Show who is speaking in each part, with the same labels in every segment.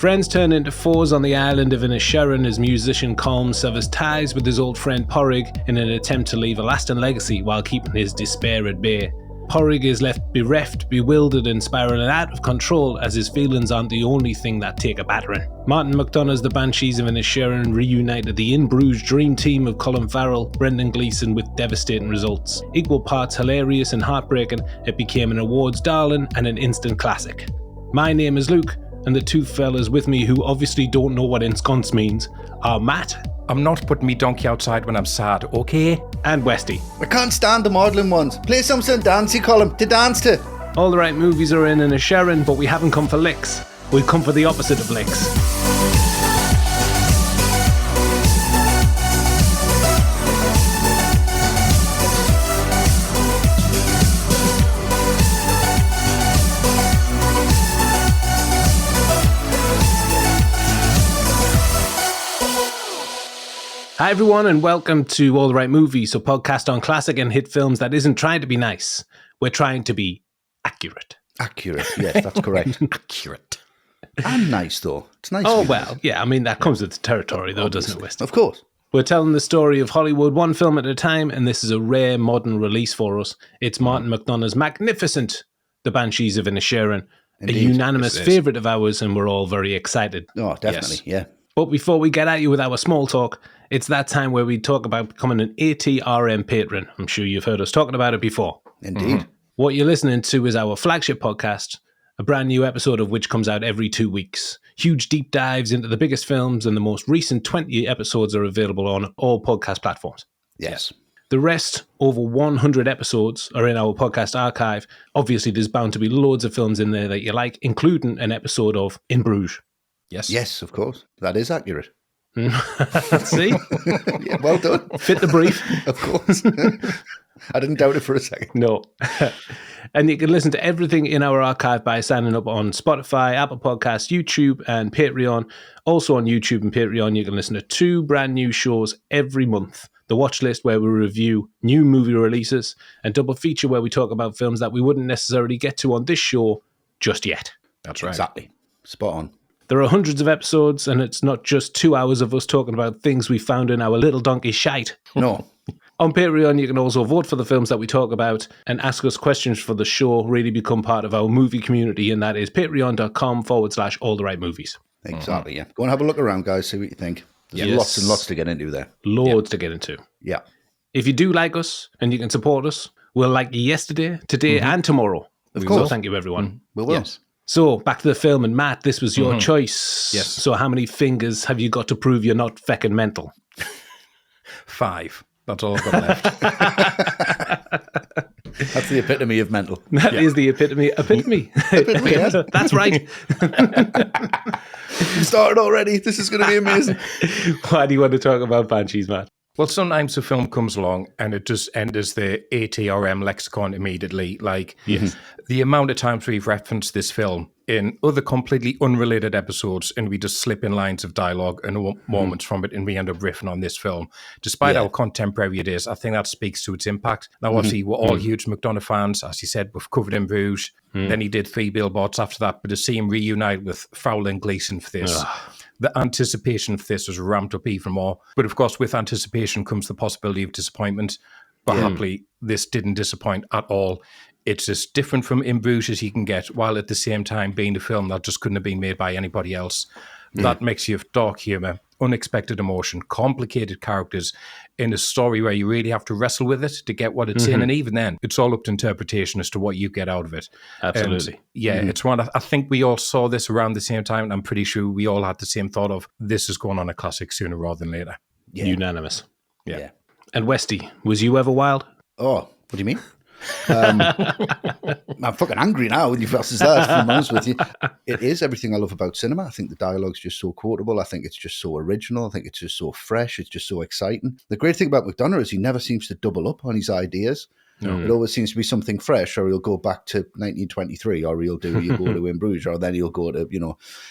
Speaker 1: Friends turn into foes on the island of Inisherin as musician Colin severs ties with his old friend Porrig in an attempt to leave a lasting legacy while keeping his despair at bay. Porrig is left bereft, bewildered and spiralling out of control as his feelings aren't the only thing that take a battering. Martin McDonagh's The Banshees of Inisherin reunited the in Bruges dream team of Colin, Farrell, Brendan Gleeson with devastating results. Equal parts hilarious and heartbreaking, it became an awards darling and an instant classic. My name is Luke, and the two fellas with me who obviously don't know what ensconce means are Matt.
Speaker 2: I'm not putting me donkey outside when I'm sad, okay?
Speaker 1: And Westy.
Speaker 3: I can't stand the maudlin ones. Play something dancey, Colin, to dance to.
Speaker 1: All the right movies are in Inisherin, but we haven't come for licks. We've come for the opposite of licks. Hi everyone and welcome to All the Right Movies, a podcast on classic and hit films that isn't trying to be nice. We're trying to be accurate.
Speaker 3: Accurate, yes, that's correct.
Speaker 1: Accurate.
Speaker 3: And nice though. It's nice.
Speaker 1: Oh well, yeah, I mean that comes with the territory though, doesn't it, Westy?
Speaker 3: Of course.
Speaker 1: We're telling the story of Hollywood one film at a time, and this is a rare modern release for us. It's Martin McDonagh's magnificent The Banshees of Inisherin, a unanimous favourite of ours, and we're all very excited.
Speaker 3: Oh, definitely, yeah.
Speaker 1: But before we get at you with our small talk, it's that time where we talk about becoming an ATRM patron. I'm sure you've heard us talking about it before.
Speaker 3: Indeed. Mm-hmm.
Speaker 1: What you're listening to is our flagship podcast, a brand new episode of which comes out every 2 weeks. Huge deep dives into the biggest films, and the most recent 20 episodes are available on all podcast platforms.
Speaker 3: Yes.
Speaker 1: The rest, over 100 episodes, are in our podcast archive. Obviously, there's bound to be loads of films in there that you like, including an episode of In Bruges.
Speaker 3: Yes. Yes, of course. That is accurate.
Speaker 1: See?
Speaker 3: Yeah, well done.
Speaker 1: Fit the brief.
Speaker 3: Of course. I didn't doubt it for a second.
Speaker 1: No. And you can listen to everything in our archive by signing up on Spotify, Apple Podcasts, YouTube, and Patreon. Also on YouTube and Patreon, you can listen to 2 brand new shows every month. The Watch List, where we review new movie releases, and Double Feature, where we talk about films that we wouldn't necessarily get to on this show just yet.
Speaker 2: That's right.
Speaker 3: Exactly. Spot on.
Speaker 1: There are hundreds of episodes, and it's not just 2 hours of us talking about things we found in our little donkey shite.
Speaker 3: No.
Speaker 1: On Patreon, you can also vote for the films that we talk about and ask us questions for the show, really become part of our movie community, and that is patreon.com/alltherightmovies.
Speaker 3: Exactly, yeah. Go and have a look around, guys, see what you think. There's lots and lots to get into there.
Speaker 1: Loads to get into.
Speaker 3: Yeah.
Speaker 1: If you do like us and you can support us, we'll like you yesterday, today, and tomorrow.
Speaker 3: Of course.
Speaker 1: So thank you, everyone.
Speaker 3: We will.
Speaker 2: Yes.
Speaker 1: So, back to the film, and Matt, this was your choice.
Speaker 2: Yes.
Speaker 1: So how many fingers have you got to prove you're not feckin' mental?
Speaker 2: 5. That's all I've got left.
Speaker 3: That's the epitome of mental.
Speaker 1: That is the epitome.
Speaker 3: Epitome, yeah.
Speaker 1: That's right.
Speaker 3: You started already. This is going to be amazing.
Speaker 1: Why do you want to talk about Banshees, Matt?
Speaker 2: Well, sometimes a film comes along and it just enters the ATRM lexicon immediately. Like, the amount of times we've referenced this film in other completely unrelated episodes, and we just slip in lines of dialogue and moments from it, and we end up riffing on this film. Despite how contemporary it is, I think that speaks to its impact. Now, obviously, we're all huge McDonagh fans. As he said, we've covered In Bruges. Then he did 3 billboards after that, but to see him reunite with Farrell and Gleeson for this... The anticipation for this was ramped up even more. But of course, with anticipation comes the possibility of disappointment. But happily, this didn't disappoint at all. It's as different from In Bruges as you can get, while at the same time being a film that just couldn't have been made by anybody else. That mix of dark humour, unexpected emotion, complicated characters in a story where you really have to wrestle with it to get what it's in. And even then, it's all up to interpretation as to what you get out of it.
Speaker 1: Absolutely.
Speaker 2: And it's one, I think we all saw this around the same time, and I'm pretty sure we all had the same thought of this is going on a classic sooner rather than later.
Speaker 1: Yeah. Unanimous.
Speaker 3: Yeah.
Speaker 1: And Westy, was you ever wild?
Speaker 3: Oh, what do you mean? I'm fucking angry now when you versus that, if I'm honest with you. It is everything I love about cinema. I think the dialogue's just so quotable. I think it's just so original. I think it's just so fresh. It's just so exciting. The great thing about McDonagh is he never seems to double up on his ideas. It always seems to be something fresh, or he'll go back to 1923, or he'll go to In Bruges, or then he'll go to,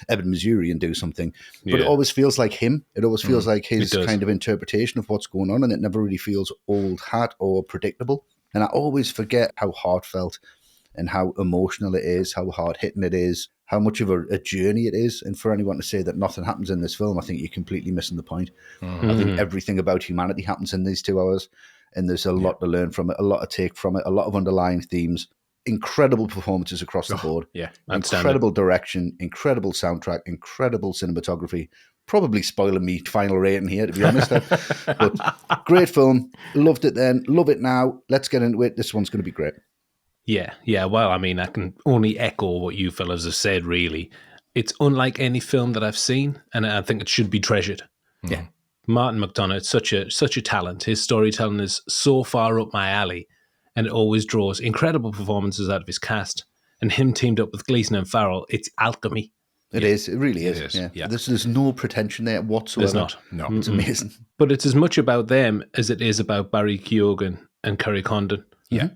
Speaker 3: Ebbing, Missouri and do something. But it always feels like him. It always feels like his kind of interpretation of what's going on, and it never really feels old hat or predictable. And I always forget how heartfelt and how emotional it is, how hard-hitting it is, how much of a journey it is. And for anyone to say that nothing happens in this film, I think you're completely missing the point. I think everything about humanity happens in these 2 hours, and there's a lot to learn from it, a lot to take from it, a lot of underlying themes, incredible performances across the board, incredible direction, incredible soundtrack, incredible cinematography. Probably spoiling me final rating here, to be honest. But great film. Loved it then. Love it now. Let's get into it. This one's going to be great.
Speaker 1: Yeah. Well, I mean, I can only echo what you fellas have said, really. It's unlike any film that I've seen, and I think it should be treasured.
Speaker 3: Yeah.
Speaker 1: Martin McDonagh, such a talent. His storytelling is so far up my alley, and it always draws incredible performances out of his cast. And him teamed up with Gleeson and Farrell, it's alchemy.
Speaker 3: It is. It really is. Yeah. There's no pretension there whatsoever.
Speaker 1: There's not.
Speaker 2: No.
Speaker 3: It's amazing.
Speaker 1: But it's as much about them as it is about Barry Keoghan and Kerry Condon.
Speaker 2: Yeah.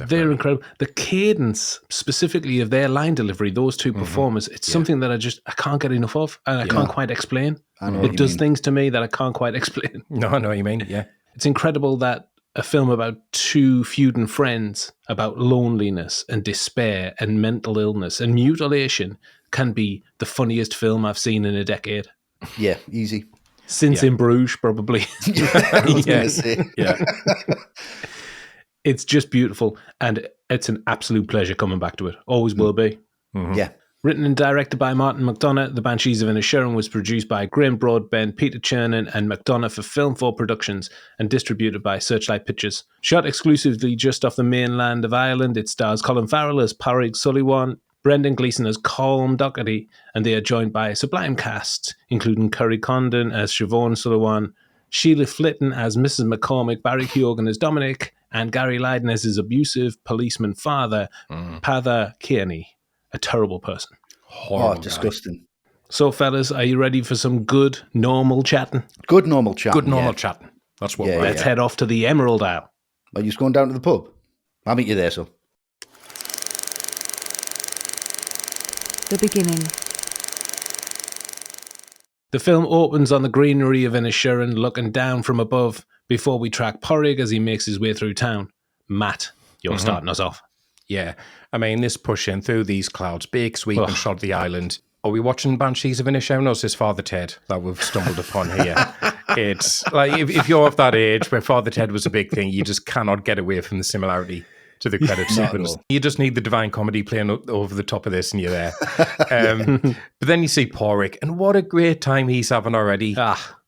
Speaker 1: They're incredible. The cadence, specifically of their line delivery, those two performers, it's something that I can't get enough of, and I can't quite explain. It does things to me that I can't quite explain.
Speaker 2: No, I know what you mean. Yeah.
Speaker 1: It's incredible that a film about two feuding friends, about loneliness and despair and mental illness and mutilation, can be the funniest film I've seen in a decade.
Speaker 3: Yeah, easy.
Speaker 1: Since In Bruges, probably.
Speaker 3: I was going to say.
Speaker 2: Yeah.
Speaker 1: It's just beautiful, and it's an absolute pleasure coming back to it. Always will be.
Speaker 3: Yeah.
Speaker 1: Written and directed by Martin McDonagh, The Banshees of Inisherin was produced by Graham Broadbent, Peter Chernin and McDonagh for Film 4 Productions and distributed by Searchlight Pictures. Shot exclusively just off the mainland of Ireland, it stars Colin Farrell as Porrig Sullivan, Brendan Gleeson as Colm Doherty, and they are joined by a sublime cast, including Kerry Condon as Siobhan Sullivan, Sheila Flitton as Mrs. McCormick, Barry Keoghan as Dominic, and Gary Lydon as his abusive policeman father, Pather Kearney. A terrible person.
Speaker 2: Horrible
Speaker 3: disgusting.
Speaker 1: So, fellas, are you ready for some good, normal chatting?
Speaker 3: Good normal chatting.
Speaker 2: Good normal chatting. That's what we're
Speaker 1: Let's head off to the Emerald Isle.
Speaker 3: Are you just going down to the pub? I'll meet you there, so.
Speaker 4: The beginning.
Speaker 1: The film opens on the greenery of Inisherin, looking down from above, before we track Porrig as he makes his way through town. Matt, you're starting us off.
Speaker 2: Yeah. I mean, this pushing through these clouds, big sweep and shot the island. Are we watching Banshees of Inisherin, or is this Father Ted that we've stumbled upon here? It's like, if you're of that age where Father Ted was a big thing, you just cannot get away from the similarity to the credit sequence. You just need the Divine Comedy playing over the top of this and you're there. But then you see Porrig, and what a great time he's having already.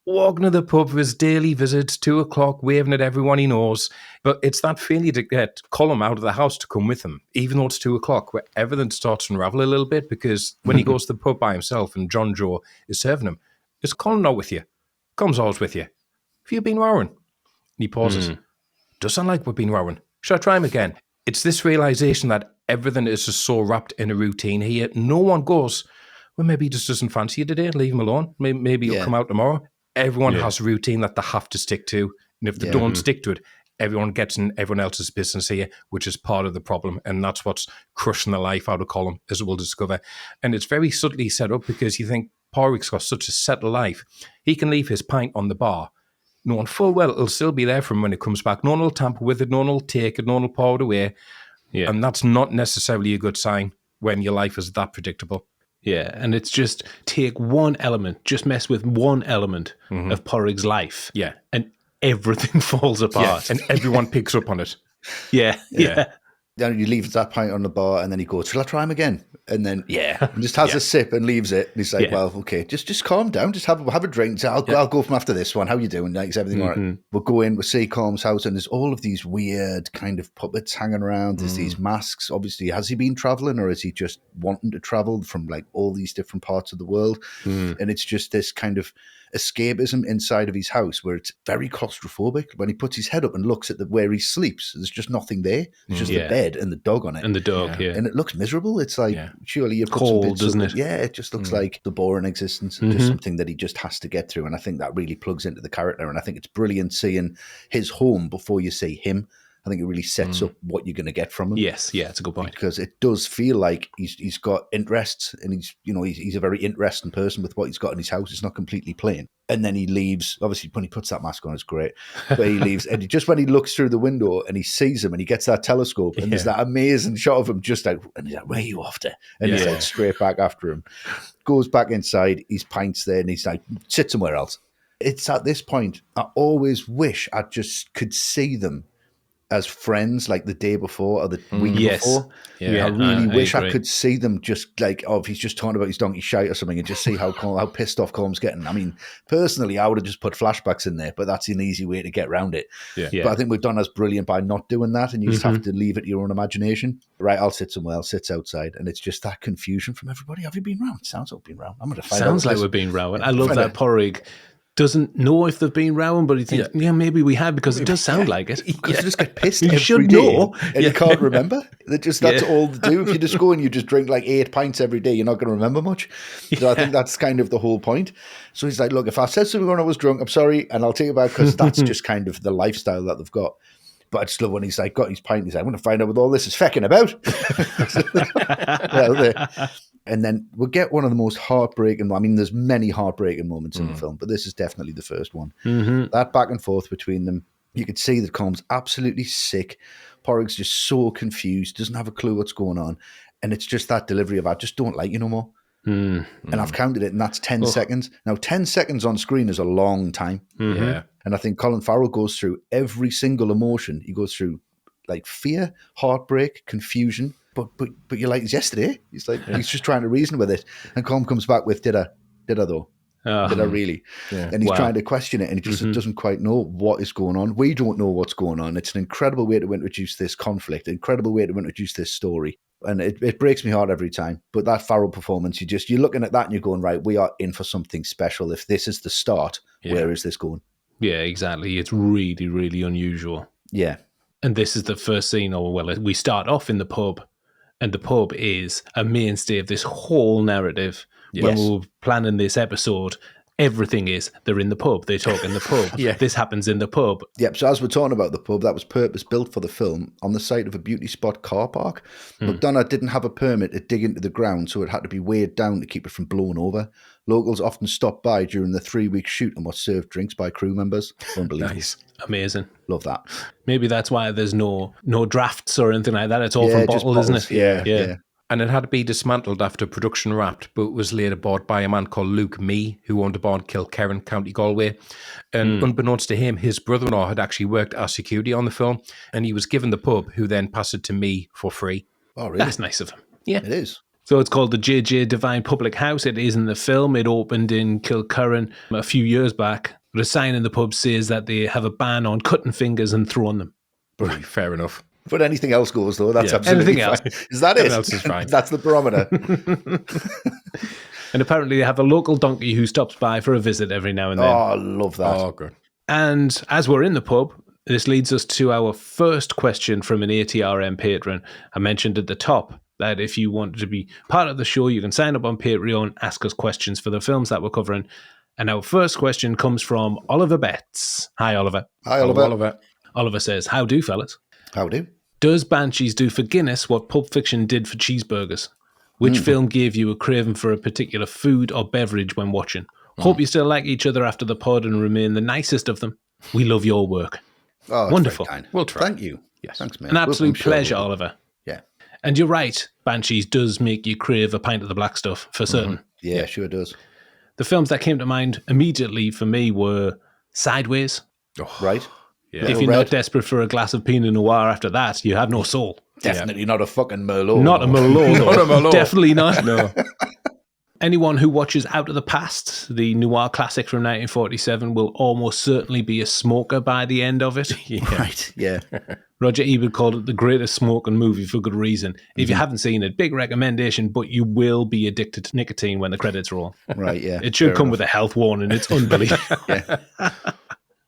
Speaker 2: Walking to the pub for his daily visits, 2 o'clock, waving at everyone he knows. But it's that failure to get Colin out of the house to come with him, even though it's 2 o'clock, where everything starts to unravel a little bit, because when he goes to the pub by himself and John Joe is serving him, is Colin not with you? Colin's always with you. Have you been rowing? And he pauses. Does sound like we've been rowing. Should I try him again? It's this realization that everything is just so wrapped in a routine here. No one goes, well, maybe he just doesn't fancy you today, leave him alone. Maybe he'll come out tomorrow. Everyone has a routine that they have to stick to. And if they don't stick to it, everyone gets in everyone else's business here, which is part of the problem. And that's what's crushing the life out of Colin, as we'll discover. And it's very subtly set up, because you think Porrig's got such a settled life. He can leave his pint on the bar, knowing full well it'll still be there for him when it comes back. No one will tamper with it, no one will take it, no one will pour it away. Yeah. And that's not necessarily a good sign when your life is that predictable.
Speaker 1: Yeah, and it's just take one element, just mess with one element of Porrig's life.
Speaker 2: Yeah.
Speaker 1: And everything falls apart.
Speaker 2: Yeah. And everyone picks up on it.
Speaker 1: Yeah.
Speaker 3: Then he leaves that pint on the bar, and then he goes, shall I try him again? And then, and just has a sip and leaves it. And he's like, well, okay, just calm down. Just have a drink. So I'll go from after this one. How you doing? Like, is everything all right? We'll go in, we'll see Colm's house, and there's all of these weird kind of puppets hanging around. There's these masks. Obviously, has he been traveling, or is he just wanting to travel from like all these different parts of the world? And it's just this kind of escapism inside of his house where it's very claustrophobic. When he puts his head up and looks at where he sleeps, there's just nothing there. There's just the bed and the dog on it.
Speaker 1: And the dog,
Speaker 3: And it looks miserable. It's like, surely you put
Speaker 1: cold,
Speaker 3: some bits
Speaker 1: doesn't
Speaker 3: it?
Speaker 1: it?
Speaker 3: Yeah, it just looks like the boring existence, just something that he just has to get through. And I think that really plugs into the character. And I think it's brilliant seeing his home before you see him. I think it really sets up what you're going to get from him.
Speaker 1: Yes, yeah, it's a good point.
Speaker 3: Because it does feel like he's got interests, and he's a very interesting person with what he's got in his house. It's not completely plain. And then he leaves. Obviously, when he puts that mask on, it's great. But he leaves, and just when he looks through the window and he sees him, and he gets that telescope, and there's that amazing shot of him just like, and he's like, "Where are you off to?" And he's like straight back after him. Goes back inside. His pint's there, and he's like, "Sit somewhere else." It's at this point I always wish I just could see them as friends, like the day before or the week before. I really wish I could see them just like, if he's just talking about his donkey shite or something, and just see how pissed off Colm's getting. I mean, personally, I would have just put flashbacks in there, but that's an easy way to get around it. But I think McDonagh's brilliant by not doing that, and you just have to leave it to your own imagination. Right, I'll sit somewhere else, sits outside, and it's just that confusion from everybody. Have you been round? Sounds like we've been round. I'm going to find out.
Speaker 1: Sounds like we've been round. I love that Porrig doesn't know if they've been round, but he thinks, maybe we have, because it does sound like it.
Speaker 3: Because they just get pissed
Speaker 1: You
Speaker 3: every
Speaker 1: should
Speaker 3: day,
Speaker 1: know.
Speaker 3: and you can't remember. That's all they do. If you just go and you just drink like 8 pints every day, you're not going to remember much. So I think that's kind of the whole point. So he's like, look, if I said something when I was drunk, I'm sorry, and I'll take it back, because that's just kind of the lifestyle that they've got. But I just love when he's like, got his pint, he's like, I'm going to find out what all this is fecking about. And then we'll get one of the most heartbreaking, I mean, there's many heartbreaking moments in the film, but this is definitely the first one. That back and forth between them, you could see that Colm's absolutely sick. Porrig's just so confused, doesn't have a clue what's going on. And it's just that delivery of, I just don't like you no more. And I've counted it, and that's 10 seconds. Now, 10 seconds on screen is a long time. And I think Colin Farrell goes through every single emotion. He goes through like fear, heartbreak, confusion. But you're like, it's yesterday. He's like, he's just trying to reason with it. And Colin comes back with, did I though? Did I really? And he's trying to question it, and he just doesn't quite know what is going on. We don't know what's going on. It's an incredible way to introduce this conflict, incredible way to introduce this story. And it breaks me heart every time. But that Farrell performance, you're looking at that and you're going, right, we are in for something special. If this is the start, where is this going?
Speaker 1: Yeah, exactly. It's really, really unusual.
Speaker 3: Yeah.
Speaker 1: And this is the first scene, we start off in the pub, and the pub is a mainstay of this whole narrative. When we were planning this episode, everything is, they're in the pub, they talk in the pub, this happens in the pub.
Speaker 3: Yep, so as we're talking about the pub, that was purpose-built for the film on the site of a beauty spot car park. McDonagh didn't have a permit to dig into the ground, so it had to be weighed down to keep it from blowing over. Locals often stopped by during the 3-week shoot and were served drinks by crew members. Unbelievable.
Speaker 1: Nice. Amazing.
Speaker 3: Love that.
Speaker 1: Maybe that's why there's no drafts or anything like that. It's all from bottles, isn't it?
Speaker 3: Yeah.
Speaker 2: And it had to be dismantled after production wrapped, but was later bought by a man called Luke Mee, who owned a bar in Kilkerran, County Galway. And unbeknownst to him, his brother-in-law had actually worked as security on the film, and he was given the pub, who then passed it to me for free.
Speaker 3: Oh, really?
Speaker 1: That's nice of him. Yeah.
Speaker 3: It is.
Speaker 1: So it's called the JJ Divine Public House. It is in the film. It opened in Kilkerran a few years back. But a sign in the pub says that they have a ban on cutting fingers and throwing them.
Speaker 2: Fair enough.
Speaker 3: But anything else goes, though. That's absolutely
Speaker 1: anything
Speaker 3: fine.
Speaker 1: else.
Speaker 3: Is that it?
Speaker 2: Anything else is fine.
Speaker 3: That's the barometer.
Speaker 1: And apparently they have a local donkey who stops by for a visit every now and then.
Speaker 3: Oh, I love that.
Speaker 2: Oh, good.
Speaker 1: And as we're in the pub, this leads us to our first question from an ATRM patron. I mentioned at the top that if you wanted to be part of the show, you can sign up on Patreon, ask us questions for the films that we're covering. And our first question comes from Oliver Betts. Hi, Oliver.
Speaker 3: Hi, Oliver.
Speaker 1: Oliver says, how do, fellas?
Speaker 3: How do?
Speaker 1: Does Banshees do for Guinness what Pulp Fiction did for cheeseburgers? Which film gave you a craving for a particular food or beverage when watching? Hope you still like each other after the pod and remain the nicest of them. We love your work.
Speaker 3: Oh,
Speaker 1: wonderful.
Speaker 2: We'll try.
Speaker 3: Thank you.
Speaker 2: Yes.
Speaker 3: Thanks, man.
Speaker 1: An absolute pleasure, Oliver.
Speaker 3: Yeah.
Speaker 1: And you're right, Banshees does make you crave a pint of the black stuff, for certain.
Speaker 3: Yeah, sure does.
Speaker 1: The films that came to mind immediately for me were Sideways.
Speaker 3: Right.
Speaker 2: Yeah.
Speaker 1: If you're not desperate for a glass of Pinot Noir after that, you have no soul.
Speaker 3: Definitely not a fucking Merlot.
Speaker 1: Not a Merlot.
Speaker 2: Not a Merlot.
Speaker 1: Definitely not. No. Anyone who watches Out of the Past, the noir classic from 1947, will almost certainly be a smoker by the end of it.
Speaker 3: Right, yeah.
Speaker 1: Roger Ebert called it the greatest smoking movie for good reason. If you haven't seen it, big recommendation, but you will be addicted to nicotine when the credits roll.
Speaker 3: Right, yeah.
Speaker 1: It should come with a health warning. It's unbelievable.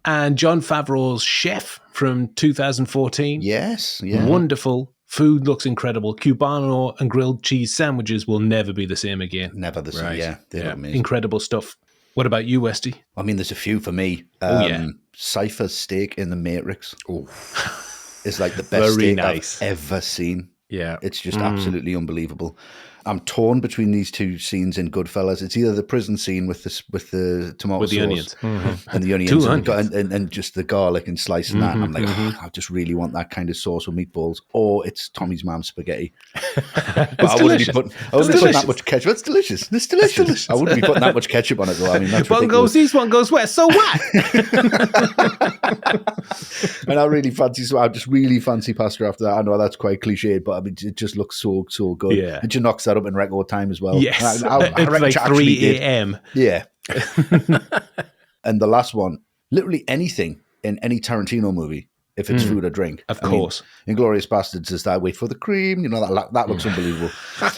Speaker 1: And Jon Favreau's Chef from 2014.
Speaker 3: Yes, yeah.
Speaker 1: Wonderful. Food looks incredible. Cubano and grilled cheese sandwiches will never be the same again.
Speaker 3: Never the same,
Speaker 2: Right.
Speaker 3: yeah. They look amazing.
Speaker 1: Incredible stuff. What about you, Westy?
Speaker 3: I mean, there's a few for me.
Speaker 1: Yeah.
Speaker 3: Cypher's steak in The Matrix.
Speaker 2: Oh.
Speaker 3: is like the best
Speaker 1: Very
Speaker 3: steak
Speaker 1: nice.
Speaker 3: I've ever seen.
Speaker 2: Yeah.
Speaker 3: It's just absolutely unbelievable. I'm torn between these two scenes in Goodfellas. It's either the prison scene with the tomato
Speaker 1: With the
Speaker 3: sauce
Speaker 1: onions.
Speaker 3: and the onions,
Speaker 1: Two onions.
Speaker 3: and just the garlic and slicing that. And I'm like, I just really want that kind of sauce with meatballs. Or it's Tommy's mum's spaghetti. But I wouldn't be putting that much ketchup. It's delicious. It's delicious. I wouldn't be putting that much ketchup on it though. I mean, that's
Speaker 1: one
Speaker 3: ridiculous.
Speaker 1: goes east, one goes west. So what?
Speaker 3: And I just really fancy pasta after that. I know that's quite cliched, but I mean, it just looks so good.
Speaker 1: Yeah.
Speaker 3: It just knocks that up in record time as well.
Speaker 1: Yes.
Speaker 3: I
Speaker 1: It's
Speaker 3: reckon
Speaker 1: like
Speaker 3: it actually
Speaker 1: 3 a.m.
Speaker 3: Yeah. And the last one, literally anything in any Tarantino movie, if it's food or drink.
Speaker 1: Of course.
Speaker 3: Inglourious Bastards is that wait for the cream. You know, that looks unbelievable.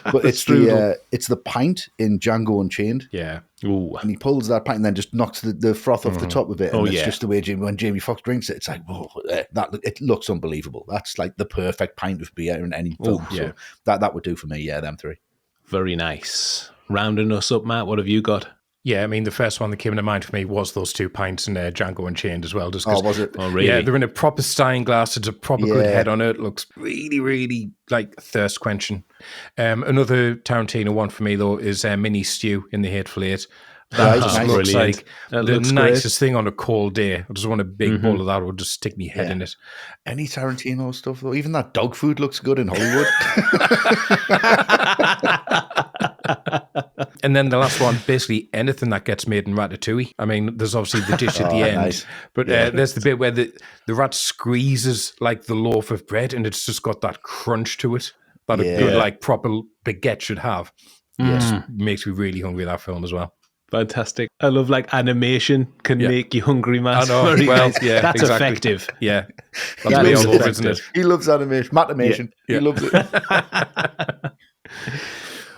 Speaker 3: But it's the pint in Django Unchained.
Speaker 2: Yeah.
Speaker 1: Ooh.
Speaker 3: And he pulls that pint and then just knocks the froth off the top of it. And it's
Speaker 1: yeah.
Speaker 3: just the way when Jamie Foxx drinks it, it's like, whoa, it looks unbelievable. That's like the perfect pint of beer in any film.
Speaker 2: yeah.
Speaker 3: So that would do for me. Yeah, them three.
Speaker 1: Very nice. Rounding us up, Matt, what have you got?
Speaker 2: Yeah, I mean, the first one that came to mind for me was those 2 pints in Django Unchained as well. Just 'cause,
Speaker 3: was it?
Speaker 1: Oh, really?
Speaker 2: Yeah, they're in a proper stein glass. It's a proper good
Speaker 3: Yeah.
Speaker 2: head on it. Looks really, really like thirst quenching. Another Tarantino one for me, though, is Mini Stew in The Hateful Eight. That just
Speaker 3: nice.
Speaker 2: looks
Speaker 1: Brilliant.
Speaker 2: like
Speaker 1: That
Speaker 2: the
Speaker 1: looks
Speaker 2: nicest thing on a cold day. I just want a big bowl of that or just stick my head in it.
Speaker 3: Any Tarantino stuff, though? Even that dog food looks good in Hollywood.
Speaker 2: And then the last one, basically anything that gets made in Ratatouille. I mean, there's obviously the dish at the end,
Speaker 3: nice.
Speaker 2: but there's the bit where the rat squeezes like the loaf of bread and it's just got that crunch to it that a good, like, proper baguette should have. Yes. Makes me really hungry, that film as well.
Speaker 1: Fantastic. I love like animation can make you hungry, man.
Speaker 2: I know.
Speaker 1: Very
Speaker 2: Well,
Speaker 1: nice.
Speaker 2: yeah,
Speaker 1: That's
Speaker 2: exactly.
Speaker 1: effective.
Speaker 2: Yeah.
Speaker 1: That
Speaker 2: That's
Speaker 1: is
Speaker 2: all over, isn't it?
Speaker 1: effective.
Speaker 3: He loves animation. Matamation.
Speaker 2: Yeah.
Speaker 3: He loves it.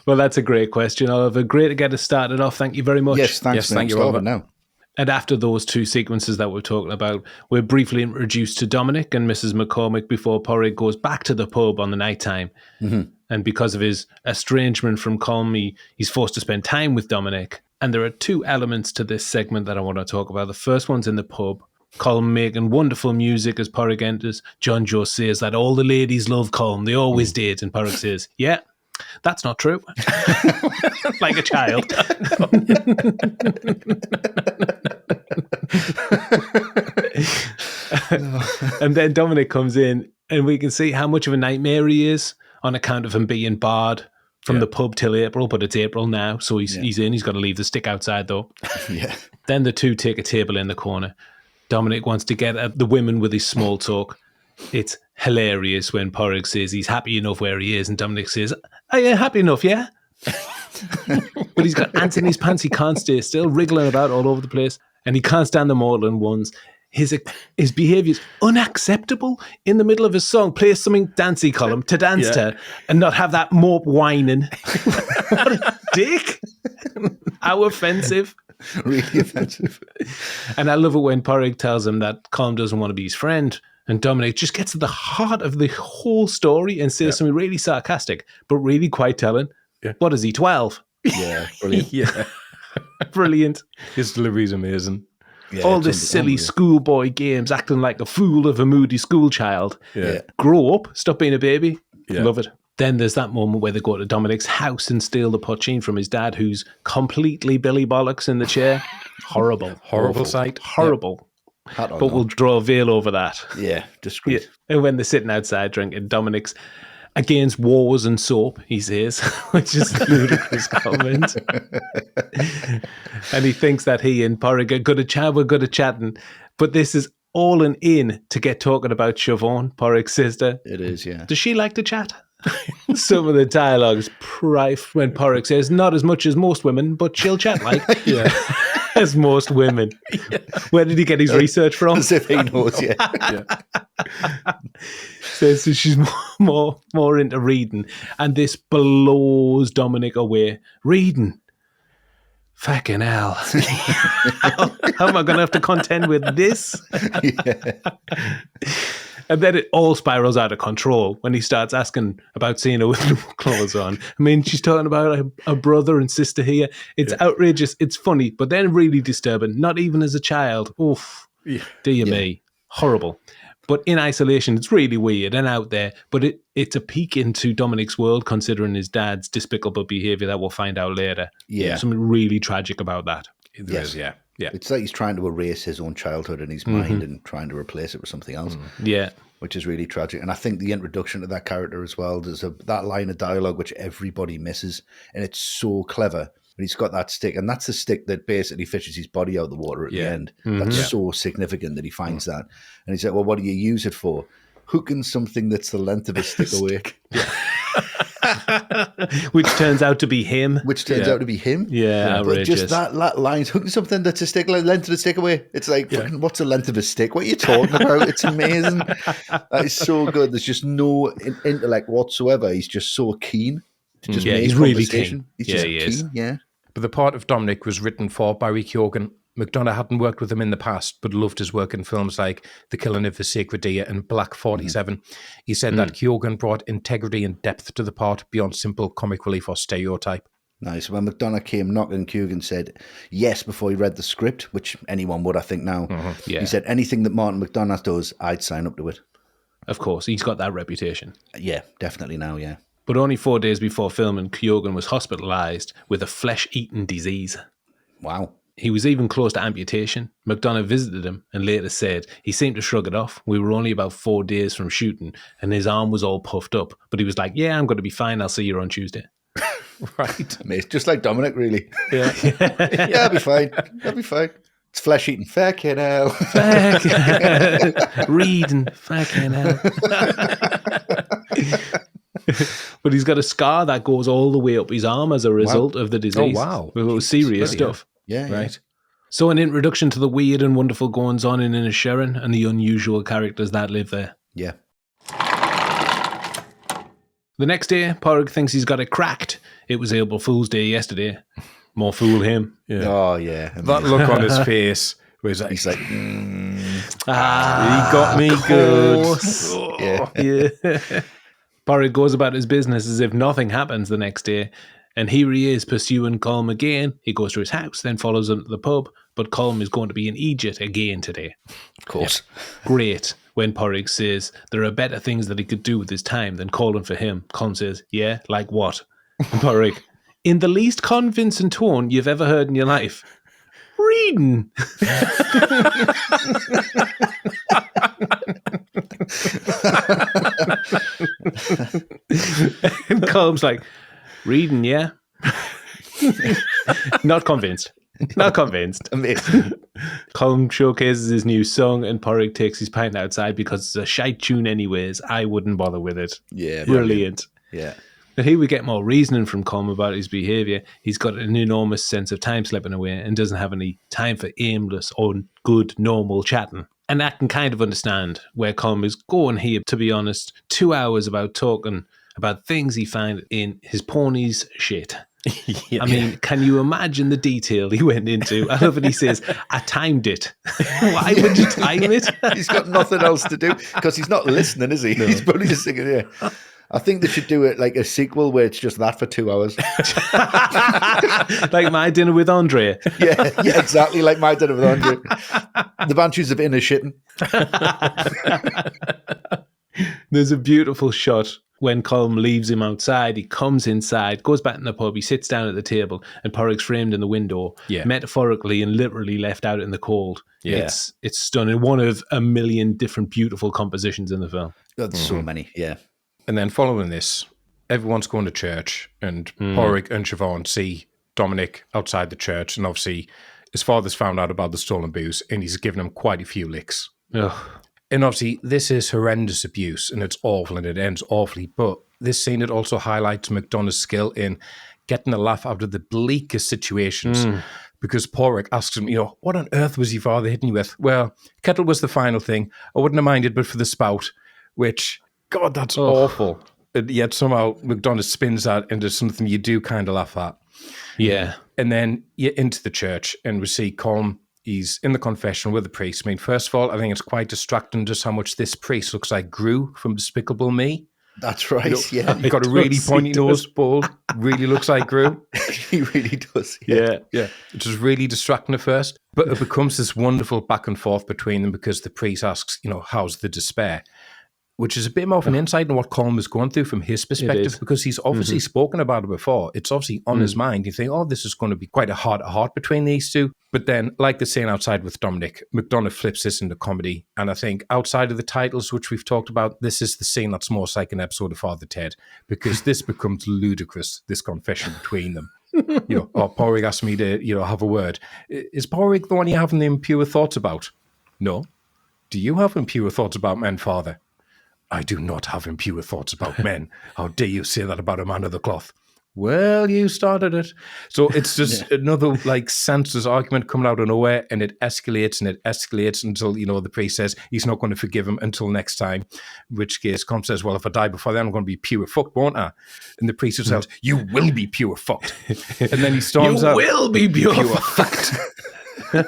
Speaker 1: Well, that's a great question, Oliver. Great to get us started off. Thank you very much.
Speaker 3: Yes, thanks.
Speaker 2: Yes,
Speaker 3: man.
Speaker 2: thank you,
Speaker 3: I'm
Speaker 2: Oliver.
Speaker 3: starving now.
Speaker 1: And after those 2 sequences that we're talking about, we're briefly introduced to Dominic and Mrs. McCormick before Porrig goes back to the pub on the night time. And because of his estrangement from Colin, he's forced to spend time with Dominic. And there are 2 elements to this segment that I want to talk about. The first one's in the pub. Colin making wonderful music as Porrig enters. John Joe says that all the ladies love Colin. They always did. And Porrig says, yeah, that's not true. Like a child. And then Dominic comes in and we can see how much of a nightmare he is on account of him being barred from the pub till April, but it's April now, so he's in. He's got to leave the stick outside though.
Speaker 3: Yeah.
Speaker 1: Then the 2 take a table in the corner. Dominic wants to get at the women with his small talk. It's hilarious when Porrig says he's happy enough where he is, and Dominic says, "Are you happy enough, yeah?" But he's got ants in his pants. He can't stay still, wriggling about all over the place, and he can't stand them all in ones. His behaviour is unacceptable. In the middle of his song, play something dancey, Colin, to dance to, and not have that mope whining. What a dick! How offensive.
Speaker 3: Really offensive.
Speaker 1: And I love it when Porrig tells him that Colin doesn't want to be his friend. And Dominic just gets to the heart of the whole story and says something really sarcastic, but really quite telling. Yeah. What is he, 12?
Speaker 3: Yeah, brilliant.
Speaker 2: Yeah.
Speaker 1: Brilliant.
Speaker 2: His delivery's amazing.
Speaker 3: Yeah,
Speaker 1: All
Speaker 3: it's
Speaker 1: this silly
Speaker 3: unreal.
Speaker 1: schoolboy games, acting like a fool of a moody school child.
Speaker 2: Yeah.
Speaker 1: Grow up, stop being a baby.
Speaker 2: Yeah.
Speaker 1: Love it. Then there's that moment where they go to Dominic's house and steal the poutine from his dad, who's completely Billy Bollocks in the chair. Horrible.
Speaker 2: Horrible sight.
Speaker 1: Horrible.
Speaker 3: Hat on,
Speaker 1: But we'll draw a veil over that.
Speaker 3: Yeah, discreet.
Speaker 1: And when they're sitting outside drinking, Dominic's against wars and soap, he says, which is a ludicrous comment. And he thinks that he and Porrig are good at chat, we're good at chatting. But this is all an in to get talking about Siobhan, Porrig's sister.
Speaker 3: It is, yeah.
Speaker 1: Does she like to chat? Some of the dialogue is rife when Porrig says, not as much as most women, but she'll chat like.
Speaker 2: Yeah.
Speaker 1: As most women. Where did he get his research from?
Speaker 3: As if he knows, yeah.
Speaker 1: Says that she's more into reading, and this blows Dominic away. Reading. Fucking hell. How am I going to have to contend with this? And then it all spirals out of control when he starts asking about seeing her with no clothes on. I mean, she's talking about a brother and sister here. It's outrageous. It's funny, but then really disturbing. Not even as a child. Oof.
Speaker 2: Yeah.
Speaker 1: Dear me. Horrible. But in isolation, it's really weird and out there. But it's a peek into Dominic's world, considering his dad's despicable behaviour that we'll find out later.
Speaker 3: Yeah.
Speaker 1: Something really tragic about that.
Speaker 2: There is, yeah.
Speaker 3: It's like he's trying to erase his own childhood in his mind and trying to replace it with something else.
Speaker 1: Yeah.
Speaker 3: Which is really tragic. And I think the introduction to that character as well, there's that line of dialogue which everybody misses, and it's so clever. And he's got that stick, and that's the stick that basically fishes his body out of the water at the end. That's so significant that he finds that. And he said, well, what do you use it for? Hooking something that's the length of a stick away.
Speaker 1: Which turns out to be him. Yeah,
Speaker 3: but just that line, hooking something that's a stick, length of a stick away. It's like, fucking, what's the length of a stick? What are you talking about? It's amazing. That is so good. There's just no intellect whatsoever. He's just so keen to just make
Speaker 1: he's really keen.
Speaker 3: He's just keen, yeah.
Speaker 2: But the part of Dominic was written for Barry Keoghan. McDonagh hadn't worked with him in the past, but loved his work in films like The Killing of the Sacred Deer and Black 47. He said that Keoghan brought integrity and depth to the part beyond simple comic relief or stereotype.
Speaker 3: Nice. When McDonagh came knocking, Keoghan said yes before he read the script, which anyone would, I think, now. He said anything that Martin McDonagh does, I'd sign up to it.
Speaker 1: Of course, he's got that reputation.
Speaker 3: Yeah, definitely now, yeah.
Speaker 1: But only 4 days before filming, Keoghan was hospitalised with a flesh-eating disease.
Speaker 3: Wow.
Speaker 1: He was even close to amputation. McDonagh visited him and later said he seemed to shrug it off. We were only about 4 days from shooting and his arm was all puffed up. But he was like, yeah, I'm going to be fine. I'll see you on Tuesday.
Speaker 2: Right.
Speaker 3: Mate, just like Dominic, really.
Speaker 2: Yeah.
Speaker 3: Yeah, I'll be fine. I'll be fine. It's flesh-eating. Fucking hell.
Speaker 1: Reading. Fucking hell. But he's got a scar that goes all the way up his arm as a result of the disease.
Speaker 2: Oh, wow.
Speaker 1: It was serious stuff.
Speaker 3: Yeah.
Speaker 1: Right. So an introduction to the weird and wonderful goings-on in Inisherin and the unusual characters that live there.
Speaker 3: Yeah.
Speaker 1: The next day, Porrig thinks he's got it cracked. It was April Fool's Day yesterday. More fool him.
Speaker 2: Yeah.
Speaker 3: Oh, yeah.
Speaker 2: That look on his face where he's like,
Speaker 3: he
Speaker 2: got me good.
Speaker 3: Yeah.
Speaker 1: Porrig goes about his business as if nothing happens the next day. And here he is pursuing Colm again. He goes to his house, then follows him to the pub. But Colm is going to be in Egypt again today.
Speaker 3: Of course.
Speaker 1: Great. When Porrig says there are better things that he could do with his time than calling for him, Colm says, yeah, like what? And Porrig, in the least convincing tone you've ever heard in your life, reading. And Colm's like, reading, yeah? Not convinced. Not convinced.
Speaker 3: Amazing.
Speaker 1: Colin showcases his new song and Porrig takes his pint outside because it's a shite tune anyways. I wouldn't bother with it.
Speaker 3: Yeah.
Speaker 1: Brilliant.
Speaker 3: Yeah.
Speaker 1: But here we get more reasoning from Colm about his behaviour. He's got an enormous sense of time slipping away and doesn't have any time for aimless or good, normal chatting. And I can kind of understand where Colm is going here, to be honest. 2 hours about talking about things he found in his pony's shit.
Speaker 2: Yeah.
Speaker 1: I mean, can you imagine the detail he went into? I love it. He says, I timed it. Why would you time it?
Speaker 3: He's got nothing else to do because he's not listening, is he? No. He's probably just thinking, yeah. I think they should do it like a sequel where it's just that for 2 hours.
Speaker 1: Like My Dinner with Andre.
Speaker 3: Yeah, exactly. Like My Dinner with Andre. The Banshees of Inisherin.
Speaker 1: There's a beautiful shot when Colm leaves him outside. He comes inside, goes back in the pub, he sits down at the table, and Porrig's framed in the window, metaphorically and literally left out in the cold.
Speaker 2: Yeah.
Speaker 1: It's stunning. One of a million different beautiful compositions in the film.
Speaker 3: There's so many, yeah.
Speaker 2: And then following this, everyone's going to church, and Porrig and Siobhan see Dominic outside the church, and obviously his father's found out about the stolen booze, and he's given him quite a few licks.
Speaker 1: Ugh.
Speaker 2: And obviously, this is horrendous abuse, and it's awful, and it ends awfully. But this scene, it also highlights McDonagh's skill in getting a laugh out of the bleakest situations. Because Porrig asks him, what on earth was your father hitting you with? Well, kettle was the final thing. I wouldn't have minded, but for the spout, which, God, that's awful. And yet somehow McDonagh spins that into something you do kind of laugh at.
Speaker 1: Yeah.
Speaker 2: And then you're into the church, and we see Colm. He's in the confessional with the priest. I mean, first of all, I think it's quite distracting just how much this priest looks like Gru from Despicable Me.
Speaker 3: That's right. Yeah,
Speaker 2: He got a really pointy nose, bald, really looks like Gru.
Speaker 3: he really does.
Speaker 2: Yeah. It was really distracting at first, but it becomes this wonderful back and forth between them because the priest asks, how's the despair? Which is a bit more of an insight on what Colin was going through from his perspective, because he's obviously spoken about it before. It's obviously on his mind. You think, this is going to be quite a heart-to-heart between these two. But then, like the scene outside with Dominic, McDonagh flips this into comedy. And I think outside of the titles, which we've talked about, this is the scene that's most like an episode of Father Ted, because this becomes ludicrous, this confession between them. Porrig asked me to, have a word. Is Porrig the one you're having the impure thoughts about? No. Do you have impure thoughts about men, Father? I do not have impure thoughts about men. How dare you say that about a man of the cloth? Well, you started it. So it's just another senseless argument coming out of nowhere, and it escalates until, the priest says he's not going to forgive him until next time, in which case Colin says, well, if I die before then, I'm going to be pure fucked, won't I? And the priest says, you will be pure fucked. And then he storms out.
Speaker 1: You will be pure fucked.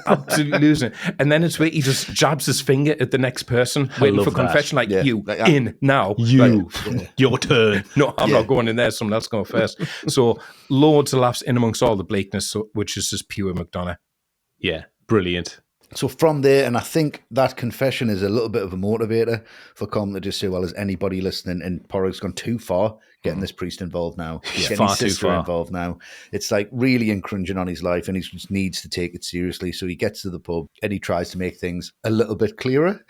Speaker 2: Absolutely losing it. And then it's where he just jabs his finger at the next person, waiting for confession, in now.
Speaker 1: Your turn.
Speaker 2: No, I'm not going in there. Someone else going first. So loads of laughs in amongst all the bleakness, which is just pure McDonagh.
Speaker 1: Yeah, brilliant.
Speaker 3: So from there, and I think that confession is a little bit of a motivator for Colin to just say, well, is anybody listening? And Porrig's gone too far getting this priest involved now. Getting
Speaker 1: far
Speaker 3: his
Speaker 1: too
Speaker 3: sister
Speaker 1: far.
Speaker 3: involved now. It's really encroaching on his life, and he just needs to take it seriously. So he gets to the pub and he tries to make things a little bit clearer.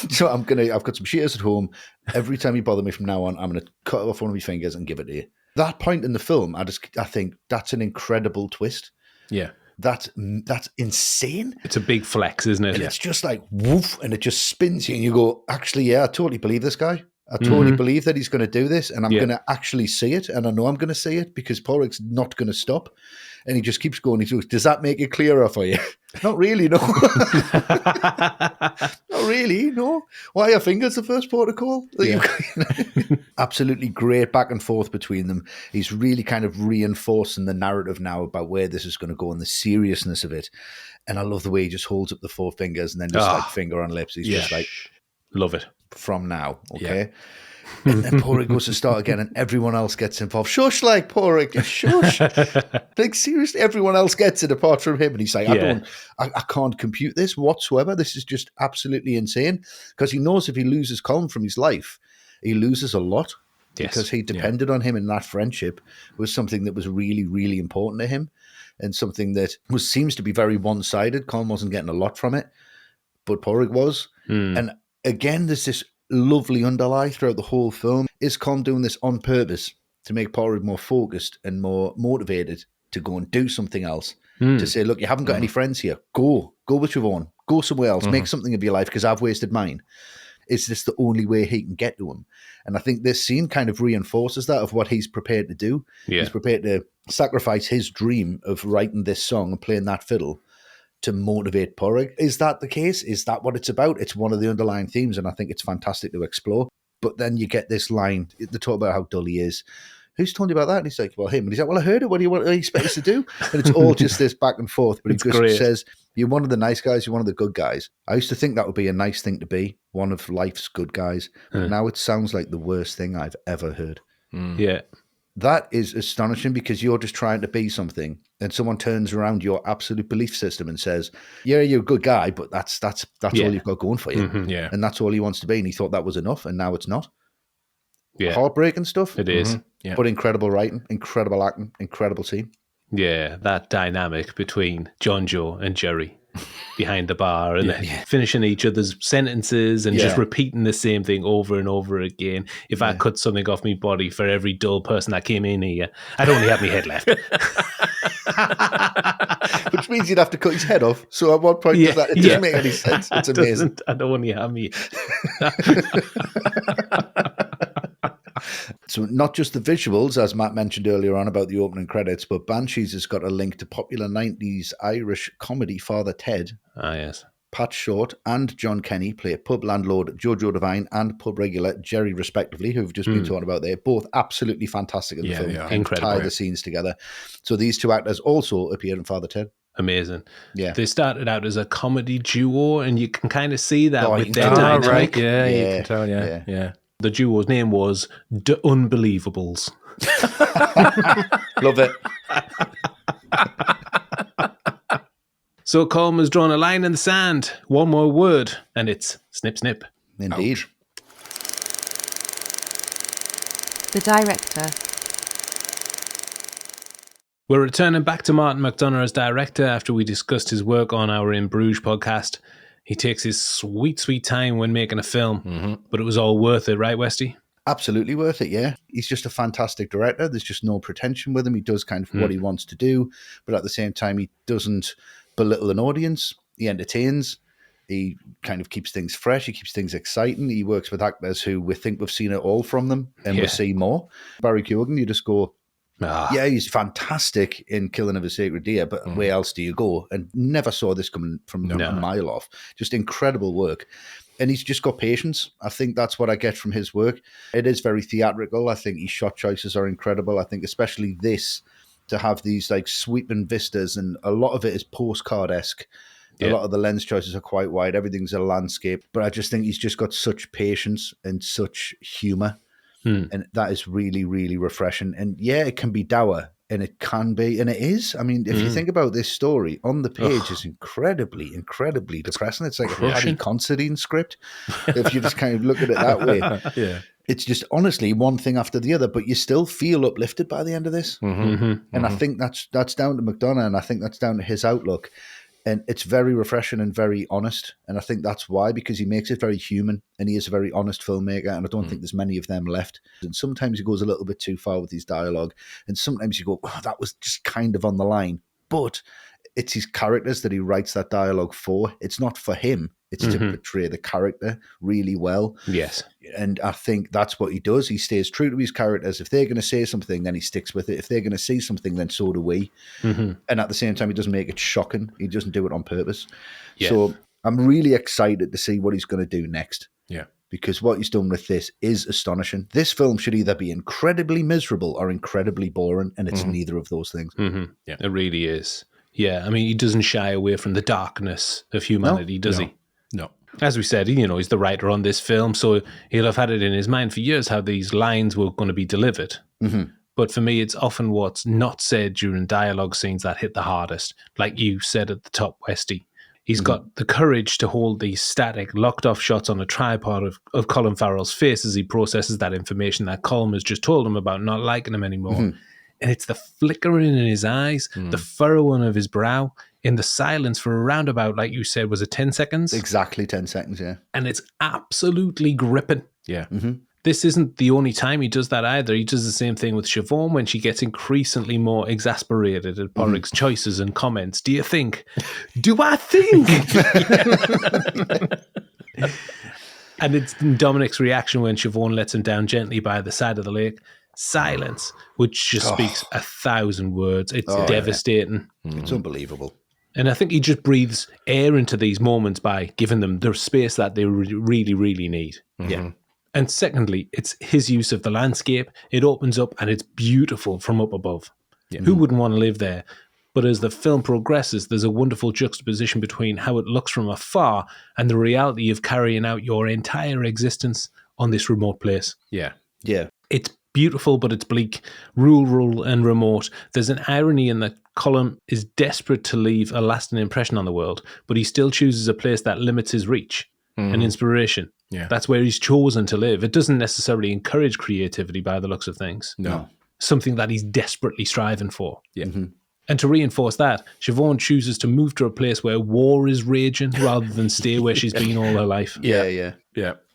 Speaker 3: So I've got some shears at home. Every time you bother me from now on, I'm going to cut off one of my fingers and give it to you. That point in the film, I think that's an incredible twist.
Speaker 2: Yeah.
Speaker 3: That's insane.
Speaker 1: It's a big flex, isn't it?
Speaker 3: And it's just like woof, and it just spins you, and you go, actually, yeah, I totally believe this guy. I totally believe that he's going to do this, and I'm going to actually see it, and I know I'm going to see it because Porrig's not going to stop. And he just keeps going. He goes, does that make it clearer for you? Not really, no. Not really, no. Why are fingers the first protocol?
Speaker 2: Yeah.
Speaker 3: Absolutely great back and forth between them. He's really kind of reinforcing the narrative now about where this is going to go and the seriousness of it. And I love the way he just holds up the four fingers and then just finger on lips. He's just like,
Speaker 1: love it.
Speaker 3: From now, okay? Yeah. And then Porrig goes to start again and everyone else gets involved. Shush, Porrig, shush. Seriously, everyone else gets it apart from him. And he's like, I can't compute this whatsoever. This is just absolutely insane. Because he knows if he loses Colin from his life, he loses a lot. Yes. Because he depended on him, and that friendship was something that was really, really important to him, and something that seems to be very one-sided. Colin wasn't getting a lot from it, but Porrig was. And again, there's this lovely underlie throughout the whole film. Is Colin doing this on purpose to make Porrig more focused and more motivated to go and do something else? To say, look, you haven't got any friends here. Go with your own. Go somewhere else. Make something of your life because I've wasted mine. Is this the only way he can get to him? And I think this scene kind of reinforces that of what he's prepared to do. Yeah. He's prepared to sacrifice his dream of writing this song and playing that fiddle to motivate Porrig. Is that the case? Is that what it's about? It's one of the underlying themes, and I think it's fantastic to explore. But then you get this line, they talk about how dull he is. Who's told you about that? And he's like, well, him. And he's like, well, I heard it. What do you expect us to do? And it's all just this back and forth. But he just says, you're one of the nice guys, you're one of the good guys. I used to think that would be a nice thing to be, one of life's good guys. But now it sounds like the worst thing I've ever heard.
Speaker 1: Yeah.
Speaker 3: That is astonishing because you're just trying to be something and someone turns around your absolute belief system and says, yeah, you're a good guy, but that's all you've got going for you.
Speaker 2: Mm-hmm. Yeah.
Speaker 3: And that's all he wants to be. And he thought that was enough, and now it's not.
Speaker 1: Yeah.
Speaker 3: Heartbreaking stuff.
Speaker 1: It is.
Speaker 2: Yeah.
Speaker 3: But incredible writing, incredible acting, incredible scene.
Speaker 1: Yeah, that dynamic between John Joe and Jerry behind the bar and finishing each other's sentences and just repeating the same thing over and over again. If I cut something off my body for every dull person that came in here, I'd only have my head left.
Speaker 3: Which means you'd have to cut his head off. So at what point does that? It doesn't make any sense. It's amazing.
Speaker 1: I'd only have me.
Speaker 3: So not just the visuals, as Matt mentioned earlier on about the opening credits, but Banshees has got a link to popular 90s Irish comedy Father Ted.
Speaker 1: Ah, yes.
Speaker 3: Pat Short and John Kenny play pub landlord Jojo Devine and pub regular Jerry, respectively, who've just been talking about there. Both absolutely fantastic in the film.
Speaker 1: Incredible.
Speaker 3: Tie the scenes together. So these two actors also appear in Father Ted.
Speaker 1: amazing.
Speaker 3: Yeah.
Speaker 1: They started out as a comedy duo, and you can kind of see that
Speaker 3: Oh, you
Speaker 1: with
Speaker 3: can
Speaker 1: their
Speaker 3: tell.
Speaker 1: dynamic.
Speaker 2: Right, yeah, you
Speaker 3: Yeah,
Speaker 2: can tell,
Speaker 3: yeah.
Speaker 2: yeah.
Speaker 1: The duo's name was The Unbelievables.
Speaker 3: Love it.
Speaker 1: So Colin has drawn a line in the sand, one more word, and it's snip, snip.
Speaker 3: Indeed.
Speaker 2: Ouch.
Speaker 4: The director.
Speaker 1: We're returning back to Martin McDonagh as director after we discussed his work on our In Bruges podcast. He takes his sweet, sweet time when making a film, but it was all worth it, right, Westy?
Speaker 3: Absolutely worth it, yeah. He's just a fantastic director. There's just no pretension with him. He does kind of what he wants to do, but at the same time, he doesn't belittle an audience. He entertains. He kind of keeps things fresh. He keeps things exciting. He works with actors who we think we've seen it all from them, and we'll see more. Barry Keoghan, you just go, yeah, he's fantastic in Killing of a Sacred Deer, but where else do you go? And never saw this coming from a mile off. Just incredible work. And he's just got patience. I think that's what I get from his work. It is very theatrical. I think his shot choices are incredible. I think especially this, to have these like sweeping vistas, and a lot of it is postcard-esque. A lot of the lens choices are quite wide. Everything's a landscape. But I just think he's just got such patience and such humour. And that is really, really refreshing. And yeah, it can be dour, and it can be, and it is. I mean, if you think about this story, on the page is incredibly, incredibly depressing. It's like a Paddy Considine script, if you just kind of look at it that way.
Speaker 2: Yeah.
Speaker 3: It's just honestly one thing after the other, but you still feel uplifted by the end of this. And I think that's down to McDonagh, and I think that's down to his outlook. And it's very refreshing and very honest. And I think that's why, because he makes it very human, and he is a very honest filmmaker. And I don't think there's many of them left. And sometimes he goes a little bit too far with his dialogue. And sometimes you go, oh, that was just kind of on the line. But it's his characters that he writes that dialogue for. It's not for him. It's to portray the character really well.
Speaker 1: Yes.
Speaker 3: And I think that's what he does. He stays true to his characters. If they're going to say something, then he sticks with it. If they're going to see something, then so do we. And at the same time, he doesn't make it shocking. He doesn't do it on purpose. Yeah. So I'm really excited to see what he's going to do next.
Speaker 2: Yeah.
Speaker 3: Because what he's done with this is astonishing. This film should either be incredibly miserable or incredibly boring, and it's neither of those things.
Speaker 1: Yeah, it really is. Yeah, I mean, he doesn't shy away from the darkness of humanity, does he?
Speaker 2: No.
Speaker 1: As we said, he's the writer on this film, so he'll have had it in his mind for years how these lines were going to be delivered. But for me, it's often what's not said during dialogue scenes that hit the hardest. Like you said at the top, Westy. He's got the courage to hold these static, locked-off shots on a tripod of Colin Farrell's face as he processes that information that Colin has just told him about not liking him anymore. And it's the flickering in his eyes, the furrowing of his brow, in the silence for around about, like you said, was it 10 seconds?
Speaker 3: Exactly 10 seconds, yeah.
Speaker 1: And it's absolutely gripping.
Speaker 2: Yeah.
Speaker 1: This isn't the only time he does that either. He does the same thing with Siobhan when she gets increasingly more exasperated at Porrig's choices and comments. Do you think? Do I think? And it's Dominic's reaction when Siobhan lets him down gently by the side of the lake. Silence, which just speaks 1,000 words. It's devastating.
Speaker 3: It's unbelievable.
Speaker 1: And I think he just breathes air into these moments by giving them the space that they really, really need.
Speaker 3: Yeah.
Speaker 1: And secondly, it's his use of the landscape. It opens up and it's beautiful from up above. Yeah. Who wouldn't want to live there? But as the film progresses, there's a wonderful juxtaposition between how it looks from afar and the reality of carrying out your entire existence on this remote place.
Speaker 2: Yeah.
Speaker 3: Yeah.
Speaker 1: It's beautiful, but it's bleak, rural and remote. There's an irony in that Colin is desperate to leave a lasting impression on the world, but he still chooses a place that limits his reach and inspiration.
Speaker 2: Yeah.
Speaker 1: That's where he's chosen to live. It doesn't necessarily encourage creativity by the looks of things.
Speaker 2: No.
Speaker 1: Something that he's desperately striving for.
Speaker 2: Yeah.
Speaker 1: And to reinforce that, Siobhan chooses to move to a place where war is raging rather than stay where she's been all her life.
Speaker 3: Yeah.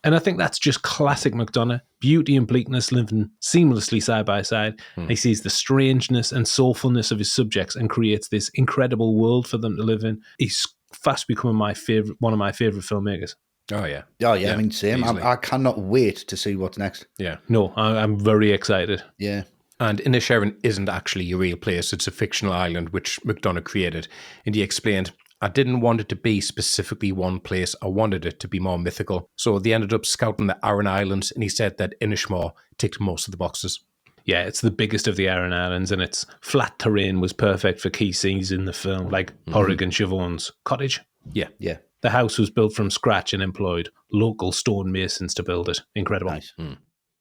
Speaker 1: And I think that's just classic McDonagh. Beauty and bleakness living seamlessly side by side. He sees the strangeness and soulfulness of his subjects and creates this incredible world for them to live in. He's fast becoming one of my favourite filmmakers.
Speaker 2: Oh, yeah.
Speaker 3: Oh, yeah. I mean, same. I cannot wait to see what's next.
Speaker 2: Yeah.
Speaker 1: No, I'm very excited.
Speaker 3: Yeah.
Speaker 2: And Inisherin isn't actually a real place. It's a fictional island which McDonagh created. And he explained, I didn't want it to be specifically one place. I wanted it to be more mythical. So they ended up scouting the Aran Islands, and he said that Inishmore ticked most of the boxes.
Speaker 1: Yeah, it's the biggest of the Aran Islands, and its flat terrain was perfect for key scenes in the film, like Porrig and Siobhan's cottage.
Speaker 2: Yeah.
Speaker 3: Yeah.
Speaker 1: The house was built from scratch and employed local stonemasons to build it. Incredible.
Speaker 3: Nice.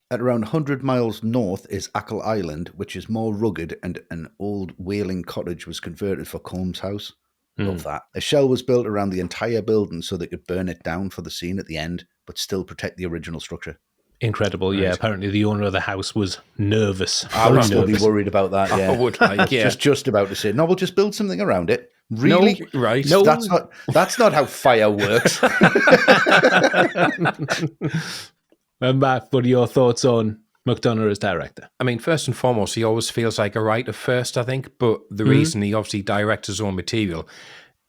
Speaker 3: At around 100 miles north is Aran Island, which is more rugged, and an old whaling cottage was converted for Colm's house. Love that. A shell was built around the entire building so they could burn it down for the scene at the end, but still protect the original structure.
Speaker 1: Incredible, yeah. Apparently the owner of the house was nervous.
Speaker 3: I would still be worried about that, yeah.
Speaker 2: I would, like, yeah.
Speaker 3: Just about to say, no, we'll just build something around it. Really?
Speaker 2: No, right.
Speaker 3: No, that's not how fire works.
Speaker 1: And Matt, what are your thoughts on McDonagh as director?
Speaker 2: I mean, first and foremost, he always feels like a writer first, I think, but the reason he obviously directs his own material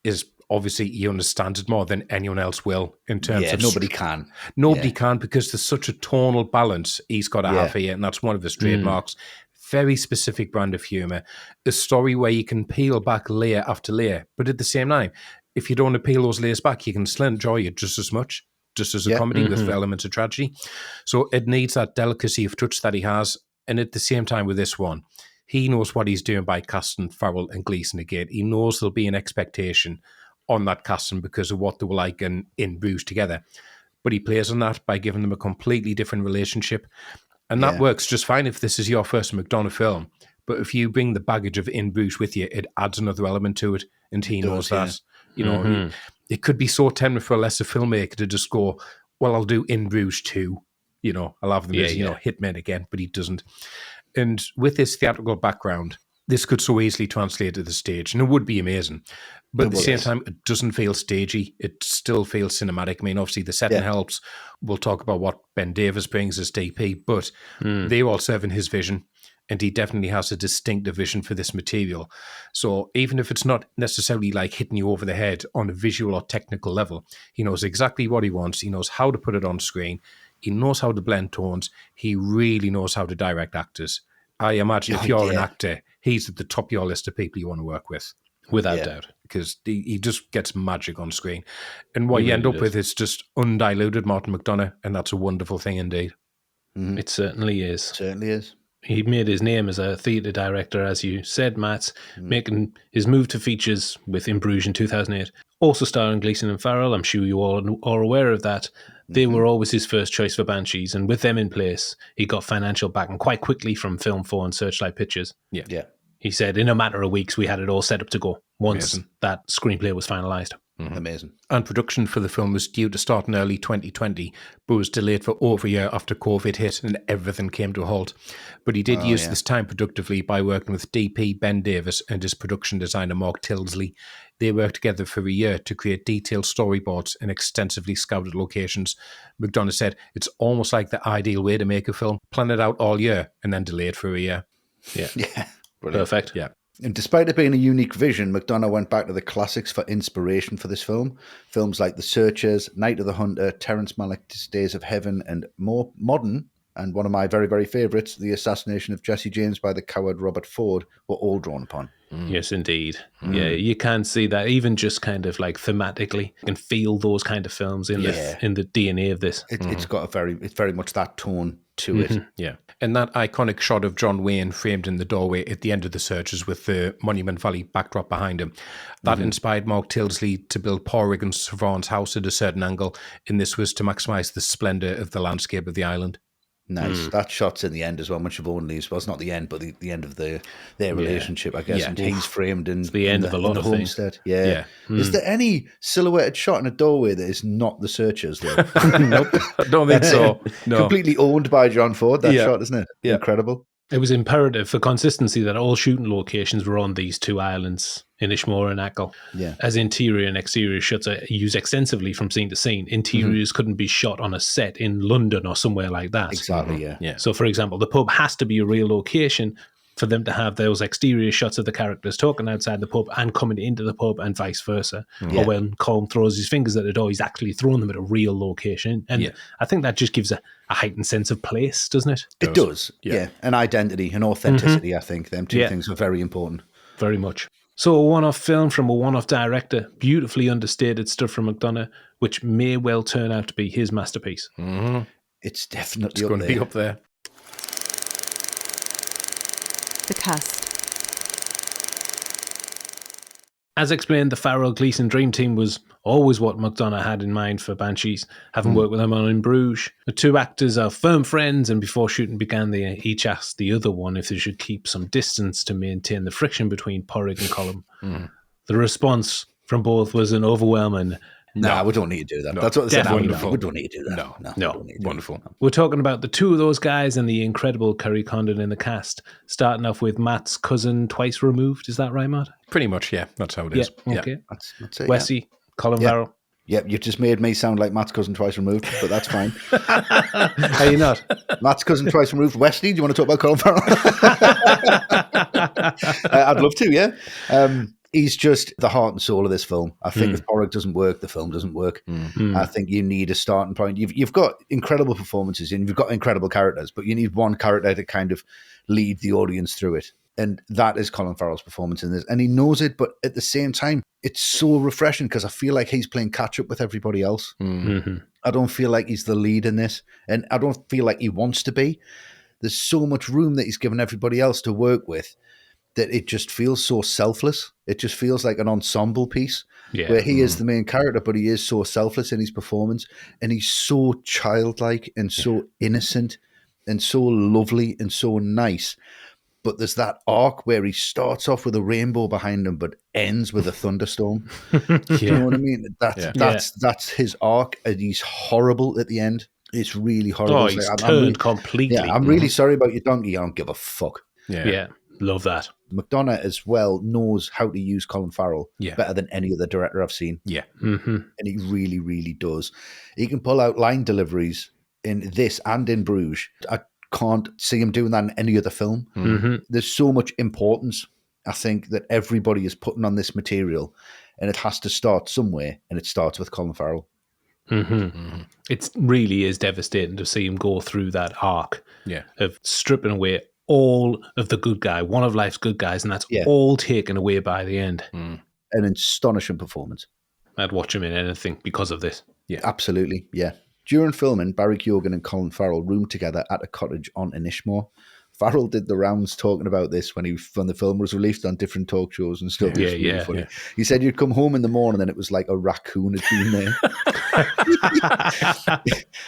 Speaker 2: is obviously he understands it more than anyone else will in terms of...
Speaker 3: nobody can.
Speaker 2: Nobody can, because there's such a tonal balance he's got to have here, and that's one of his trademarks. Very specific brand of humour. A story where you can peel back layer after layer, but at the same time, if you don't peel those layers back, you can still enjoy it just as much, just as a comedy with elements of tragedy. So it needs that delicacy of touch that he has, and at the same time with this one, he knows what he's doing by casting Farrell and Gleeson again. He knows there'll be an expectation on that casting because of what they were like in Bruges together. But he plays on that by giving them a completely different relationship. And that works just fine if this is your first McDonagh film. But if you bring the baggage of In Bruges with you, it adds another element to it. And he knows that. You know, it could be so tempting for a lesser filmmaker to just go, well, I'll do In Bruges 2. You know, I'll have them as, you know, hitmen again. But he doesn't. And with his theatrical background, this could so easily translate to the stage, and it would be amazing. But at the same time, it doesn't feel stagey. It still feels cinematic. I mean, obviously, the setting helps. We'll talk about what Ben Davis brings as DP, but they all serve in his vision, and he definitely has a distinctive vision for this material. So even if it's not necessarily like hitting you over the head on a visual or technical level, he knows exactly what he wants. He knows how to put it on screen. He knows how to blend tones. He really knows how to direct actors. I imagine if you're an actor, he's at the top of your list of people you want to work with.
Speaker 1: Without doubt.
Speaker 2: Because he just gets magic on screen. And what you end up with is just undiluted Martin McDonagh, and that's a wonderful thing indeed.
Speaker 1: It certainly is.
Speaker 3: Certainly is.
Speaker 1: He made his name as a theatre director, as you said, Matt, making his move to features with In Bruges in 2008. Also starring Gleeson and Farrell, I'm sure you all are aware of that. They were always his first choice for Banshees, and with them in place, he got financial backing quite quickly from Film 4 and Searchlight Pictures.
Speaker 3: Yeah.
Speaker 1: He said, in a matter of weeks, we had it all set up to go once that screenplay was finalised.
Speaker 3: Amazing.
Speaker 2: And production for the film was due to start in early 2020, but was delayed for over a year after COVID hit and everything came to a halt. But he did use this time productively by working with DP Ben Davis and his production designer Mark Tilsley. They worked together for a year to create detailed storyboards and extensively scouted locations. McDonagh said, it's almost like the ideal way to make a film. Plan it out all year and then delay it for a year.
Speaker 3: Yeah.
Speaker 1: Brilliant. Perfect.
Speaker 2: Yeah.
Speaker 3: And despite it being a unique vision, McDonagh went back to the classics for inspiration for this film. Films like The Searchers, Night of the Hunter, Terrence Malick's Days of Heaven, and more modern, and one of my very, very favourites, The Assassination of Jesse James by the coward Robert Ford, were all drawn upon.
Speaker 1: Yes, indeed. Yeah, you can see that even just kind of like thematically. You can feel those kind of films in the DNA of this.
Speaker 3: It's got it's very much that tone to it.
Speaker 2: Yeah. And that iconic shot of John Wayne framed in the doorway at the end of The Searchers with the Monument Valley backdrop behind him, that inspired Mark Tilsley to build Porrig and Siobhan's house at a certain angle, and this was to maximise the splendour of the landscape of the island.
Speaker 3: Nice. That shot's in the end as well. When Siobhan leaves, well, it's not the end, but the end of their relationship, I guess.
Speaker 2: Yeah.
Speaker 3: And he's framed in
Speaker 1: the end of a lot of
Speaker 3: homestead.
Speaker 1: things.
Speaker 3: Yeah. Is there any silhouetted shot in a doorway that is not The Searchers, though? Nope.
Speaker 2: I don't think so. No.
Speaker 3: Completely owned by John Ford, that shot, isn't it?
Speaker 2: Yeah.
Speaker 3: Incredible.
Speaker 1: It was imperative for consistency that all shooting locations were on these two islands, Inishmore and Achill.
Speaker 3: Yeah.
Speaker 1: As interior and exterior shots are used extensively from scene to scene, interiors couldn't be shot on a set in London or somewhere like that.
Speaker 3: Exactly, yeah.
Speaker 1: So, for example, the pub has to be a real location for them to have those exterior shots of the characters talking outside the pub and coming into the pub and vice versa. Or when Colin throws his fingers at the door, he's actually throwing them at a real location. And I think that just gives a heightened sense of place, doesn't it?
Speaker 3: It does, yeah. And identity and authenticity, I think. Them two things are very important.
Speaker 1: Very much. So a one-off film from a one-off director, beautifully understated stuff from McDonagh, which may well turn out to be his masterpiece.
Speaker 3: It's definitely
Speaker 2: going to be up there.
Speaker 4: The cast.
Speaker 1: As explained, the Farrell Gleeson Dream Team was always what McDonagh had in mind for Banshees, having worked with them on In Bruges. The two actors are firm friends, and before shooting began, they each asked the other one if they should keep some distance to maintain the friction between Porrig and Colin. The response from both was an overwhelming
Speaker 3: Nah, we don't need to do that.
Speaker 2: No,
Speaker 3: That's what they said.
Speaker 2: wonderful.
Speaker 3: We don't need to do that.
Speaker 1: No.
Speaker 3: We don't need to.
Speaker 2: Wonderful.
Speaker 1: We're talking about the two of those guys and the incredible Kerry Condon in the cast, starting off with Matt's cousin twice removed. Is that right, Matt?
Speaker 2: Pretty much, yeah. That's how it is.
Speaker 1: Yeah, okay.
Speaker 3: That's it.
Speaker 1: Westy, Colin Farrell.
Speaker 3: Yep, you just made me sound like Matt's cousin twice removed, but that's fine.
Speaker 1: Are you not?
Speaker 3: Matt's cousin twice removed. Wesley, do you want to talk about Colin Farrell? I'd love to, yeah. He's just the heart and soul of this film. I think if Porrig doesn't work, the film doesn't work. I think you need a starting point. You've got incredible performances and you've got incredible characters, but you need one character to kind of lead the audience through it. And that is Colin Farrell's performance in this. And he knows it, but at the same time, it's so refreshing because I feel like he's playing catch up with everybody else. I don't feel like he's the lead in this. And I don't feel like he wants to be. There's so much room that he's given everybody else to work with that it just feels so selfless. It just feels like an ensemble piece where he is the main character, but he is so selfless in his performance. And he's so childlike and so innocent and so lovely and so nice. But there's that arc where he starts off with a rainbow behind him, but ends with a thunderstorm. You know what I mean? That's his arc, and he's horrible at the end. It's really horrible.
Speaker 1: Oh, he's turned completely.
Speaker 3: Yeah, I'm really sorry about your donkey. I don't give a fuck.
Speaker 1: Yeah, love that.
Speaker 3: McDonagh as well knows how to use Colin Farrell better than any other director I've seen.
Speaker 2: Yeah.
Speaker 3: And he really, really does. He can pull out line deliveries in this and in Bruges. I can't see him doing that in any other film. There's so much importance, I think, that everybody is putting on this material, and it has to start somewhere, and it starts with Colin Farrell.
Speaker 1: It really is devastating to see him go through that arc of stripping away all of the good guy, one of life's good guys, and that's all taken away by the end.
Speaker 3: An astonishing performance.
Speaker 1: I'd watch him in anything because of this.
Speaker 3: Yeah, absolutely. Yeah. During filming, Barry Keoghan and Colin Farrell roomed together at a cottage on Inishmore. Farrell did the rounds talking about this when the film was released on different talk shows and stuff. It was really funny. He said you'd come home in the morning and it was like a raccoon had been there.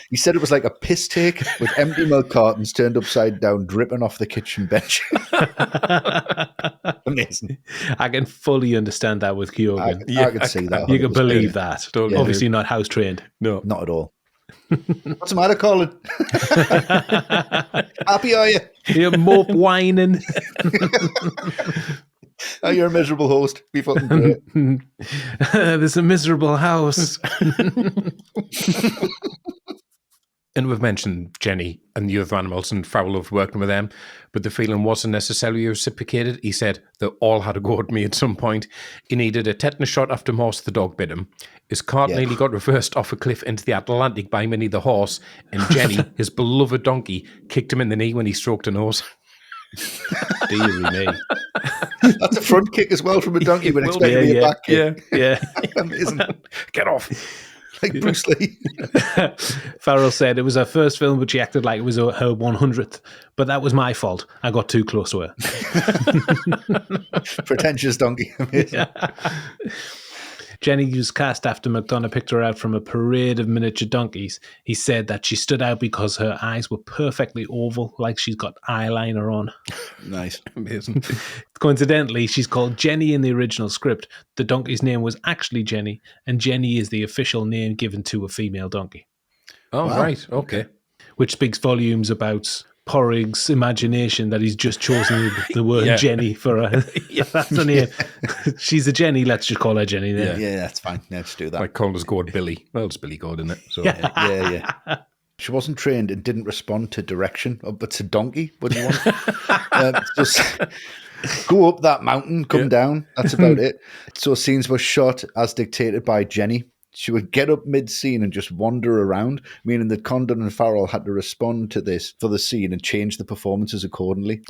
Speaker 3: He said it was like a piss take with empty milk cartons turned upside down, dripping off the kitchen bench. Amazing.
Speaker 1: I can fully understand that with Keoghan.
Speaker 3: I can see that.
Speaker 1: You can believe that.
Speaker 2: Totally.
Speaker 1: Obviously not house trained.
Speaker 2: No.
Speaker 3: Not at all. What's the matter, Colin? Happy are you?
Speaker 1: You're mope whining.
Speaker 3: Oh, you're a miserable host. Be fucking great.
Speaker 1: There's a miserable house.
Speaker 2: And we've mentioned Jenny and the other animals, and Farrell loved working with them, but the feeling wasn't necessarily reciprocated. He said they all had a go at me at some point. He needed a tetanus shot after Morse the dog bit him. His cart nearly got reversed off a cliff into the Atlantic by Minnie the horse, and Jenny, his beloved donkey, kicked him in the knee when he stroked a nose.
Speaker 1: Deary me.
Speaker 3: That's a front kick as well from a donkey when expecting to be a back kick.
Speaker 1: Yeah.
Speaker 3: Amazing.
Speaker 2: Get off.
Speaker 3: Like Bruce Lee.
Speaker 1: Farrell said it was her first film, but she acted like it was her 100th. But that was my fault. I got too close to her.
Speaker 3: Pretentious donkey. Amazing.
Speaker 1: Jenny was cast after McDonagh picked her out from a parade of miniature donkeys. He said that she stood out because her eyes were perfectly oval, like she's got eyeliner on.
Speaker 3: Nice.
Speaker 2: Amazing.
Speaker 1: Coincidentally, she's called Jenny in the original script. The donkey's name was actually Jenny, and Jenny is the official name given to a female donkey.
Speaker 2: Oh, wow. Right. Okay.
Speaker 1: Which speaks volumes about Porrig's imagination that he's just chosen the word Jenny for her. That's the name. She's a Jenny. Let's just call her Jenny then.
Speaker 3: Yeah, that's fine. Let's do that.
Speaker 2: Like calling us God Billy. Well, it's Billy God, isn't it? So,
Speaker 3: yeah. She wasn't trained and didn't respond to direction. Oh, but it's a donkey. What do you want? Just go up that mountain, come down. That's about it. So scenes were shot as dictated by Jenny. She would get up mid-scene and just wander around, meaning that Condon and Farrell had to respond to this for the scene and change the performances accordingly.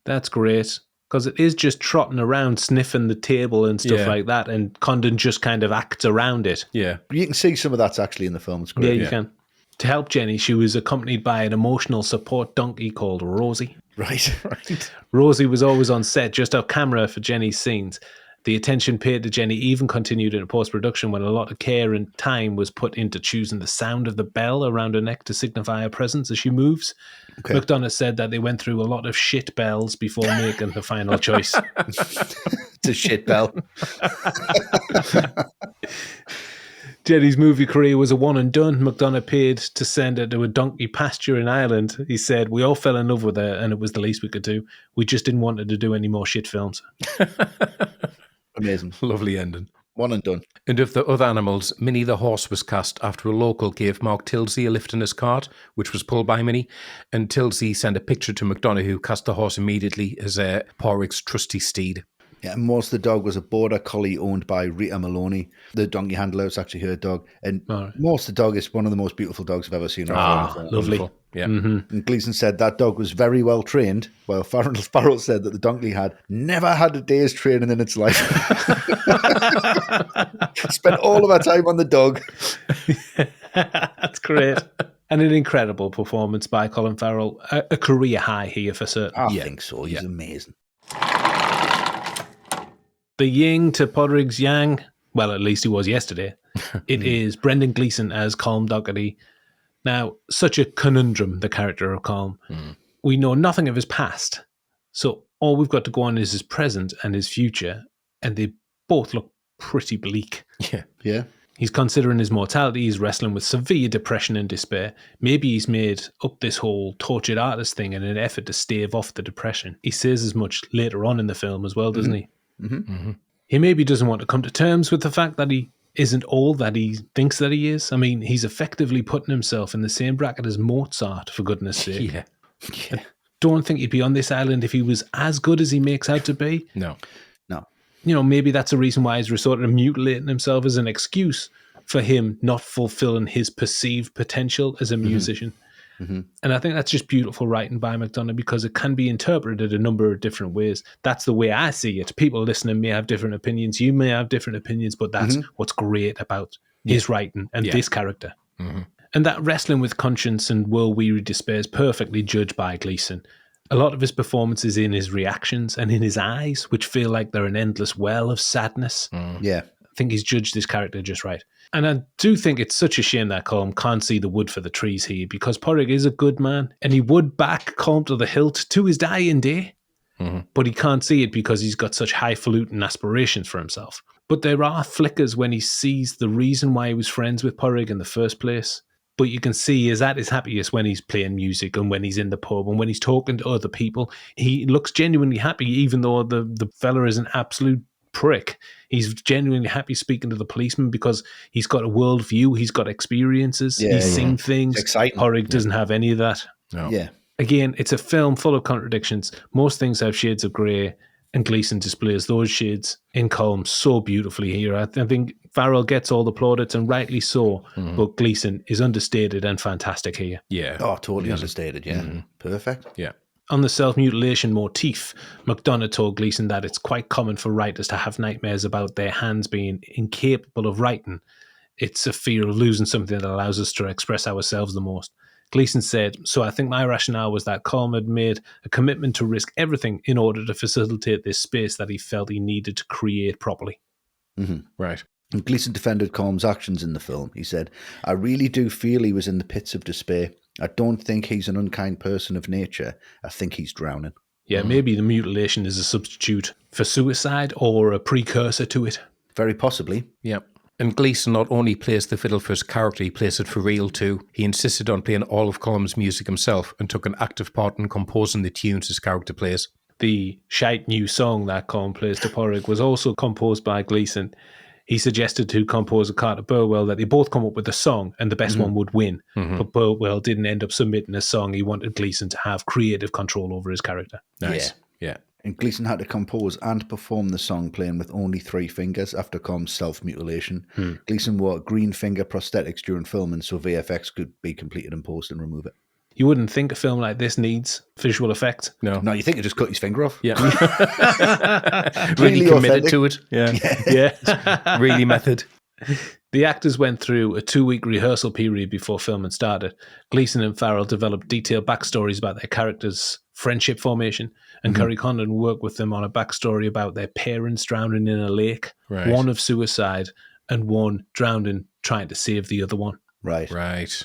Speaker 1: That's great, because it is just trotting around, sniffing the table and stuff like that, and Condon just kind of acts around it.
Speaker 2: Yeah.
Speaker 3: You can see some of that's actually in the film. It's great.
Speaker 1: Yeah, you can. To help Jenny, she was accompanied by an emotional support donkey called Rosie.
Speaker 3: Right.
Speaker 1: Rosie was always on set, just off camera for Jenny's scenes. The attention paid to Jenny even continued in post-production when a lot of care and time was put into choosing the sound of the bell around her neck to signify her presence as she moves.
Speaker 3: Okay.
Speaker 1: McDonagh said that they went through a lot of shit bells before making the final choice.
Speaker 3: It's a shit bell.
Speaker 1: Jenny's movie career was a one and done. McDonagh paid to send her to a donkey pasture in Ireland. He said, "We all fell in love with her and it was the least we could do. We just didn't want her to do any more shit films."
Speaker 3: Amazing.
Speaker 2: Lovely ending.
Speaker 3: One and done.
Speaker 2: And of the other animals, Minnie the horse was cast after a local gave Mark Tilsey a lift in his cart, which was pulled by Minnie. And Tilsey sent a picture to McDonagh, who cast the horse immediately as Porrick's trusty steed.
Speaker 3: Yeah, and Morse the dog was a border collie owned by Rita Maloney. The donkey handler was actually her dog. And Morse the dog is one of the most beautiful dogs I've ever seen.
Speaker 1: Lovely.
Speaker 2: Wonderful. Yeah.
Speaker 1: Mm-hmm.
Speaker 3: And Gleeson said that dog was very well trained, while Farrell said that the donkey had never had a day's training in its life. Spent all of our time on the dog.
Speaker 1: That's great. And an incredible performance by Colin Farrell. A career high here for certain.
Speaker 3: I think so. He's amazing.
Speaker 1: The yin to Podrick's yang, well, at least he was yesterday. It is Brendan Gleeson as Colm Doherty. Now, such a conundrum, the character of Colm. We know nothing of his past, so all we've got to go on is his present and his future, and they both look pretty bleak.
Speaker 3: Yeah.
Speaker 1: He's considering his mortality, he's wrestling with severe depression and despair. Maybe he's made up this whole tortured artist thing in an effort to stave off the depression. He says as much later on in the film as well, doesn't he?
Speaker 3: Mm-hmm.
Speaker 1: He maybe doesn't want to come to terms with the fact that he isn't all that he thinks that he is. I mean, he's effectively putting himself in the same bracket as Mozart, for goodness sake.
Speaker 3: Yeah.
Speaker 1: I don't think he'd be on this island if he was as good as he makes out to be.
Speaker 2: No.
Speaker 1: You know, maybe that's a reason why he's resorted to mutilating himself as an excuse for him not fulfilling his perceived potential as a musician.
Speaker 3: Mm-hmm.
Speaker 1: And I think that's just beautiful writing by McDonagh because it can be interpreted a number of different ways. That's the way I see it. People listening may have different opinions. You may have different opinions, but that's what's great about his writing and this character.
Speaker 2: Mm-hmm.
Speaker 1: And that wrestling with conscience and world-weary despair is perfectly judged by Gleeson. A lot of his performance is in his reactions and in his eyes, which feel like they're an endless well of sadness.
Speaker 3: Yeah.
Speaker 1: I think he's judged this character just right. And I do think it's such a shame that Colm can't see the wood for the trees here, because Porrick is a good man and he would back Colm to the hilt to his dying day. But he can't see it because he's got such highfalutin aspirations for himself. But there are flickers when he sees the reason why he was friends with Porrick in the first place. But you can see he's at his happiest when he's playing music and when he's in the pub and when he's talking to other people. He looks genuinely happy, even though the fella is an absolute prick. He's genuinely happy speaking to the policeman because he's got a worldview, he's got experiences, he's seen things.
Speaker 3: It's exciting.
Speaker 1: Porrick doesn't have any of that.
Speaker 2: No.
Speaker 3: Yeah.
Speaker 1: Again, it's a film full of contradictions. Most things have shades of grey, and Gleeson displays those shades in Colm so beautifully here. I think Farrell gets all the plaudits, and rightly so, but Gleeson is understated and fantastic here.
Speaker 2: Yeah.
Speaker 3: Oh, totally understated. Yeah. Perfect.
Speaker 2: Yeah.
Speaker 1: On the self-mutilation motif, McDonagh told Gleeson that it's quite common for writers to have nightmares about their hands being incapable of writing. It's a fear of losing something that allows us to express ourselves the most. Gleeson said, "So I think my rationale was that Colm had made a commitment to risk everything in order to facilitate this space that he felt he needed to create properly."
Speaker 2: Right.
Speaker 3: And Gleeson defended Colm's actions in the film. He said, "I really do feel he was in the pits of despair. I don't think he's an unkind person of nature. I think he's drowning."
Speaker 1: Yeah, maybe the mutilation is a substitute for suicide or a precursor to it.
Speaker 3: Very possibly.
Speaker 2: Yeah. And Gleeson not only plays the fiddle for his character, he plays it for real too. He insisted on playing all of Colm's music himself and took an active part in composing the tunes his character plays.
Speaker 1: The shite new song that Colm plays to Porrick was also composed by Gleeson. He suggested to composer Carter Burwell that they both come up with a song and the best one would win. But Burwell didn't end up submitting a song. He wanted Gleeson to have creative control over his character.
Speaker 2: Nice. Yeah.
Speaker 3: And Gleeson had to compose and perform the song playing with only 3 fingers after Colm's self-mutilation. Gleeson wore green finger prosthetics during filming so VFX could be completed in post and remove it.
Speaker 1: You wouldn't think a film like this needs visual effects.
Speaker 2: No.
Speaker 3: No, you think he just cut his finger off?
Speaker 2: Yeah.
Speaker 3: Really
Speaker 2: really committed
Speaker 3: authentic.
Speaker 2: to it. Yeah.
Speaker 1: Yeah.
Speaker 2: Really method.
Speaker 1: The actors went through a 2-week rehearsal period before filming started. Gleeson and Farrell developed detailed backstories about their characters' friendship formation, and Kerry Condon worked with them on a backstory about their parents drowning in a lake, one of suicide and one drowning trying to save the other one.
Speaker 2: Right.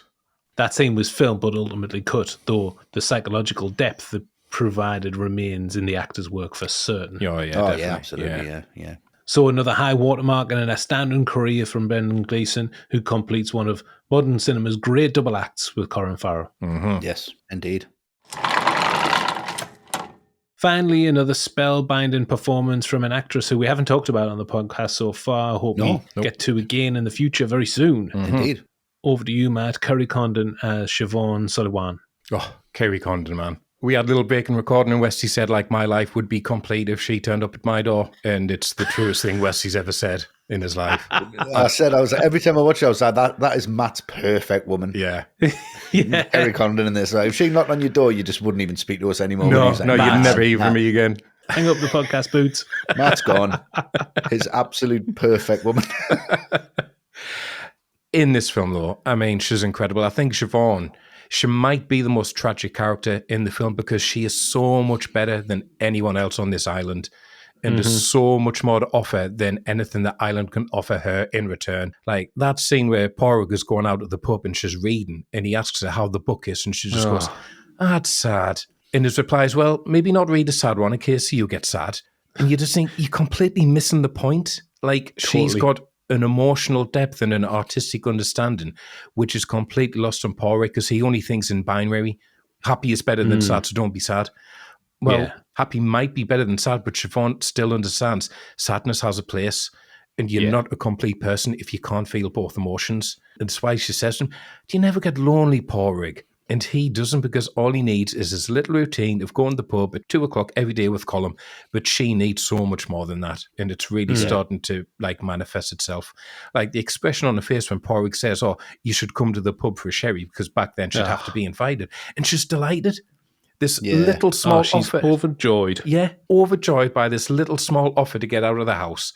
Speaker 1: That scene was filmed but ultimately cut, though the psychological depth it provided remains in the actors' work for certain.
Speaker 2: Definitely.
Speaker 3: Absolutely, yeah.
Speaker 1: So another high watermark and an astounding career from Brendan Gleeson, who completes one of modern cinema's great double acts with Colin Farrell.
Speaker 3: Yes, indeed.
Speaker 1: Finally, another spellbinding performance from an actress who we haven't talked about on the podcast so far. I hope we get to again in the future very soon.
Speaker 3: Indeed.
Speaker 1: Over to you, Matt. Kerry Condon as Siobhan Sullivan.
Speaker 2: Oh, Kerry Condon, man. We had a little bacon recording and Westy said, like, my life would be complete if she turned up at my door. And it's the truest thing Westy's ever said in his life.
Speaker 3: I was like, every time I watch it, I was like, that is Matt's perfect woman.
Speaker 2: Yeah.
Speaker 3: Kerry Condon in this. Like, if she knocked on your door, you just wouldn't even speak to us anymore.
Speaker 2: No,
Speaker 3: like,
Speaker 2: you'd never hear from me again.
Speaker 1: Hang up the podcast boots.
Speaker 3: Matt's gone. His absolute perfect woman.
Speaker 2: In this film, though, I mean, she's incredible. I think Siobhan, she might be the most tragic character in the film because she is so much better than anyone else on this island. And there's so much more to offer than anything the island can offer her in return. Like that scene where Porrig is going out at the pub and she's reading and he asks her how the book is and she just goes, that's sad. And his reply is, well, maybe not read a sad one in case you get sad. And you just think you're completely missing the point. Like she's got an emotional depth and an artistic understanding, which is completely lost on Porrig because he only thinks in binary. Happy is better than sad, so don't be sad. Well, happy might be better than sad, but Siobhan still understands sadness has a place and you're not a complete person if you can't feel both emotions. And that's why she says to him, do you never get lonely, Porrig? And he doesn't because all he needs is his little routine of going to the pub at 2:00 every day with Colin. But she needs so much more than that. And it's really starting to like manifest itself. Like the expression on the face when Porrig says, oh, you should come to the pub for a sherry because back then she'd have to be invited. And she's delighted. This little small
Speaker 1: she's
Speaker 2: offer.
Speaker 1: overjoyed.
Speaker 2: Yeah, overjoyed by this little small offer to get out of the house.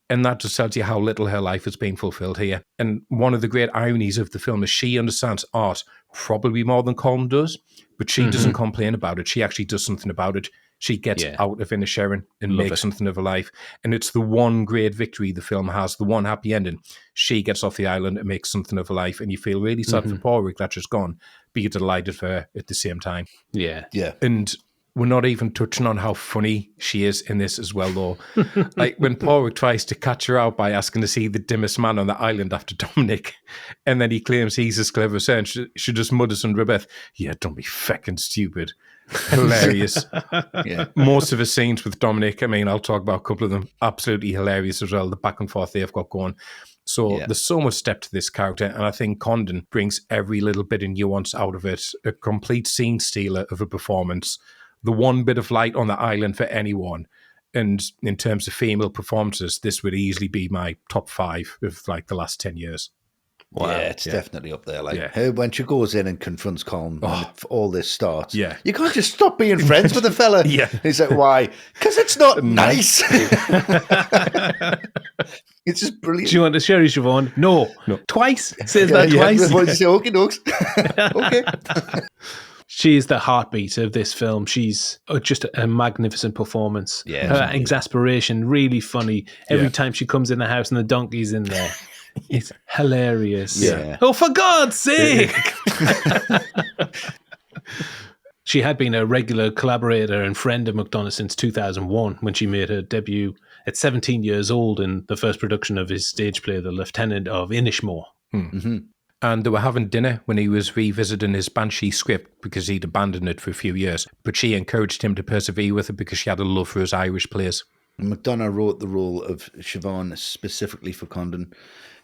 Speaker 2: And that just tells you how little her life has been fulfilled here. And one of the great ironies of the film is she understands art probably more than Colin does, but she doesn't complain about it. She actually does something about it. She gets out of Inisherin and makes something of her life. And it's the one great victory the film has, the one happy ending. She gets off the island and makes something of her life. And you feel really sad for Porrig that she's gone, but you're delighted for her at the same time.
Speaker 1: Yeah.
Speaker 2: And we're not even touching on how funny she is in this as well, though. Like when Porrig tries to catch her out by asking to see the dimmest man on the island after Dominic, and then he claims he's as clever as her, and she just mutters under her breath, yeah, don't be feckin' stupid. Hilarious. Most of the scenes with Dominic, I mean, I'll talk about a couple of them, absolutely hilarious as well, the back and forth they've got going. So there's so much depth to this character, and I think Condon brings every little bit of nuance out of it, a complete scene stealer of a performance, the one bit of light on the island for anyone. And in terms of female performances, this would easily be my top 5 of like the last 10 years.
Speaker 3: Wow. Yeah, it's definitely up there. Like her, when she goes in and confronts Colin when all this starts, you can't just stop being friends with the fella. He's like, why? Because it's not nice. It's just brilliant.
Speaker 1: Do you want to sherry, Siobhan? No. Twice. Says that twice.
Speaker 3: What did you say? Okay, dogs. Okay.
Speaker 1: She is the heartbeat of this film. She's just a magnificent performance. Her exasperation, really funny. Every time she comes in the house and the donkey's in there. It's hilarious. Oh, for God's sake! She had been a regular collaborator and friend of McDonagh since 2001 when she made her debut at 17 years old in the first production of his stage play, The Lieutenant of Inishmore.
Speaker 2: And they were having dinner when he was revisiting his Banshee script because he'd abandoned it for a few years. But she encouraged him to persevere with it because she had a love for his Irish plays.
Speaker 3: McDonagh wrote the role of Siobhan specifically for Condon.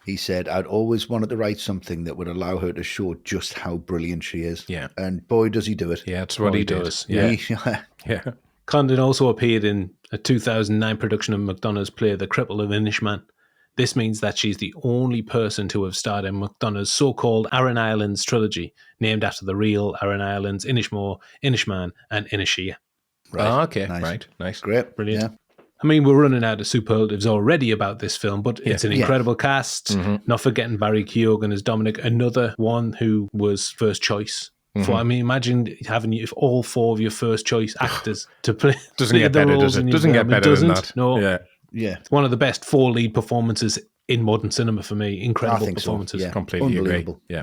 Speaker 3: He said, I'd always wanted to write something that would allow her to show just how brilliant she is. And boy, does he do it.
Speaker 2: Yeah, that's what he does.
Speaker 1: Condon also appeared in a 2009 production of McDonagh's play, The Cripple of Inishman. This means that she's the only person to have starred in McDonagh's so-called Aran Islands trilogy, named after the real Aran Islands, Inishmore, Inishman, and Inisherin.
Speaker 2: Right. Okay. Nice. Right. Nice.
Speaker 3: Great.
Speaker 1: Brilliant.
Speaker 3: Yeah.
Speaker 1: I mean, we're running out of superlatives already about this film, but it's an incredible cast.
Speaker 2: Mm-hmm.
Speaker 1: Not forgetting Barry Keoghan as Dominic, another one who was first choice.
Speaker 2: Mm-hmm.
Speaker 1: I mean, imagine having if all 4 of your first choice actors to play.
Speaker 2: Doesn't get better, does it? Doesn't get better than that.
Speaker 1: No.
Speaker 3: Yeah.
Speaker 1: It's one of the best 4 lead performances in modern cinema for me. Incredible performances.
Speaker 3: So. Yeah.
Speaker 2: Completely agree. Yeah.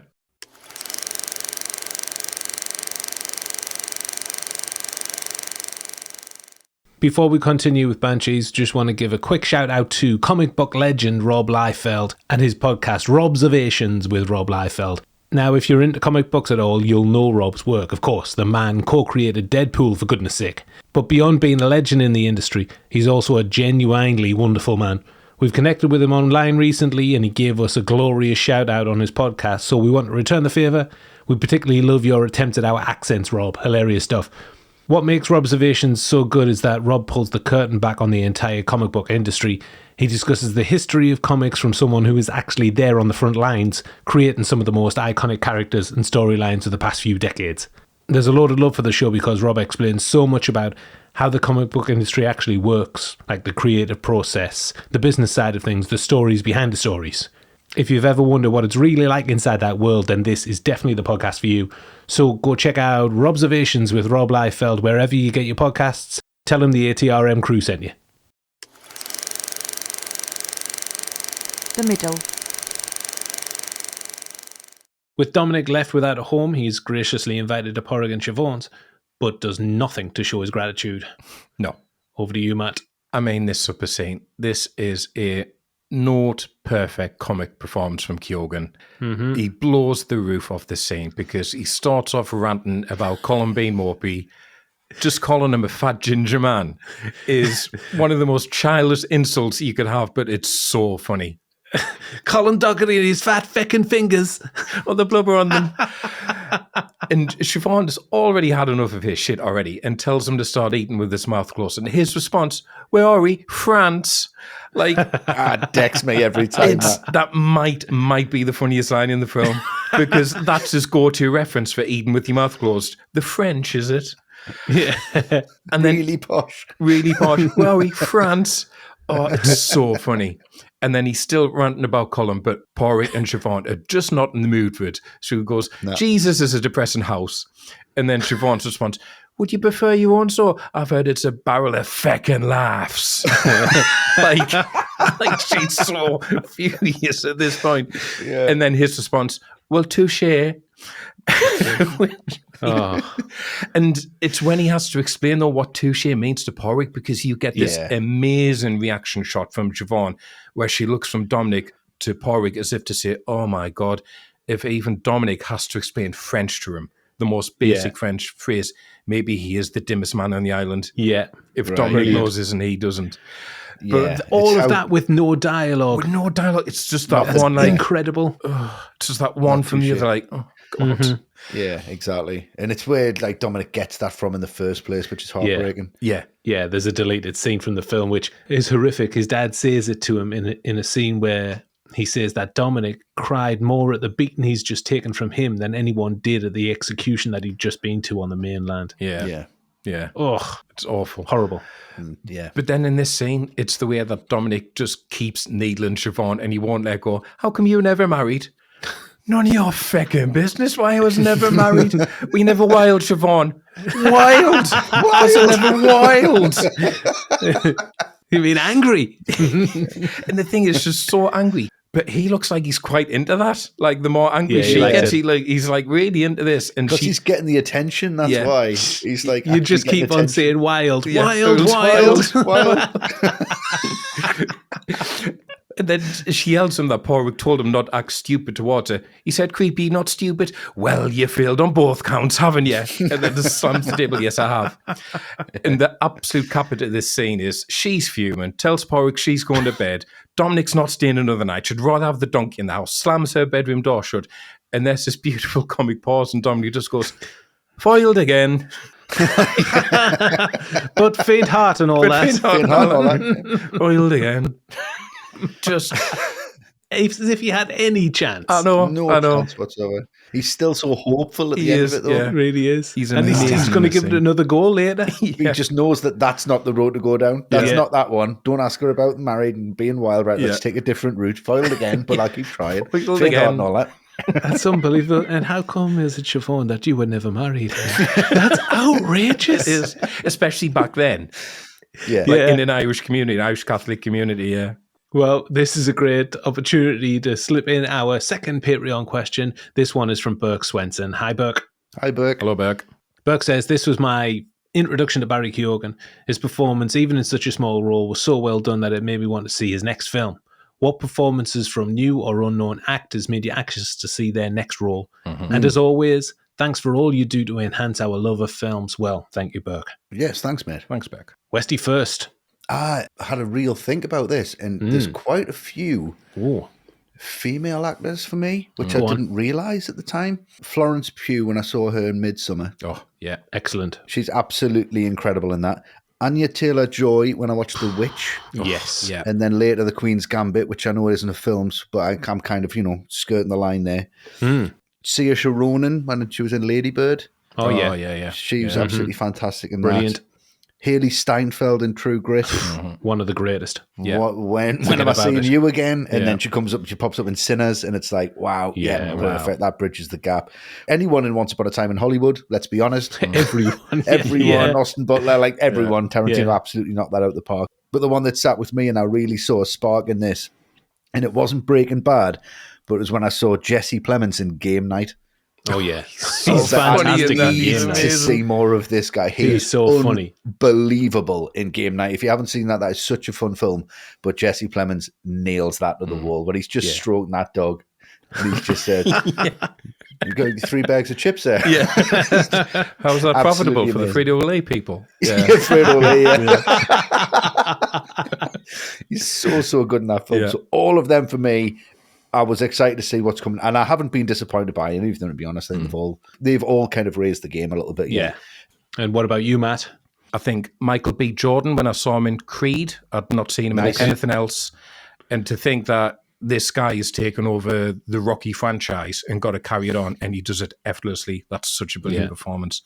Speaker 1: Before we continue with Banshees, just want to give a quick shout out to comic book legend Rob Liefeld and his podcast Robservations with Rob Liefeld. Now, if you're into comic books at all, you'll know Rob's work. Of course, the man co-created Deadpool, for goodness sake. But beyond being a legend in the industry, he's also a genuinely wonderful man. We've connected with him online recently and he gave us a glorious shout out on his podcast, so we want to return the favour. We particularly love your attempt at our accents, Rob. Hilarious stuff. What makes Robservations so good is that Rob pulls the curtain back on the entire comic book industry. He discusses the history of comics from someone who is actually there on the front lines, creating some of the most iconic characters and storylines of the past few decades. There's a lot of love for the show because Rob explains so much about how the comic book industry actually works, like the creative process, the business side of things, the stories behind the stories. If you've ever wondered what it's really like inside that world, then this is definitely the podcast for you. So go check out Robservations with Rob Liefeld wherever you get your podcasts. Tell him the ATRM crew sent you.
Speaker 4: The middle.
Speaker 1: With Dominic left without a home, he is graciously invited to Porrig and Siobhan's, but does nothing to show his gratitude.
Speaker 2: No.
Speaker 1: Over to you, Matt.
Speaker 2: I mean, this supper scene, this is a not perfect comic performance from Keoghan. Mm-hmm. He blows the roof off the scene because he starts off ranting about Colin being mopey. Just calling him a fat ginger man is one of the most childish insults you could have, but it's so funny.
Speaker 1: Colin Dougherty and his fat feckin' fingers.
Speaker 2: Or the blubber on them. And Siobhan has already had enough of his shit already and tells him to start eating with his mouth closed. And his response, where are we? France. Like,
Speaker 3: decks me every time.
Speaker 2: That might be the funniest line in the film because that's his go-to reference for eating with your mouth closed. The French, is it?
Speaker 1: Yeah.
Speaker 2: And then
Speaker 3: really posh.
Speaker 2: Really posh. Where are we? France. Oh, it's so funny. And then he's still ranting about Colin, but Porrig and Siobhan are just not in the mood for it. So he goes, Jesus is a depressing house. And then Siobhan's response, would you prefer your own store? I've heard it's a barrel of feckin' laughs. like she's so furious at this point. Yeah. And then his response, well, touche. And it's when he has to explain though what touche means to Porrig because you get this amazing reaction shot from Siobhan where she looks from Dominic to Porrig as if to say, oh my God, if even Dominic has to explain French to him, the most basic French phrase, maybe he is the dimmest man on the island.
Speaker 1: Yeah.
Speaker 2: If Dominic knows this and he doesn't.
Speaker 1: Yeah, but all of that with no dialogue.
Speaker 2: With no dialogue. It's just that one like
Speaker 1: incredible.
Speaker 2: It's just that one from the other like, oh God.
Speaker 3: Mm-hmm. Yeah, exactly. And it's where like Dominic gets that from in the first place, which is heartbreaking.
Speaker 2: Yeah.
Speaker 1: Yeah, there's a deleted scene from the film which is horrific. His dad says it to him in a scene where he says that Dominic cried more at the beating he's just taken from him than anyone did at the execution that he'd just been to on the mainland.
Speaker 2: Yeah.
Speaker 1: Ugh.
Speaker 2: It's awful.
Speaker 1: Horrible.
Speaker 3: Yeah.
Speaker 2: But then in this scene, it's the way that Dominic just keeps needling Siobhan and he won't let go. How come you never married? None of your fucking business why I was never married. We never wild, Siobhan. Wild. Was it never wild?
Speaker 1: You mean angry?
Speaker 2: And the thing is just so angry. But he looks like he's quite into that. Like the more angry she gets, he's like really into this. And
Speaker 3: because he's getting the attention, that's why. He's like,
Speaker 1: you just keep on saying wild.
Speaker 2: And then she yells him that Porrig told him not to act stupid towards her. He said, creepy, not stupid. Well, you failed on both counts, haven't you? And then the slams the table, yes, I have. And the absolute capita of this scene is she's fuming, tells Porrig she's going to bed. Dominic's not staying another night. She'd rather have the donkey in the house. Slams her bedroom door shut. And there's this beautiful comic pause and Dominic just goes, foiled again.
Speaker 1: But faint heart and all that.
Speaker 2: Foiled again. Just
Speaker 1: as if he had any chance.
Speaker 2: I know.
Speaker 3: No chance whatsoever. He's still so hopeful at the end of it, though.
Speaker 2: Yeah.
Speaker 1: It really is.
Speaker 2: He's
Speaker 1: and he's going to give it another go later.
Speaker 3: He just knows that that's not the road to go down. That's not that one. Don't ask her about married and being wild. Right, let's take a different route. Foiled again, but I'll keep trying.
Speaker 2: Foiled again.
Speaker 3: And all that.
Speaker 1: That's unbelievable. And how come is it, Siobhan, that you were never married? That's outrageous.
Speaker 2: It is, especially back then.
Speaker 3: Yeah.
Speaker 2: In an Irish community, an Irish Catholic community, yeah.
Speaker 1: Well, this is a great opportunity to slip in our second Patreon question. This one is from Burke Swenson. Hi, Burke.
Speaker 3: Hi, Burke.
Speaker 2: Hello, Burke.
Speaker 1: Burke says, this was my introduction to Barry Keoghan. His performance, even in such a small role, was so well done that it made me want to see his next film. What performances from new or unknown actors made you anxious to see their next role? Mm-hmm. And as always, thanks for all you do to enhance our love of films. Well, thank you, Burke.
Speaker 3: Yes, thanks, mate.
Speaker 2: Thanks, Burke.
Speaker 1: Westy first.
Speaker 3: I had a real think about this, and there's quite a few female actors for me, which I didn't realise at the time. Florence Pugh, when I saw her in Midsummer.
Speaker 2: Oh, yeah.
Speaker 1: Excellent.
Speaker 3: She's absolutely incredible in that. Anya Taylor-Joy, when I watched The Witch.
Speaker 1: Yes.
Speaker 2: Yeah.
Speaker 3: And then later The Queen's Gambit, which I know isn't a film, but I'm kind of, skirting the line there. Saoirse Ronan, when she was in Lady Bird.
Speaker 1: Oh, yeah.
Speaker 3: She was absolutely fantastic in
Speaker 1: Brilliant.
Speaker 3: that. Haley Steinfeld in True Grit.
Speaker 1: One of the greatest.
Speaker 3: Yeah. When am I seeing you again? And then she pops up in Sinners, and it's like, wow, perfect. That bridges the gap. Anyone in Once Upon a Time in Hollywood, let's be honest. Everyone. Austin Butler, everyone. Tarantino absolutely knocked that out of the park. But the one that sat with me, and I really saw a spark in this, and it wasn't Breaking Bad, but it was when I saw Jesse Plemons in Game Night.
Speaker 1: Oh, yeah. He's fantastic
Speaker 3: I
Speaker 1: in
Speaker 3: need
Speaker 1: Game Night.
Speaker 3: to see more of this guy.
Speaker 1: He's so funny.
Speaker 3: Unbelievable in Game Night. If you haven't seen that is such a fun film. But Jesse Plemons nails that to the wall. But he's just stroking that dog. And he's just said, you've got 3 bags of chips there.
Speaker 2: Yeah. How's that profitable for the Frito-Lay people?
Speaker 3: Yeah, Frito-Lay, He's so good in that film. Yeah. So all of them for me, I was excited to see what's coming, and I haven't been disappointed by any of them, to be honest. I think they've all kind of raised the game a little bit. Yeah.
Speaker 1: And what about you, Matt?
Speaker 2: I think Michael B. Jordan, when I saw him in Creed, I'd not seen him in anything else. And to think that this guy has taken over the Rocky franchise and got to carry it on, and he does it effortlessly. That's such a brilliant performance.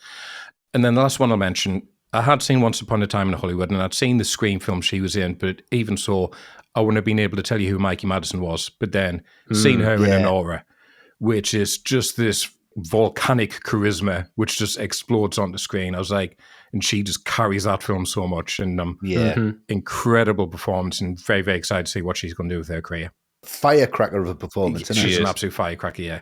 Speaker 2: And then the last one I'll mention, I had seen Once Upon a Time in Hollywood, and I'd seen the Scream film she was in, but even so, I wouldn't have been able to tell you who Mikey Madison was. But then seeing her in Anora, which is just this volcanic charisma, which just explodes onto screen. I was like, and she just carries that film so much. And incredible performance, and very, very excited to see what she's going to do with her career.
Speaker 3: Firecracker of a performance, isn't
Speaker 2: She's an absolute firecracker, yeah.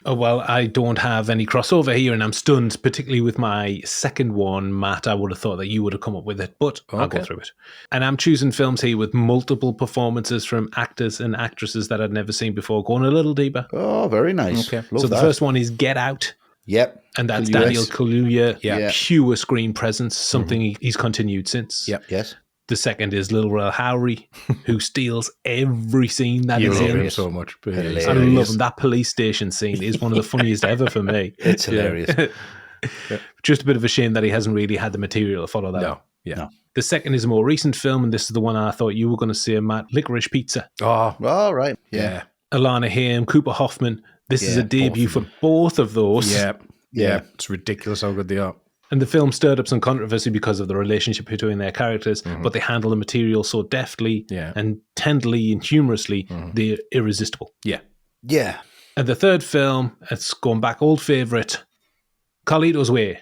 Speaker 1: Oh, well, I don't have any crossover here, and I'm stunned, particularly with my second one, Matt. I would have thought that you would have come up with it, but I'll go through it. And I'm choosing films here with multiple performances from actors and actresses that I'd never seen before, going a little deeper.
Speaker 3: Oh, very nice.
Speaker 1: Okay. So the first one is Get Out.
Speaker 3: Yep.
Speaker 1: And that's Daniel Kaluuya, pure screen presence, something he's continued since.
Speaker 3: Yep. Yes.
Speaker 1: The second is Lil Rel Howery, who steals every scene that he's in.
Speaker 2: I love him so much.
Speaker 1: I love him. That police station scene is one of the funniest ever for me.
Speaker 3: It's hilarious.
Speaker 1: Just a bit of a shame that he hasn't really had the material to follow that up.
Speaker 2: No.
Speaker 1: The second is a more recent film, and this is the one I thought you were going to say, Matt, Licorice Pizza.
Speaker 2: Oh,
Speaker 3: all right. Yeah.
Speaker 1: Alana Haim, Cooper Hoffman. This is a debut for both of those.
Speaker 2: Yeah. It's ridiculous how good they are.
Speaker 1: And the film stirred up some controversy because of the relationship between their characters, but they handle the material so deftly and tenderly and humorously, they're irresistible.
Speaker 2: Yeah.
Speaker 3: Yeah.
Speaker 1: And the third film, it's going back, old favourite, Carlito's Way.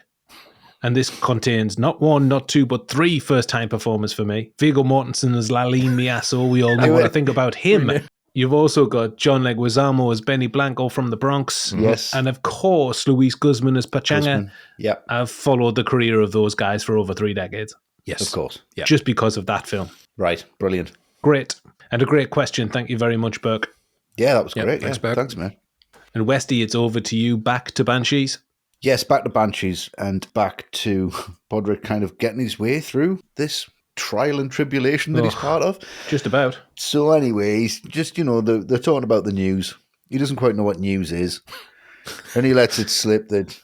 Speaker 1: And this contains not one, not two, but 3 first-time performers for me. Viggo Mortensen as Laline Miasso. We all know what I think about him. You've also got John Leguizamo as Benny Blanco from the Bronx.
Speaker 3: Yes.
Speaker 1: And of course, Luis Guzman as Pachanga.
Speaker 3: Yep.
Speaker 1: I've followed the career of those guys for over 3 decades.
Speaker 3: Yes. Of course.
Speaker 2: Yep.
Speaker 1: Just because of that film.
Speaker 3: Right. Brilliant.
Speaker 1: Great. And a great question. Thank you very much, Burke.
Speaker 3: Yeah, that was great.
Speaker 2: Thanks, Burke.
Speaker 3: Thanks, man.
Speaker 1: And Westy, it's over to you. Back to Banshees.
Speaker 3: Yes, back to Banshees and back to Podrick kind of getting his way through this trial and tribulation that he's part of.
Speaker 1: Just about.
Speaker 3: So anyway, he's just, they're talking about the news. He doesn't quite know what news is. And he lets it slip that,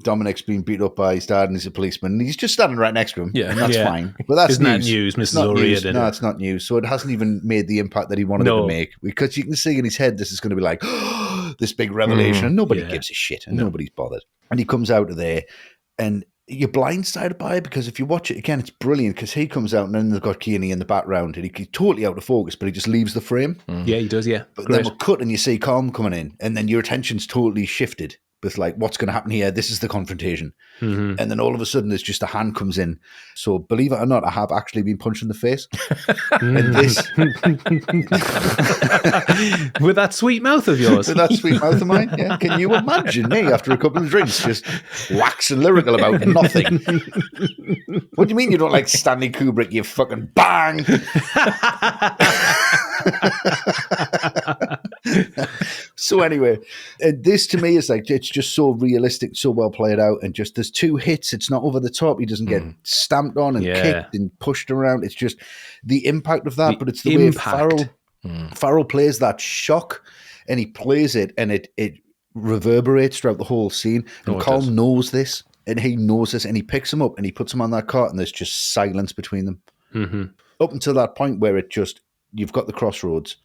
Speaker 3: Dominic's been beat up by his dad and he's a policeman. And he's just standing right next to him.
Speaker 2: Yeah.
Speaker 3: And that's fine. But that's
Speaker 1: Isn't
Speaker 3: news.
Speaker 1: that news, Mrs. O'Reilly?
Speaker 3: No, it's not news. So it hasn't even made the impact that he wanted it to make. Because you can see in his head, this is going to be like, this big revelation. And nobody gives a shit. And nobody's bothered. And he comes out of there and you're blindsided by it, because if you watch it again, it's brilliant, because he comes out and then they've got Kearney in the background and he's totally out of focus, but he just leaves the frame.
Speaker 1: Yeah, he does, yeah.
Speaker 3: But then we'll cut and you see Colin coming in, and then your attention's totally shifted with like, what's going to happen here? This is the confrontation. And then all of a sudden there's just a hand comes in. So believe it or not, I have actually been punched in the face. And this...
Speaker 1: With that sweet mouth of yours.
Speaker 3: With that sweet mouth of mine, yeah. Can you imagine me after a couple of drinks just waxing lyrical about nothing? What do you mean you don't like Stanley Kubrick, you fucking bang? So anyway, this to me is like, it's just so realistic, so well played out, and just there's two hits. It's not over the top. He doesn't get stamped on and kicked and pushed around. It's just the impact of that, but it's the way Farrell plays that shock, and he plays it, and it reverberates throughout the whole scene. And Colin knows this, and he knows this, and he picks him up and he puts him on that cart, and there's just silence between them. Up until that point where it just, you've got the crossroads,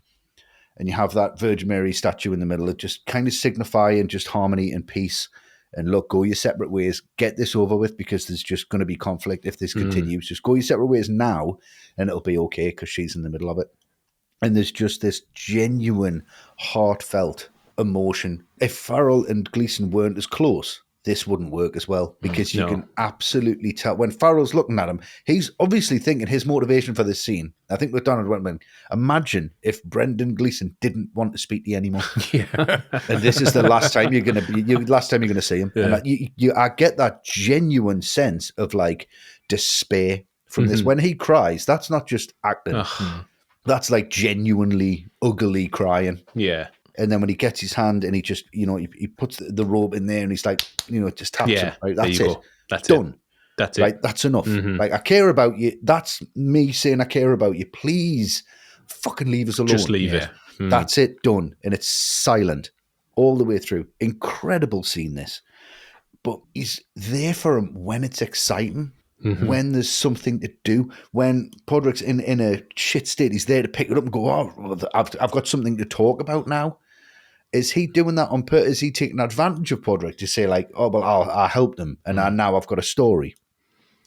Speaker 3: and you have that Virgin Mary statue in the middle. It just kind of signifying just harmony and peace. And look, go your separate ways. Get this over with, because there's just going to be conflict if this continues. Just go your separate ways now, and it'll be okay, because she's in the middle of it. And there's just this genuine, heartfelt emotion. If Farrell and Gleeson weren't as close, this wouldn't work as well, because you can absolutely tell when Farrell's looking at him, he's obviously thinking his motivation for this scene. I think McDonagh went, imagine if Brendan Gleeson didn't want to speak to you anymore. And this is the last time you're going to see him. And I get that genuine sense of like despair from this. When he cries, that's not just acting. That's like genuinely ugly crying.
Speaker 1: Yeah.
Speaker 3: And then when he gets his hand and he just, he puts the rope in there and he's like, just taps him. Right, that's it.
Speaker 1: That's
Speaker 3: done.
Speaker 1: It. That's it.
Speaker 3: Right, that's enough. Like, I care about you. That's me saying I care about you. Please fucking leave us alone.
Speaker 1: Just leave it.
Speaker 3: That's it, done. And it's silent all the way through. Incredible scene, this. But he's there for him when it's exciting. When there's something to do, when Podrick's in a shit state, he's there to pick it up and go, I've got something to talk about now. Is he doing that on purpose? Is he taking advantage of Podrick to say like, I helped him and now I've got a story?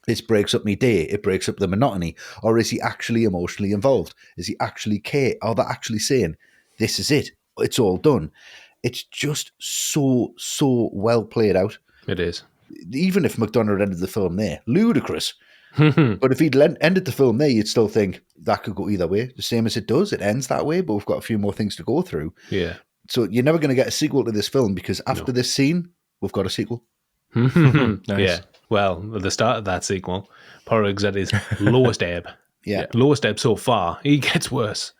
Speaker 3: This breaks up my day. It breaks up the monotony. Or is he actually emotionally involved? Is he actually care? Are they actually saying, this is it? It's all done. It's just so well played out.
Speaker 1: It is.
Speaker 3: Even if McDonagh had ended the film there, ludicrous. But if he'd ended the film there, you'd still think that could go either way. The same as it does. It ends that way, but we've got a few more things to go through.
Speaker 1: Yeah.
Speaker 3: So you're never going to get a sequel to this film, because after this scene, we've got a sequel.
Speaker 1: Nice. Yeah. Well, at the start of that sequel, Porrick's at his lowest ebb.
Speaker 3: Yeah.
Speaker 1: Lowest ebb so far. He gets worse.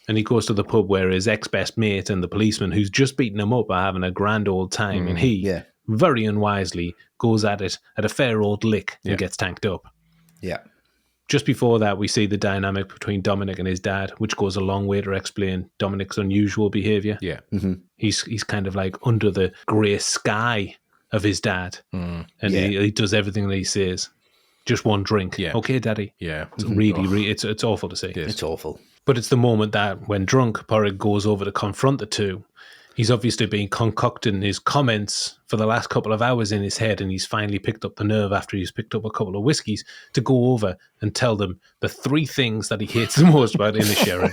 Speaker 1: And he goes to the pub where his ex-best mate and the policeman who's just beaten him up are having a grand old time. And he... very unwisely goes at it at a fair old lick and gets tanked up. Yeah. Just before that, we see the dynamic between Dominic and his dad, which goes a long way to explain Dominic's unusual behaviour. Yeah. He's kind of like under the grey sky of his dad. And he does everything that he says. Just one drink. Yeah. Okay, Daddy. Yeah. It's really, it's awful to see.
Speaker 3: It's awful.
Speaker 1: But it's the moment that when drunk, Porrick goes over to confront the two. He's obviously been concocting his comments for the last couple of hours in his head, and he's finally picked up the nerve after he's picked up a couple of whiskies to go over and tell them the three things that he hates the most about Inisherin.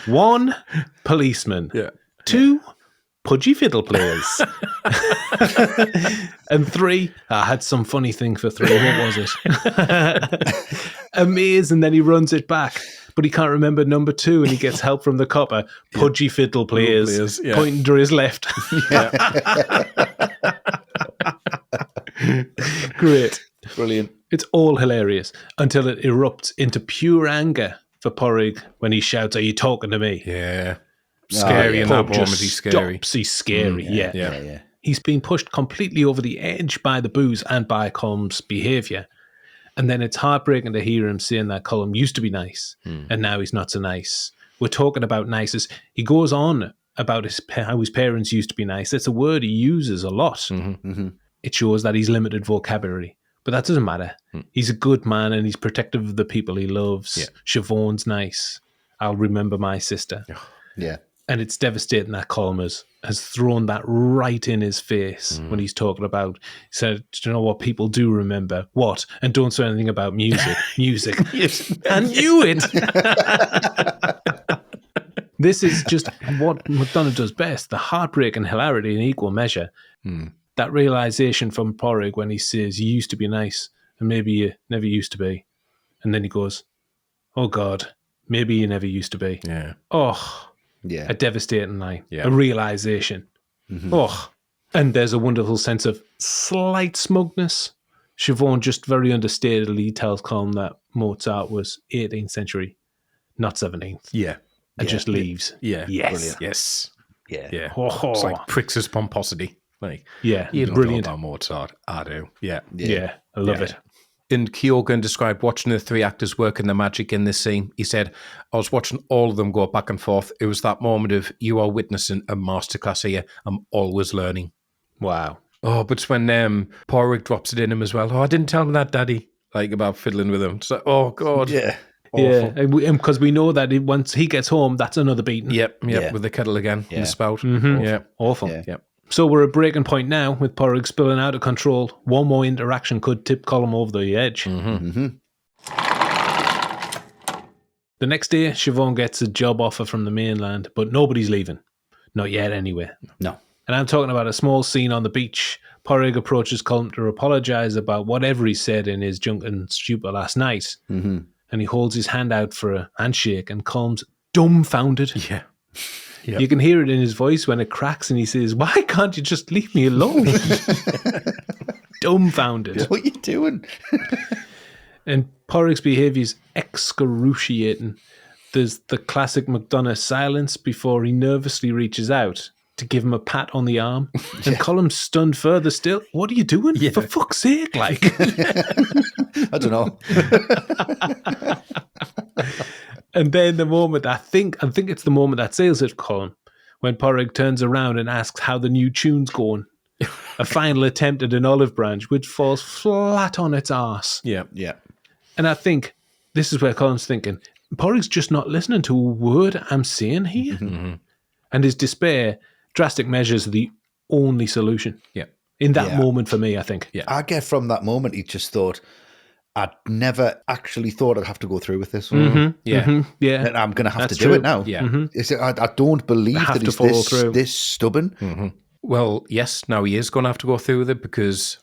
Speaker 1: 1, policemen. 2, pudgy fiddle players. And 3, I had some funny thing for 3. What was it? A maze, and then he runs it back. But he can't remember number 2, and he gets help from the copper. Pudgy fiddle players, pointing to his left. Great.
Speaker 3: Brilliant.
Speaker 1: It's all hilarious until it erupts into pure anger for Porrick when he shouts, "Are you talking to me?"
Speaker 2: Yeah. Scary in that moment. He's scary.
Speaker 1: He's scary, yeah. He's been pushed completely over the edge by the booze and by Colm's behaviour. And then it's heartbreaking to hear him saying that Colin used to be nice and now he's not so nice. We're talking about niceness. He goes on about how his parents used to be nice. It's a word he uses a lot. It shows that he's limited vocabulary. But that doesn't matter. He's a good man and he's protective of the people he loves.
Speaker 2: Yeah.
Speaker 1: Siobhan's nice. I'll remember my sister.
Speaker 3: Yeah.
Speaker 1: And it's devastating that Colin has thrown that right in his face when he's talking about, he said, do you know what people do remember? What? And don't say anything about music. Music. I knew it. This is just what McDonagh does best. The heartbreak and hilarity in equal measure. That realization from Porrig when he says, you used to be nice and maybe you never used to be. And then he goes, oh God, maybe you never used to be.
Speaker 2: Yeah.
Speaker 1: Oh,
Speaker 3: Yeah.
Speaker 1: a devastating line,
Speaker 2: Yeah.
Speaker 1: a realization. Oh, and there's a wonderful sense of slight smugness. Siobhan just very understatedly tells Colin that Mozart was 18th century, not 17th.
Speaker 2: Yeah.
Speaker 1: And just leaves.
Speaker 2: Yeah.
Speaker 1: Yes.
Speaker 2: Brilliant. Yes.
Speaker 3: Yeah.
Speaker 2: Yeah.
Speaker 1: Oh.
Speaker 2: It's like pricks his pomposity. Like,
Speaker 1: Yeah,
Speaker 2: you don't
Speaker 1: brilliant.
Speaker 2: know about Mozart. I do. Yeah.
Speaker 1: Yeah, I love it.
Speaker 2: And Kyogen described watching the three actors working the magic in this scene. He said, I was watching all of them go back and forth. It was that moment of, you are witnessing a masterclass here. I'm always learning.
Speaker 1: Wow.
Speaker 2: Oh, but it's when Porrig drops it in him as well. Oh, I didn't tell him that, Daddy. Like, about fiddling with him. It's like, oh, God.
Speaker 3: Yeah.
Speaker 1: Yeah, because we know that once he gets home, that's another beating.
Speaker 2: Yep,
Speaker 3: Yeah.
Speaker 2: with the kettle again in the spout.
Speaker 1: Mhm.
Speaker 2: Yeah.
Speaker 1: Awful.
Speaker 3: Yeah.
Speaker 2: Yep.
Speaker 1: So we're at breaking point now with Porrig spilling out of control. One more interaction could tip Colin over the edge. The next day, Siobhan gets a job offer from the mainland, but nobody's leaving. Not yet, anyway.
Speaker 3: No.
Speaker 1: And I'm talking about a small scene on the beach. Porrig approaches Colin to apologise about whatever he said in his drunken stupor last night. And he holds his hand out for a handshake, and Colin's dumbfounded.
Speaker 2: Yeah. Yep.
Speaker 1: You can hear it in his voice when it cracks, and he says, why can't you just leave me alone? Dumbfounded.
Speaker 3: What are you doing?
Speaker 1: And Porrig's behaviour is excruciating. There's the classic McDonagh silence before he nervously reaches out to give him a pat on the arm. And Colin's stunned further still. What are you doing?
Speaker 2: Yeah.
Speaker 1: For fuck's sake, like.
Speaker 3: I don't know.
Speaker 1: And then the moment, I think it's the moment that seals it, Colin, when Porrig turns around and asks how the new tune's going. A final attempt at an olive branch, which falls flat on its arse.
Speaker 2: Yeah.
Speaker 3: Yeah.
Speaker 1: And I think this is where Colin's thinking, Porrig's just not listening to a word I'm saying here. And his despair, drastic measures are the only solution.
Speaker 2: Yeah.
Speaker 1: In that moment for me, I think.
Speaker 2: Yeah.
Speaker 3: I get from that moment, he just thought, I'd never actually thought I'd have to go through with this.
Speaker 2: Yeah.
Speaker 1: Yeah.
Speaker 3: And I'm going to have
Speaker 1: That's
Speaker 3: to do
Speaker 1: true.
Speaker 3: it now.
Speaker 2: Yeah.
Speaker 3: I don't believe
Speaker 1: have
Speaker 3: that
Speaker 1: to
Speaker 3: he's
Speaker 1: follow through.
Speaker 3: this stubborn.
Speaker 2: Well, yes, now he is going to have to go through with it because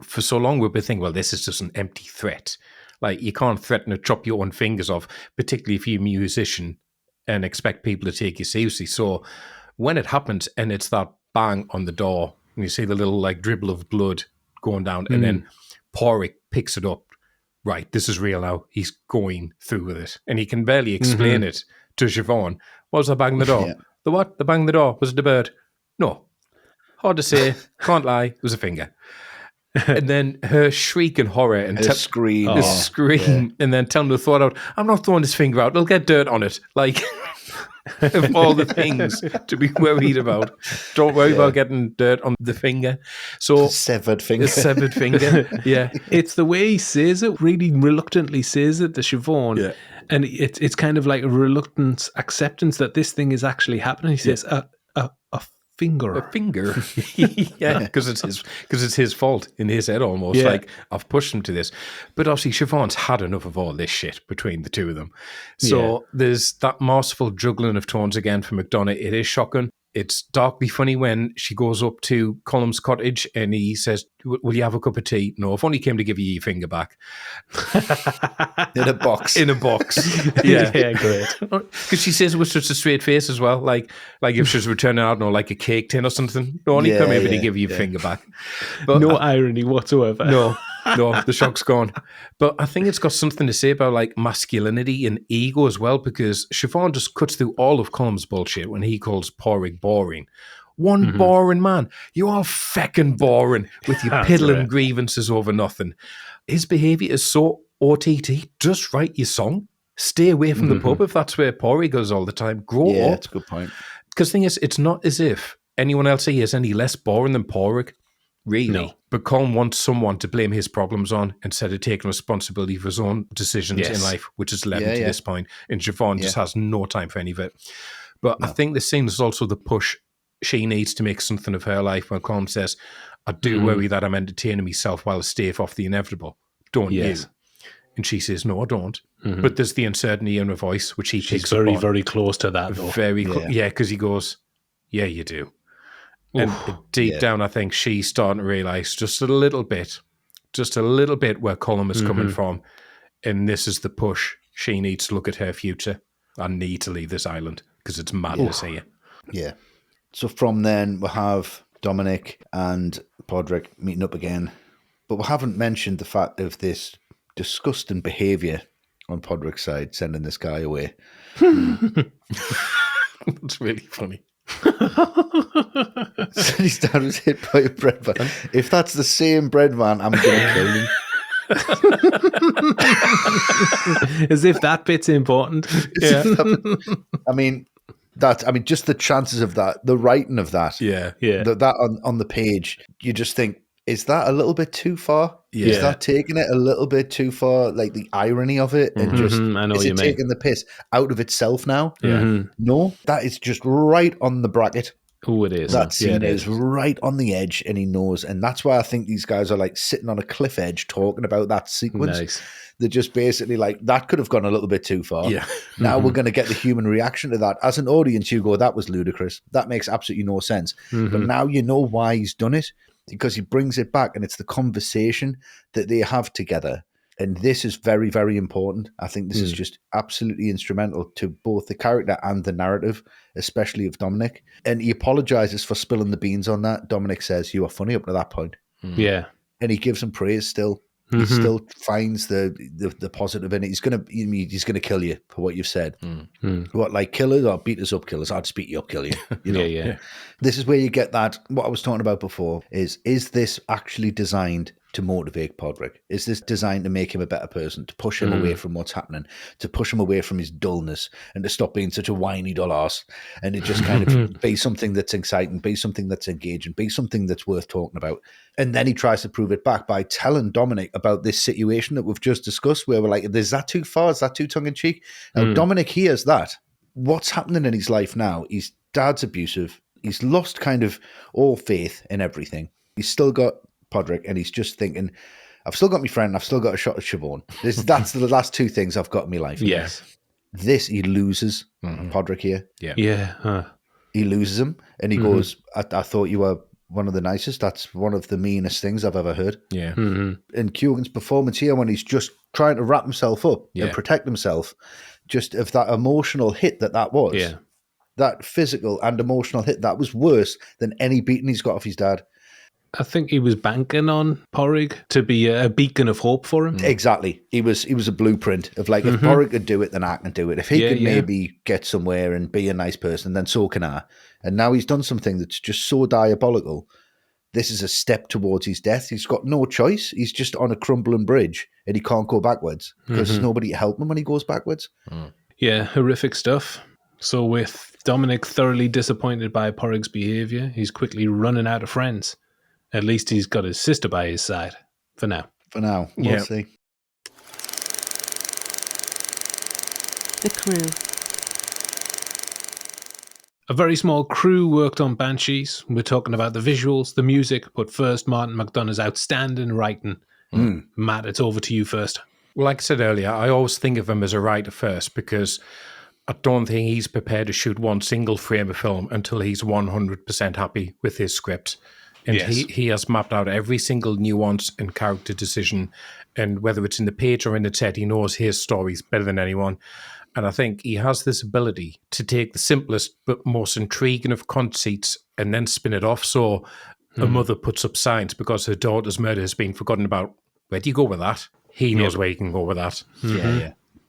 Speaker 2: for so long we've been thinking, well, this is just an empty threat. Like, you can't threaten to chop your own fingers off, particularly if you're a musician, and expect people to take you seriously. So when it happens and it's that bang on the door, and you see the little like dribble of blood going down, and then Porrig picks it up. Right, this is real now. He's going through with it. And he can barely explain it to Siobhan. What was that bang on the door?
Speaker 3: Yeah.
Speaker 2: The what? The bang on the door? Was it the bird? No. Hard to say. Can't lie. It was a finger. And then her shriek in horror and
Speaker 3: Scream.
Speaker 2: and then tell him to throw it out. I'm not throwing this finger out. It'll get dirt on it. Like, of all the things to be worried about. Don't worry about getting dirt on the finger. So
Speaker 3: Severed finger.
Speaker 2: a severed finger. Yeah.
Speaker 1: It's the way he says it, really reluctantly says it to Siobhan.
Speaker 2: Yeah.
Speaker 1: And it's kind of like a reluctant acceptance that this thing is actually happening. He says, a finger.
Speaker 2: A finger. Yeah, because it's his fault in his head almost.
Speaker 1: Yeah.
Speaker 2: Like, I've pushed him to this. But obviously Siobhan's had enough of all this shit between the two of them. So there's that masterful juggling of tones again from McDonagh. It is shocking. It's darkly funny when she goes up to Colin's cottage and he says, will you have a cup of tea? No, if only came to give you your finger back.
Speaker 3: In a box.
Speaker 2: In a box. Yeah.
Speaker 1: Yeah, great.
Speaker 2: Because she says it with such a straight face as well. Like if she was returning out, like a cake tin or something. No, only come here to give you your finger back. But
Speaker 1: No irony whatsoever.
Speaker 2: No, the shock's gone. But I think it's got something to say about like masculinity and ego as well, because Siobhan just cuts through all of Colin's bullshit when he calls Porrig boring. One boring man. You are feckin' boring with your piddling grievances over nothing. His behaviour is so OTT. Just write your song. Stay away from the pub if that's where Porrig goes all the time. Grow up.
Speaker 3: That's a good point.
Speaker 2: Because the thing is, it's not as if anyone else here is any less boring than Porrig, really.
Speaker 1: No.
Speaker 2: But Colin wants someone to blame his problems on instead of taking responsibility for his own decisions in life, which has led him to this point. And Siobhan just has no time for any of it. But I think the scene is also the push she needs to make something of her life when Colin says, I do worry that I'm entertaining myself while I stave off the inevitable. Don't you? And she says, no, I don't. But there's the uncertainty in her voice, which he
Speaker 1: She's
Speaker 2: picks
Speaker 1: very,
Speaker 2: up on.
Speaker 1: very close to that, though.
Speaker 2: Because he goes, yeah, you do. And deep down, I think she's starting to realise just a little bit where Colin was coming from. And this is the push. She needs to look at her future. I need to leave this island because it's madness here.
Speaker 3: Yeah. So from then, we'll have Dominic and Podrick meeting up again. But we haven't mentioned the fact of this disgusting behaviour on Podrick's side, sending this guy away.
Speaker 2: It's really funny.
Speaker 3: His dad was hit by a bread van. If that's the same bread van, I'm going to kill him.
Speaker 1: As if that bit's important.
Speaker 3: Just the chances of that, the writing of that, that on the page, you just think, is that a little bit too far? Is that taking it a little bit too far? Like the irony of it, and just
Speaker 1: I know
Speaker 3: is it taking the piss out of itself now? No, that is just right on the bracket.
Speaker 1: Oh, it is.
Speaker 3: That scene is right on the edge, and he knows, and that's why I think these guys are like sitting on a cliff edge talking about that sequence.
Speaker 1: Nice.
Speaker 3: They're just basically like, that could have gone a little bit too far. Yeah. Now we're going to get the human reaction to that. As an audience, you go, that was ludicrous. That makes absolutely no sense. But now you know why he's done it, because he brings it back, and it's the conversation that they have together. And this is very, very important. I think this is just absolutely instrumental to both the character and the narrative, especially of Dominic. And he apologizes for spilling the beans on that. Dominic says, you were funny up to that point.
Speaker 1: Yeah.
Speaker 3: And he gives him praise still. He still finds the positive in it. He's gonna kill you for what you've said. What, like killers or beat us up killers? I'd just beat you up, kill you. You know? Yeah. This is where you get that. What I was talking about before is this actually designed to motivate Podrick? Is this designed to make him a better person, to push him away from what's happening, to push him away from his dullness, and to stop being such a whiny dull arse, and to just kind of be something that's exciting, be something that's engaging, be something that's worth talking about? And then he tries to prove it back by telling Dominic about this situation that we've just discussed, where we're like, is that too far? Is that too tongue-in-cheek? Now, Dominic hears that. What's happening in his life now? His dad's abusive. He's lost kind of all faith in everything. He's still got Podrick, and he's just thinking, I've still got my friend, I've still got a shot at Siobhan. That's the last two things I've got in my life.
Speaker 1: Yes.
Speaker 3: This, he loses Podrick here.
Speaker 1: Yeah.
Speaker 3: He loses him, and he goes, I thought you were one of the nicest. That's one of the meanest things I've ever heard.
Speaker 2: Yeah.
Speaker 3: And Keoghan's performance here, when he's just trying to wrap himself up and protect himself, just of that emotional hit that was.
Speaker 1: Yeah.
Speaker 3: That physical and emotional hit, that was worse than any beating he's got off his dad.
Speaker 1: I think he was banking on Porrig to be a beacon of hope for him.
Speaker 3: Exactly. He was a blueprint of like, if Porrig could do it, then I can do it. If he could maybe get somewhere and be a nice person, then so can I. And now he's done something that's just so diabolical. This is a step towards his death. He's got no choice. He's just on a crumbling bridge, and he can't go backwards because there's nobody to help him when he goes backwards.
Speaker 1: Yeah, horrific stuff. So with Dominic thoroughly disappointed by Porrig's behaviour, he's quickly running out of friends. At least he's got his sister by his side. For now.
Speaker 3: We'll see.
Speaker 4: The crew.
Speaker 1: A very small crew worked on Banshees. We're talking about the visuals, the music, but first, Martin McDonagh's outstanding writing. Matt, it's over to you first.
Speaker 2: Well, like I said earlier, I always think of him as a writer first, because I don't think he's prepared to shoot one single frame of film until he's 100% happy with his script. And he has mapped out every single nuance and character decision. And whether it's in the page or in the set, he knows his stories better than anyone. And I think he has this ability to take the simplest but most intriguing of conceits and then spin it off. So a mother puts up signs because her daughter's murder has been forgotten about. Where do you go with that? He knows where you can go with that.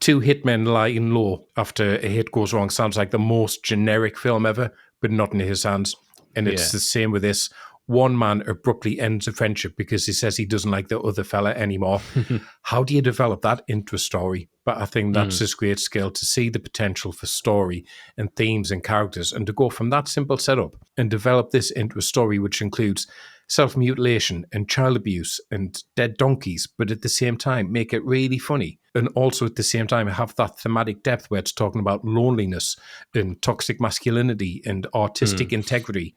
Speaker 2: Two hitmen lying low after a hit goes wrong sounds like the most generic film ever, but not in his hands. And it's the same with this. one man abruptly ends a friendship because he says he doesn't like the other fella anymore. How do you develop that into a story? But I think that's his great skill, to see the potential for story and themes and characters, and to go from that simple setup and develop this into a story which includes self-mutilation and child abuse and dead donkeys, but at the same time make it really funny. And also at the same time have that thematic depth where it's talking about loneliness and toxic masculinity and artistic integrity,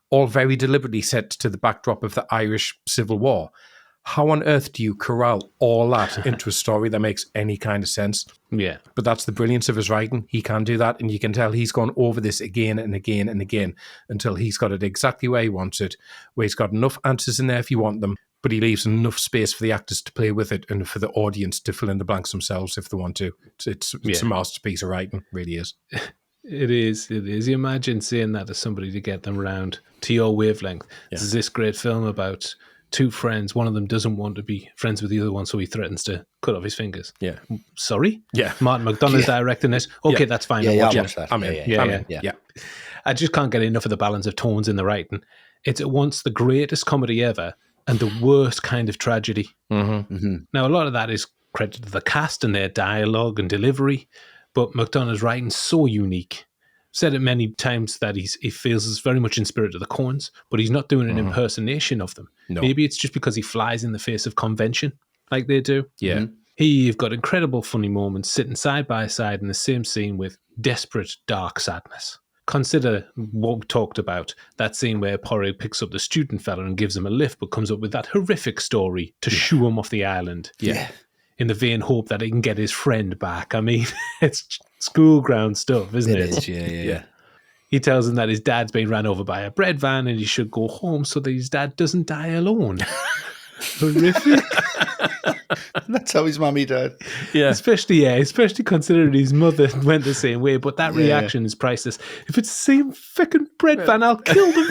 Speaker 2: all very deliberately set to the backdrop of the Irish Civil War. How on earth do you corral all that into a story that makes any kind of sense?
Speaker 1: Yeah.
Speaker 2: But that's the brilliance of his writing. He can do that, and you can tell he's gone over this again and again and again until he's got it exactly where he wants it, where he's got enough answers in there if you want them, but he leaves enough space for the actors to play with it and for the audience to fill in the blanks themselves if they want to. It's a masterpiece of writing, really is.
Speaker 1: It is. You imagine saying that to somebody to get them round to your wavelength. This is this great film about two friends. One of them doesn't want to be friends with the other one, so he threatens to cut off his fingers. Yeah. Sorry?
Speaker 2: Yeah.
Speaker 1: Martin McDonagh's directing it. Okay, that's fine.
Speaker 3: I'll watch that.
Speaker 2: I'm in. Yeah.
Speaker 1: I just can't get enough of the balance of tones in the writing. It's at once the greatest comedy ever and the worst kind of tragedy. Now, a lot of that is credit to the cast and their dialogue and delivery, but McDonagh's writing's so unique. Said it many times that he feels it's very much in spirit of the Coens, but he's not doing an impersonation of them. No. Maybe it's just because he flies in the face of convention like they do.
Speaker 2: Yeah.
Speaker 1: You've got incredible funny moments sitting side by side in the same scene with desperate, dark sadness. Consider what we talked about, that scene where Porrig picks up the student fella and gives him a lift, but comes up with that horrific story to shoo him off the island.
Speaker 3: Yeah.
Speaker 1: In the vain hope that he can get his friend back. I mean, it's school ground stuff, isn't it?
Speaker 3: It is, yeah.
Speaker 1: He tells him that his dad's been ran over by a bread van and he should go home so that his dad doesn't die alone. Horrific.
Speaker 3: That's how his mummy died.
Speaker 2: Yeah.
Speaker 1: Especially considering his mother went the same way, but that reaction is priceless. If it's the same fucking bread van, I'll kill them.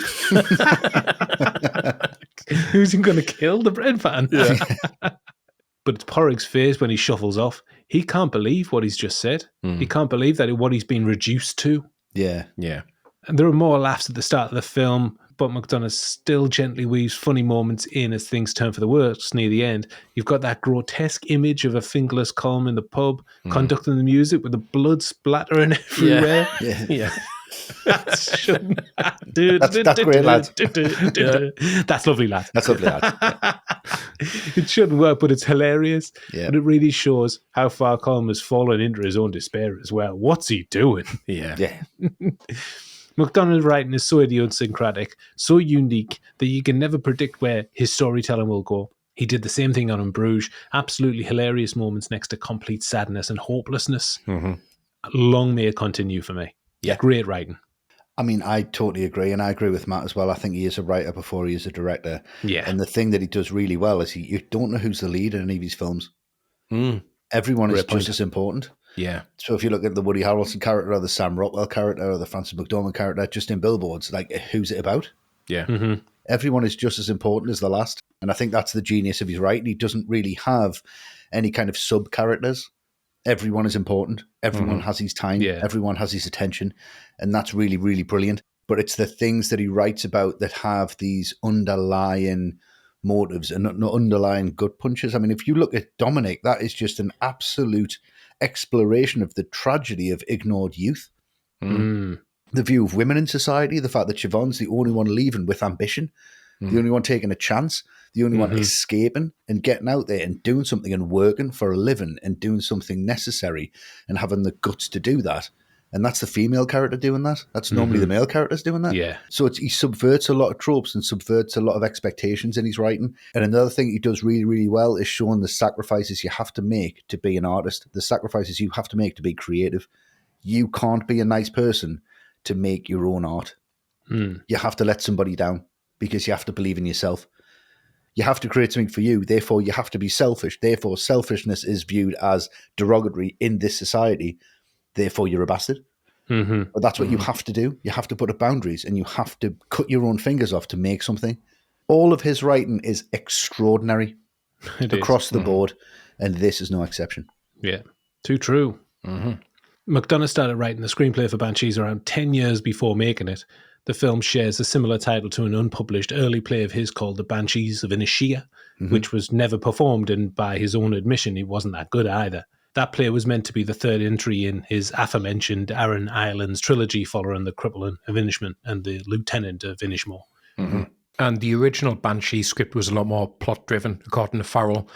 Speaker 1: Who's he going to kill? The bread van? Yeah. But it's Porrig's face when he shuffles off. He can't believe what he's just said. He can't believe that what he's been reduced to.
Speaker 3: Yeah.
Speaker 1: And there are more laughs at the start of the film, but McDonagh still gently weaves funny moments in as things turn for the worse near the end. You've got that grotesque image of a fingerless Colin in the pub conducting the music with the blood splattering everywhere.
Speaker 3: Yeah.
Speaker 1: That's great,
Speaker 3: lad.
Speaker 1: That's lovely, lad.
Speaker 3: That's lovely, lad.
Speaker 1: It shouldn't work, but it's hilarious.
Speaker 3: Yeah.
Speaker 1: But it really shows how far Colin has fallen into his own despair as well. What's he doing?
Speaker 3: Yeah.
Speaker 1: McDonagh's writing is so idiosyncratic, so unique, that you can never predict where his storytelling will go. He did the same thing on In Bruges. Absolutely hilarious moments next to complete sadness and hopelessness. Long may it continue for me.
Speaker 3: Yeah.
Speaker 1: Great writing.
Speaker 3: I mean, I totally agree, and I agree with Matt as well. I think he is a writer before he is a director.
Speaker 1: Yeah.
Speaker 3: And the thing that he does really well is you don't know who's the lead in any of his films. Everyone is just as important.
Speaker 2: Yeah.
Speaker 3: So if you look at the Woody Harrelson character or the Sam Rockwell character or the Frances McDormand character, just in Billboards, like, who's it about?
Speaker 2: Yeah.
Speaker 3: Everyone is just as important as the last. And I think that's the genius of his writing. He doesn't really have any kind of sub-characters. Everyone is important. Everyone has his time.
Speaker 1: Yeah.
Speaker 3: Everyone has his attention. And that's really, really brilliant. But it's the things that he writes about that have these underlying motives and not underlying gut punches. I mean, if you look at Dominic, that is just an absolute exploration of the tragedy of ignored youth. The view of women in society, the fact that Siobhan's the only one leaving with ambition, the only one taking a chance, the only one escaping and getting out there and doing something and working for a living and doing something necessary and having the guts to do that. And that's the female character doing that. That's normally the male characters doing that.
Speaker 1: Yeah.
Speaker 3: So he subverts a lot of tropes and subverts a lot of expectations in his writing. And another thing he does really, really well is showing the sacrifices you have to make to be an artist, the sacrifices you have to make to be creative. You can't be a nice person to make your own art. You have to let somebody down because you have to believe in yourself. You have to create something for you. Therefore, you have to be selfish. Therefore, selfishness is viewed as derogatory in this society. Therefore, you're a bastard. But that's what you have to do. You have to put up boundaries and you have to cut your own fingers off to make something. All of his writing is extraordinary across the board, and this is no exception.
Speaker 1: Yeah, too true. McDonaghh started writing the screenplay for Banshees around 10 years before making it. The film shares a similar title to an unpublished early play of his called The Banshees of Inisherin, which was never performed, and by his own admission, it wasn't that good either. That play was meant to be the third entry in his aforementioned Aran Islands trilogy following The Cripple of Inisherin and The Lieutenant of Inishmore.
Speaker 2: And the original Banshee script was a lot more plot-driven, according to Farrell.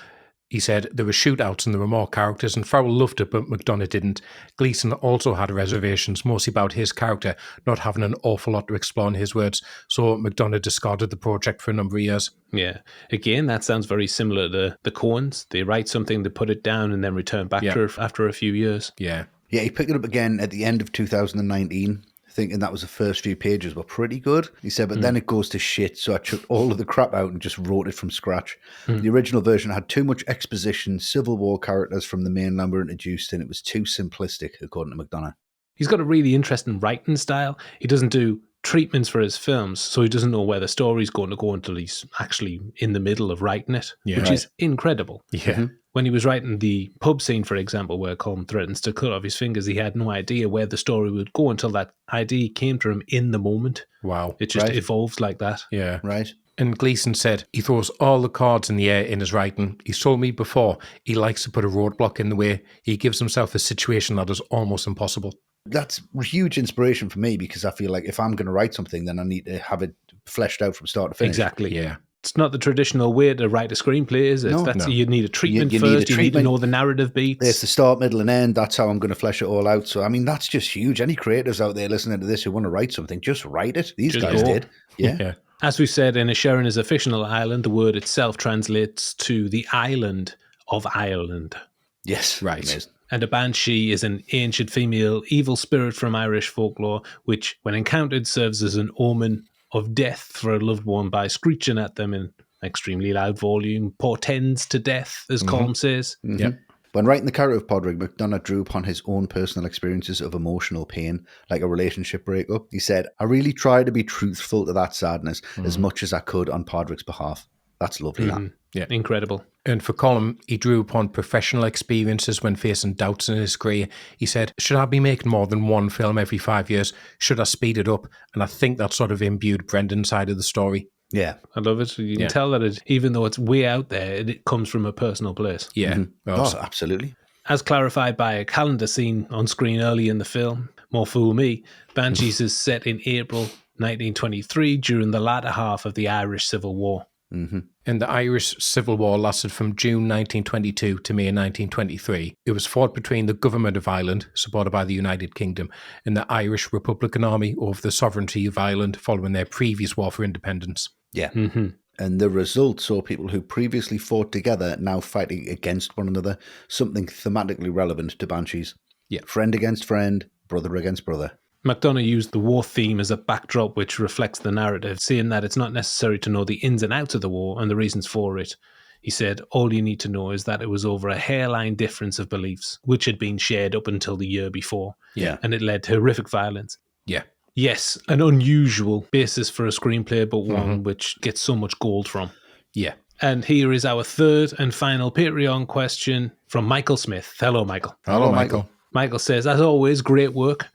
Speaker 2: He said there were shootouts and there were more characters, and Farrell loved it, but McDonagh didn't. Gleeson also had reservations, mostly about his character not having an awful lot to explore in his words, so McDonagh discarded the project for a number of years.
Speaker 1: Yeah. Again, that sounds very similar to the Coens. They write something, they put it down, and then return back to it after a few years.
Speaker 2: Yeah.
Speaker 3: Yeah, he picked it up again at the end of 2019. Thinking that was the first few pages were pretty good. He said, but then it goes to shit, so I chucked all of the crap out and just wrote it from scratch. The original version had too much exposition, Civil War characters from the mainland were introduced, and it was too simplistic, according to McDonagh.
Speaker 1: He's got a really interesting writing style. He doesn't do treatments for his films, so he doesn't know where the story's going to go until he's actually in the middle of writing it, which is incredible.
Speaker 2: Yeah.
Speaker 1: When he was writing the pub scene, for example, where Colin threatens to cut off his fingers, he had no idea where the story would go until that idea came to him in the moment.
Speaker 2: Wow.
Speaker 1: It just evolved like that.
Speaker 2: Yeah.
Speaker 3: Right.
Speaker 2: And Gleeson said he throws all the cards in the air in his writing. He's told me before he likes to put a roadblock in the way. He gives himself a situation that is almost impossible.
Speaker 3: That's a huge inspiration for me because I feel like if I'm going to write something, then I need to have it fleshed out from start to finish.
Speaker 1: Exactly.
Speaker 2: Yeah.
Speaker 1: It's not the traditional way to write a screenplay, is it?
Speaker 3: No.
Speaker 1: You need a treatment
Speaker 3: You need
Speaker 1: first.
Speaker 3: a
Speaker 1: You need to
Speaker 3: treatment.
Speaker 1: know the narrative beats.
Speaker 3: It's the start, middle, and end. That's how I'm going to flesh it all out. So, I mean, that's just huge. Any creatives out there listening to this who want to write something, just write it. These
Speaker 1: Just
Speaker 3: guys
Speaker 1: go.
Speaker 3: did. Yeah.
Speaker 1: As we said, Inisherin is a fictional island. The word itself translates to the island of Ireland.
Speaker 3: Yes.
Speaker 2: Right.
Speaker 3: Amazing.
Speaker 1: And a banshee is an ancient female evil spirit from Irish folklore, which, when encountered, serves as an omen of death for a loved one by screeching at them in extremely loud volume, portends to death, as Colin says.
Speaker 2: Yep.
Speaker 3: When writing the character of Podrick, McDonagh drew upon his own personal experiences of emotional pain, like a relationship breakup. He said, I really tried to be truthful to that sadness as much as I could on Podrick's behalf. That's lovely, that.
Speaker 2: Yeah.
Speaker 1: Incredible.
Speaker 2: And for Colin, he drew upon professional experiences when facing doubts in his career. He said, should I be making more than one film every 5 years? Should I speed it up? And I think that sort of imbued Brendan's side of the story.
Speaker 3: Yeah.
Speaker 1: I love it. You can tell that even though it's way out there, it comes from a personal place.
Speaker 2: Yeah.
Speaker 3: Oh, absolutely.
Speaker 1: As clarified by a calendar scene on screen early in the film, more fool me, Banshees is set in April 1923 during the latter half of the Irish Civil War.
Speaker 2: And the Irish Civil War lasted from June 1922 to May 1923. It was fought between the government of Ireland, supported by the United Kingdom, and the Irish Republican Army over the sovereignty of Ireland following their previous war for independence.
Speaker 3: Yeah. And the result saw people who previously fought together now fighting against one another, something thematically relevant to Banshees.
Speaker 2: Yeah.
Speaker 3: Friend against friend, brother against brother.
Speaker 1: McDonagh used the war theme as a backdrop which reflects the narrative, saying that it's not necessary to know the ins and outs of the war and the reasons for it. He said, all you need to know is that it was over a hairline difference of beliefs, which had been shared up until the year before.
Speaker 3: Yeah.
Speaker 1: And it led to horrific violence.
Speaker 2: Yeah.
Speaker 1: Yes, an unusual basis for a screenplay, but one which gets so much gold from.
Speaker 2: Yeah.
Speaker 1: And here is our third and final Patreon question from Michael Smith. Hello, Michael.
Speaker 2: Hello, Michael.
Speaker 1: Michael says, as always, great work.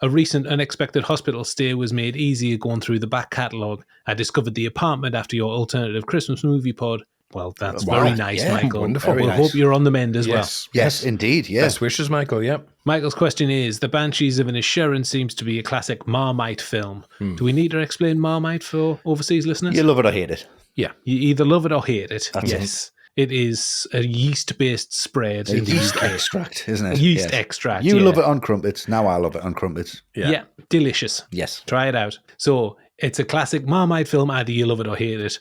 Speaker 1: A recent unexpected hospital stay was made easier going through the back catalogue. I discovered the apartment after your alternative Christmas movie pod. Well, that's
Speaker 3: Wow.
Speaker 1: very nice,
Speaker 3: Yeah,
Speaker 1: Michael.
Speaker 2: wonderful.
Speaker 1: We'll
Speaker 3: Very
Speaker 1: hope
Speaker 3: nice.
Speaker 1: you're on the mend as
Speaker 3: Yes, indeed. Yeah.
Speaker 2: Best wishes, Michael. Yep.
Speaker 1: well. Michael's question is, the Banshees of Inisherin seems to be a classic Marmite film. Do we need to explain Marmite for overseas listeners?
Speaker 3: You love it or hate it.
Speaker 1: Yeah. You either love it or hate it.
Speaker 3: That's
Speaker 1: yes. It is a yeast-based spread
Speaker 3: A
Speaker 1: in the
Speaker 3: yeast
Speaker 1: UK.
Speaker 3: extract, isn't it?
Speaker 1: Yeast
Speaker 3: Yes.
Speaker 1: extract.
Speaker 3: You
Speaker 1: yeah.
Speaker 3: love it on crumpets. Now I love it on crumpets.
Speaker 1: Yeah. Delicious.
Speaker 3: Yes.
Speaker 1: Try it out. So it's a classic Marmite film. Either you love it or hate it.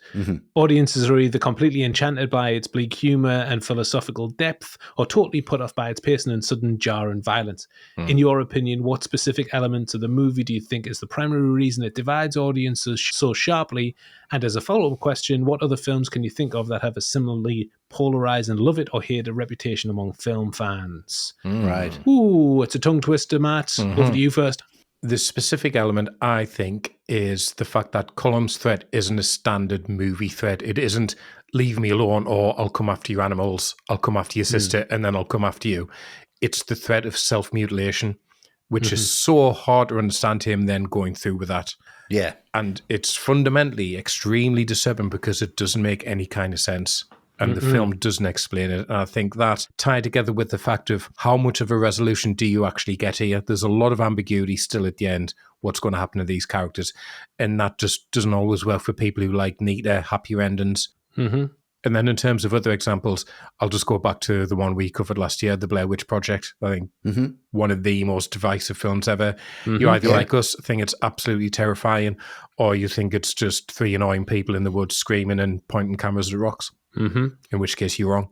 Speaker 1: Audiences are either completely enchanted by its bleak humour and philosophical depth, or totally put off by its pacing and sudden jar and violence. In your opinion, what specific elements of the movie do you think is the primary reason it divides audiences so sharply? And as a follow-up question, what other films can you think of that have a similarly polarising love it or hate it reputation among film fans?
Speaker 3: Right.
Speaker 1: Ooh, it's a tongue twister, Matt. Over to you first.
Speaker 2: The specific element, I think, is the fact that Colin's threat isn't a standard movie threat. It isn't leave me alone or I'll come after your animals, I'll come after your sister, and then I'll come after you. It's the threat of self-mutilation, which is so hard to understand to him then going through with that.
Speaker 3: Yeah.
Speaker 2: And it's fundamentally extremely disturbing because it doesn't make any kind of sense. And the film doesn't explain it. And I think that tied together with the fact of how much of a resolution do you actually get here? There's a lot of ambiguity still at the end. What's going to happen to these characters? And that just doesn't always work for people who like neater, happier endings.
Speaker 1: Mm-hmm.
Speaker 2: And then in terms of other examples, I'll just go back to the one we covered last year, The Blair Witch Project. I think one of the most divisive films ever. You either like us, think it's absolutely terrifying, or you think it's just three annoying people in the woods screaming and pointing cameras at rocks. Mm-hmm. In which case, you're wrong.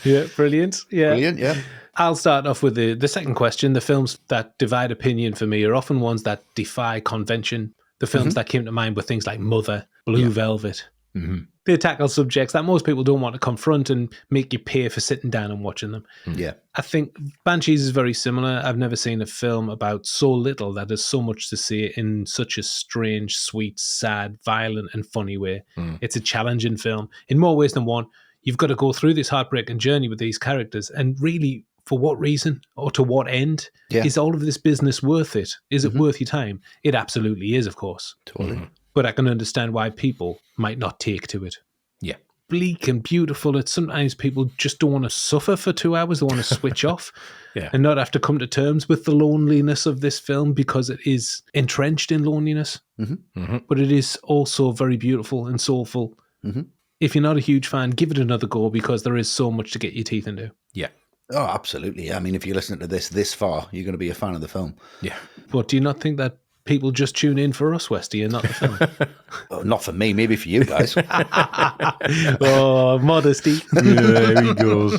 Speaker 1: Yeah, brilliant. Yeah.
Speaker 3: Brilliant, yeah.
Speaker 1: I'll start off with the second question. The films that divide opinion for me are often ones that defy convention. The films that came to mind were things like Mother, Blue Velvet. Mm-hmm. They tackle subjects that most people don't want to confront and make you pay for sitting down and watching them.
Speaker 3: Yeah.
Speaker 1: I think Banshees is very similar. I've never seen a film about so little that has so much to say in such a strange, sweet, sad, violent, and funny way. It's a challenging film. In more ways than one, you've got to go through this heartbreaking journey with these characters. And really, for what reason or to what end?
Speaker 3: Yeah.
Speaker 1: Is all of this business worth it? Is it worth your time? It absolutely is, of course.
Speaker 3: Totally.
Speaker 1: But I can understand why people might not take to it.
Speaker 2: Yeah.
Speaker 1: Bleak and beautiful. It's sometimes people just don't want to suffer for 2 hours. They want to switch off and not have to come to terms with the loneliness of this film because it is entrenched in loneliness. But it is also very beautiful and soulful. If you're not a huge fan, give it another go because there is so much to get your teeth into.
Speaker 2: Yeah.
Speaker 3: Oh, absolutely. I mean, if you're listening to this far, you're going to be a fan of the film.
Speaker 2: Yeah.
Speaker 1: But do you not think that people just tune in for us, Westy, and not the film?
Speaker 3: Oh, not for me, maybe for you guys.
Speaker 1: Oh, modesty.
Speaker 2: There he goes.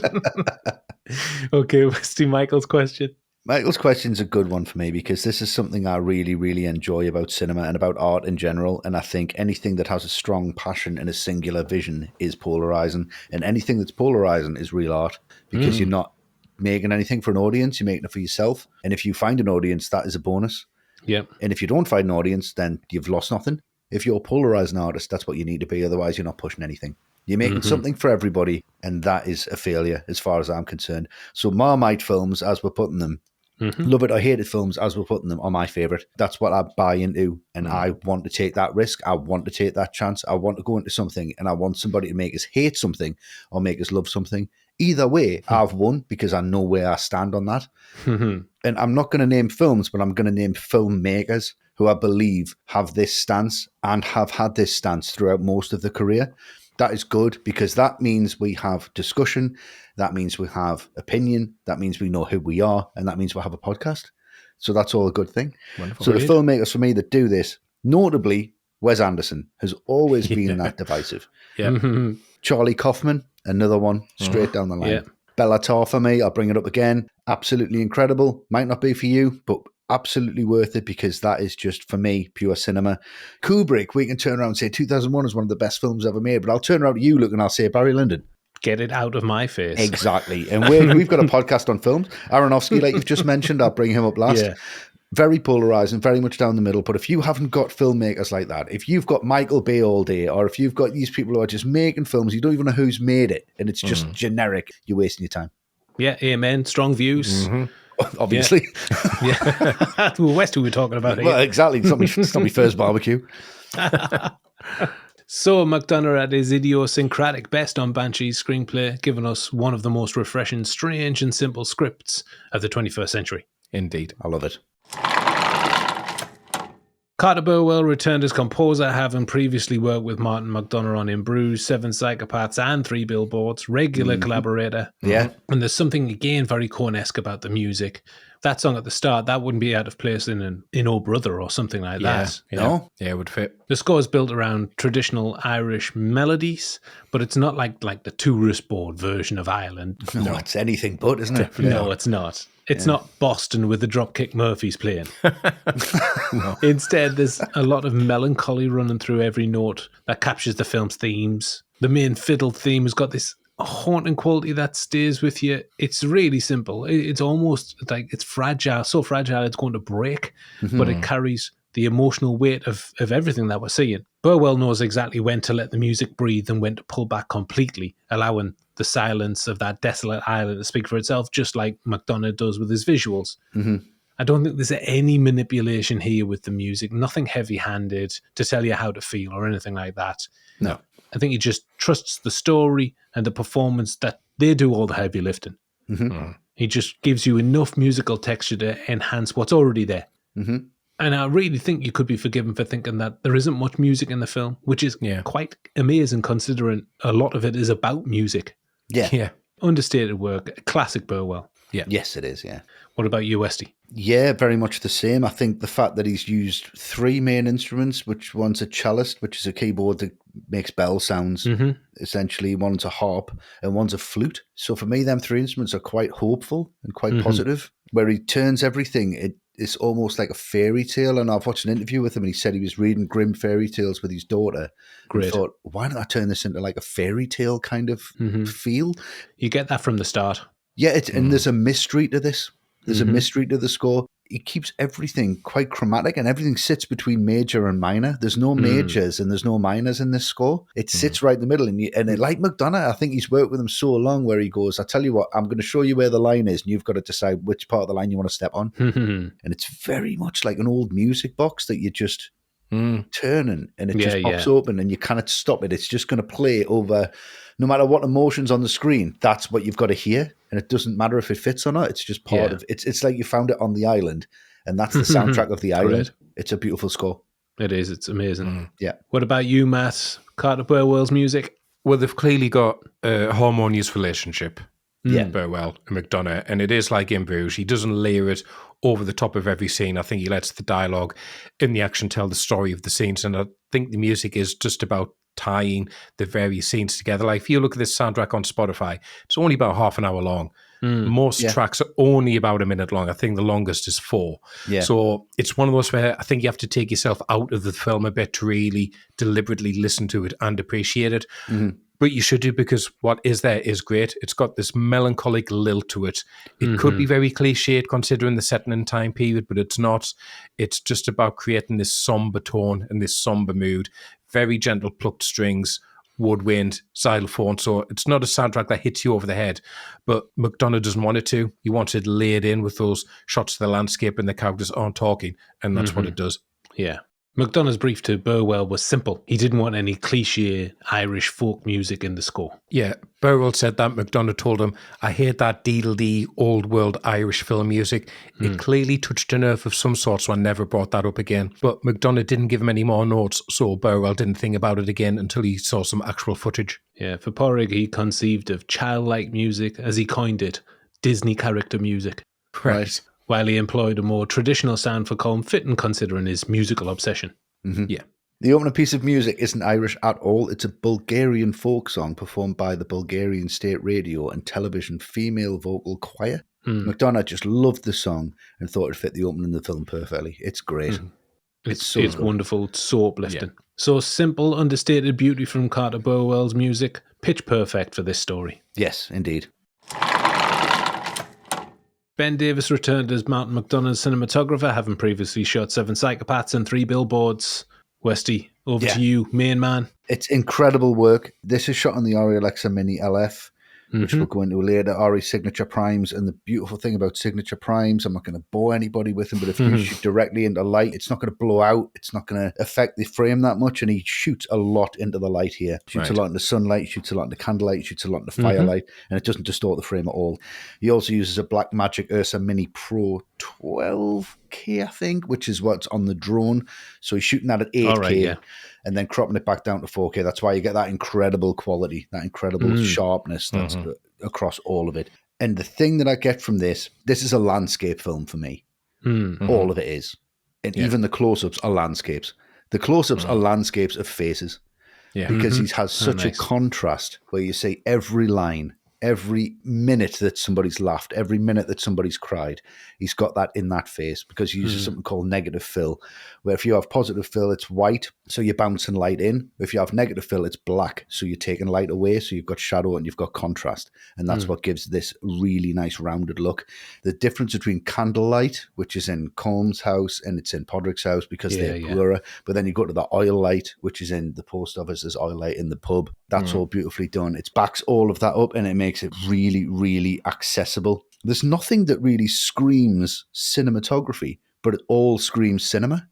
Speaker 1: Okay, Westy, Michael's question.
Speaker 3: Michael's question's a good one for me because this is something I really, really enjoy about cinema and about art in general. And I think anything that has a strong passion and a singular vision is polarizing. And anything that's polarizing is real art because you're not making anything for an audience, you're making it for yourself. And if you find an audience, that is a bonus.
Speaker 1: Yep.
Speaker 3: And if you don't find an audience, then you've lost nothing. If you're a polarizing artist, that's what you need to be. Otherwise, you're not pushing anything. You're making something for everybody, and that is a failure as far as I'm concerned. So Marmite films, as we're putting them, love it or hate it films, as we're putting them, are my favourite. That's what I buy into, and I want to take that risk. I want to take that chance. I want to go into something, and I want somebody to make us hate something or make us love something. Either way, I've won because I know where I stand on that. And I'm not going to name films, but I'm going to name filmmakers who I believe have this stance and have had this stance throughout most of their career. That is good because that means we have discussion. That means we have opinion. That means we know who we are. And that means we'll have a podcast. So that's all a good thing.
Speaker 2: Wonderful.
Speaker 3: So the filmmakers for me that do this, notably Wes Anderson, has always been that divisive.
Speaker 2: Yeah.
Speaker 3: Charlie Kaufman, another one, straight down the line.
Speaker 1: Yeah.
Speaker 3: Bella Tarr for me, I'll bring it up again. Absolutely incredible. Might not be for you, but absolutely worth it because that is just, for me, pure cinema. Kubrick, we can turn around and say 2001 is one of the best films ever made, but I'll turn around to you, look, and I'll say Barry Lyndon.
Speaker 1: Get it out of my face.
Speaker 3: Exactly. And we've got a podcast on films. Aronofsky, like you've just mentioned, I'll bring him up last.
Speaker 1: Yeah.
Speaker 3: Very polarizing, very much down the middle. But if you haven't got filmmakers like that, if you've got Michael Bay all day, or if you've got these people who are just making films, you don't even know who's made it, and it's just generic, you're wasting your time.
Speaker 1: Yeah, amen. Strong views.
Speaker 3: Obviously.
Speaker 1: Yeah. Well, West, who we're talking about here.
Speaker 3: Well, exactly. It's not my first barbecue.
Speaker 1: So McDonagh at his idiosyncratic best on Banshee's screenplay, giving us one of the most refreshing, strange and simple scripts of the 21st century.
Speaker 2: Indeed.
Speaker 3: I love it.
Speaker 1: Carter Burwell returned as composer, having previously worked with Martin McDonagh on In Bruges, Seven Psychopaths and Three Billboards, regular collaborator.
Speaker 3: Yeah.
Speaker 1: And there's something, again, very Coen-esque about the music. That song at the start, that wouldn't be out of place in Oh Brother or something like that.
Speaker 2: Yeah.
Speaker 3: No?
Speaker 2: Yeah, it would fit.
Speaker 1: The score is built around traditional Irish melodies, but it's not like the tourist board version of Ireland.
Speaker 3: No, it's anything but, isn't it?
Speaker 1: No, it's not. It's not Boston with the Dropkick Murphys playing. Instead, there's a lot of melancholy running through every note that captures the film's themes. The main fiddle theme has got this haunting quality that stays with you. It's really simple. It's almost like it's fragile, so fragile it's going to break, but it carries the emotional weight of everything that we're seeing. Burwell knows exactly when to let the music breathe and when to pull back completely, allowing the silence of that desolate island to speak for itself, just like McDonagh does with his visuals. I don't think there's any manipulation here with the music, nothing heavy-handed to tell you how to feel or anything like that.
Speaker 2: No.
Speaker 1: I think he just trusts the story and the performance that they do all the heavy lifting. He just gives you enough musical texture to enhance what's already there. And I really think you could be forgiven for thinking that there isn't much music in the film, which is quite amazing considering a lot of it is about music.
Speaker 2: Yeah.
Speaker 1: Understated work, classic Burwell.
Speaker 2: Yeah.
Speaker 3: Yes, it is, yeah.
Speaker 1: What about you, Westy?
Speaker 3: Yeah, very much the same. I think the fact that he's used 3 main instruments, which one's a cellist, which is a keyboard that makes bell sounds, essentially, one's a harp, and one's a flute. So for me, them 3 instruments are quite hopeful and quite positive. Where he turns everything, it's almost like a fairy tale. And I've watched an interview with him, and he said he was reading grim fairy tales with his daughter.
Speaker 1: Great.
Speaker 3: And thought, why don't I turn this into like a fairy tale kind of feel?
Speaker 1: You get that from the start.
Speaker 3: Yeah, and there's a mystery to this. There's a mystery to the score. He keeps everything quite chromatic, and everything sits between major and minor. There's no majors and there's no minors in this score. It sits right in the middle. And like McDonagh, I think he's worked with him so long where he goes, I tell you what, I'm going to show you where the line is, and you've got to decide which part of the line you want to step on. And it's very much like an old music box that you just turn and it just pops open and you cannot stop it. It's just going to play over no matter what emotions on the screen. That's what you've got to hear. And it doesn't matter if it fits or not. It's just part of it. It's like you found it on the island, and that's the soundtrack of the island. It's a beautiful score.
Speaker 1: It is. It's amazing.
Speaker 3: Yeah.
Speaker 1: What about you, Matt? Carter Burwell's music?
Speaker 2: Well, they've clearly got a harmonious relationship.
Speaker 3: Yeah.
Speaker 2: Burwell and McDonagh. And it is like in Bruges. He doesn't layer it over the top of every scene. I think he lets the dialogue in the action tell the story of the scenes. And I think the music is just about tying the various scenes together. Like if you look at this soundtrack on Spotify, it's only about half an hour long. Most tracks are only about a minute long. I think the longest is 4.
Speaker 3: Yeah.
Speaker 2: So it's one of those where I think you have to take yourself out of the film a bit to really deliberately listen to it and appreciate it. But you should do, because what is there is great. It's got this melancholic lilt to it. It could be very cliched considering the setting and time period, but it's not. It's just about creating this somber tone and this somber mood. Very gentle plucked strings, woodwind, xylophone. So it's not a soundtrack that hits you over the head, but McDonagh doesn't want it to. He wants it laid in with those shots of the landscape and the characters aren't talking, and that's what it does.
Speaker 1: Yeah. McDonagh's brief to Burwell was simple. He didn't want any cliche Irish folk music in the score.
Speaker 2: Yeah, Burwell said that. McDonagh told him, I hate that deedle-dee old world Irish film music. It clearly touched a nerve of some sort, so I never brought that up again. But McDonagh didn't give him any more notes, so Burwell didn't think about it again until he saw some actual footage.
Speaker 1: Yeah, for Porrig, he conceived of childlike music, as he coined it, Disney character music.
Speaker 2: Right.
Speaker 1: While he employed a more traditional sound for Colm, fitting considering his musical obsession.
Speaker 2: Yeah.
Speaker 3: The opening piece of music isn't Irish at all. It's a Bulgarian folk song performed by the Bulgarian State Radio and Television Female Vocal Choir. McDonagh just loved the song and thought it fit the opening of the film perfectly. It's great.
Speaker 1: It's wonderful. It's so uplifting. Yeah. So simple, understated beauty from Carter Burwell's music. Pitch perfect for this story.
Speaker 3: Yes, indeed.
Speaker 1: Ben Davis returned as Martin McDonagh's cinematographer, having previously shot 7 Psychopaths and 3 Billboards. Westy, over to you, main man.
Speaker 3: It's incredible work. This is shot on the Arri Alexa Mini LF, which we'll go into later. Arri Signature Primes, and the beautiful thing about Signature Primes, I'm not going to bore anybody with them, but if you shoot directly into light, it's not going to blow out. It's not going to affect the frame that much, and he shoots a lot into the light here. Shoots a lot into sunlight, shoots a lot into candlelight, shoots a lot into firelight, and it doesn't distort the frame at all. He also uses a Blackmagic Ursa Mini Pro 12K, I think, which is what's on the drone. So he's shooting that at 8K. And then cropping it back down to 4K. That's why you get that incredible quality, that incredible sharpness that's across all of it. And the thing that I get from this is a landscape film for me. All of it is. And even the close-ups are landscapes. The close-ups are landscapes of faces. Yeah. Because he has such a contrast where you see every line, every minute that somebody's laughed, every minute that somebody's cried, he's got that in that face because he uses something called negative fill, where if you have positive fill, it's white, so you're bouncing light in. If you have negative fill, it's black, so you're taking light away, so you've got shadow and you've got contrast. And that's what gives this really nice rounded look. The difference between candlelight, which is in Colm's house and it's in Podrick's house because they're poorer, but then you go to the oil light, which is in the post office, there's oil light in the pub. That's all beautifully done. It backs all of that up and it makes it really, really accessible. There's nothing that really screams cinematography, but it all screams cinema.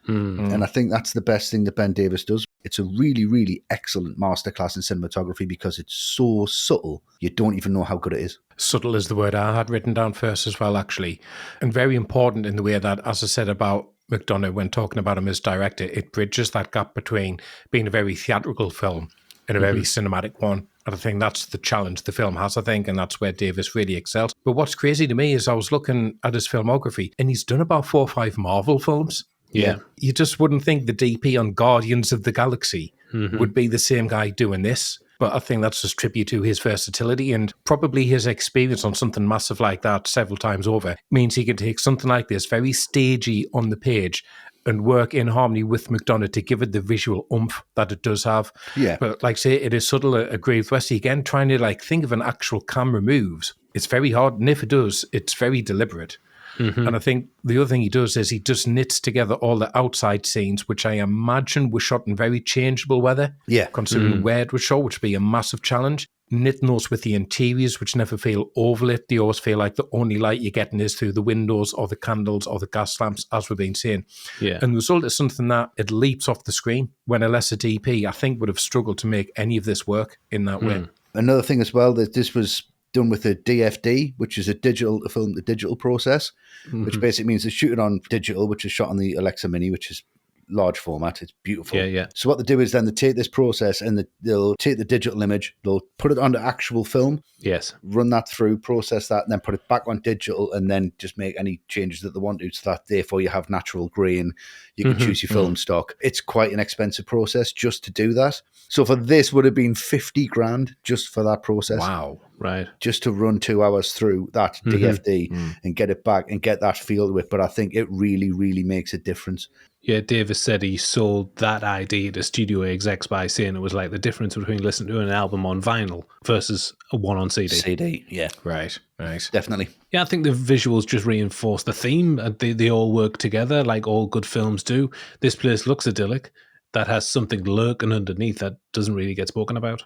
Speaker 3: And I think that's the best thing that Ben Davis does. It's a really, really excellent masterclass in cinematography because it's so subtle, you don't even know how good it is.
Speaker 2: Subtle is the word I had written down first as well, actually. And very important in the way that, as I said about McDonagh when talking about him as director, it bridges that gap between being a very theatrical film and a very cinematic one. And I think that's the challenge the film has, I think, and that's where Davis really excels. But what's crazy to me is I was looking at his filmography and he's done about 4 or 5 Marvel films.
Speaker 1: Yeah.
Speaker 2: You just wouldn't think the DP on Guardians of the Galaxy would be the same guy doing this. But I think that's just tribute to his versatility and probably his experience on something massive like that several times over means he can take something like this, very stagey on the page, and work in harmony with McDonagh to give it the visual oomph that it does have.
Speaker 3: Yeah.
Speaker 2: But like say, it is subtle, agree with Westy again, trying to like think of an actual camera moves. It's very hard. And if it does, it's very deliberate. And I think the other thing he does is he just knits together all the outside scenes, which I imagine were shot in very changeable weather.
Speaker 3: Yeah.
Speaker 2: Considering where it was shot, which would be a massive challenge. Knitting those with the interiors, which never feel overlit. They always feel like the only light you're getting is through the windows or the candles or the gas lamps, as we've been saying.
Speaker 1: Yeah.
Speaker 2: And the result is something that it leaps off the screen when a lesser DP, I think, would have struggled to make any of this work in that way.
Speaker 3: Another thing as well, that this was done with a DFD, which is a film to digital process, which basically means they shoot it on digital, which is shot on the Alexa Mini, which is large format. It's beautiful.
Speaker 1: Yeah.
Speaker 3: So what they do is then they take this process and they'll take the digital image, they'll put it onto actual film,
Speaker 1: Yes.
Speaker 3: run that through, process that, and then put it back on digital, and then just make any changes that they want to, so that therefore you have natural grain. You can choose your film stock. It's quite an expensive process just to do that. So for this would have been 50 grand just for that process.
Speaker 2: Wow.
Speaker 1: Right.
Speaker 3: Just to run 2 hours through that DFD and get it back and get that feel to it. But I think it really, really makes a difference.
Speaker 1: Yeah, Davis said he sold that idea to studio execs by saying it was like the difference between listening to an album on vinyl versus a one on CD.
Speaker 3: CD, yeah.
Speaker 2: Right.
Speaker 3: Definitely.
Speaker 1: Yeah, I think the visuals just reinforce the theme. They all work together like all good films do. This place looks idyllic. That has something lurking underneath that doesn't really get spoken about.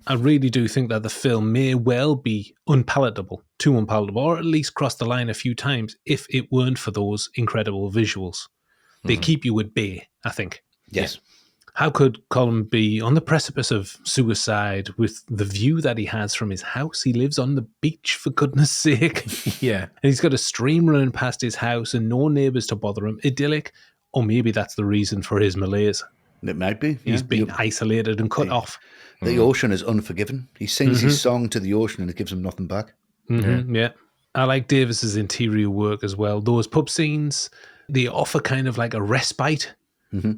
Speaker 1: I really do think that the film may well be too unpalatable, or at least cross the line a few times if it weren't for those incredible visuals. They keep you at bay, I think.
Speaker 3: Yes.
Speaker 1: How could Colin be on the precipice of suicide with the view that he has from his house? He lives on the beach, for goodness sake.
Speaker 2: Yeah.
Speaker 1: And he's got a stream running past his house and no neighbours to bother him. Idyllic. Or maybe that's the reason for his malaise.
Speaker 3: It might be.
Speaker 1: He's been isolated and cut off.
Speaker 3: The ocean is unforgiving. He sings his song to the ocean and it gives him nothing back.
Speaker 1: Yeah. I like Davis's interior work as well. Those pub scenes, they offer kind of like a respite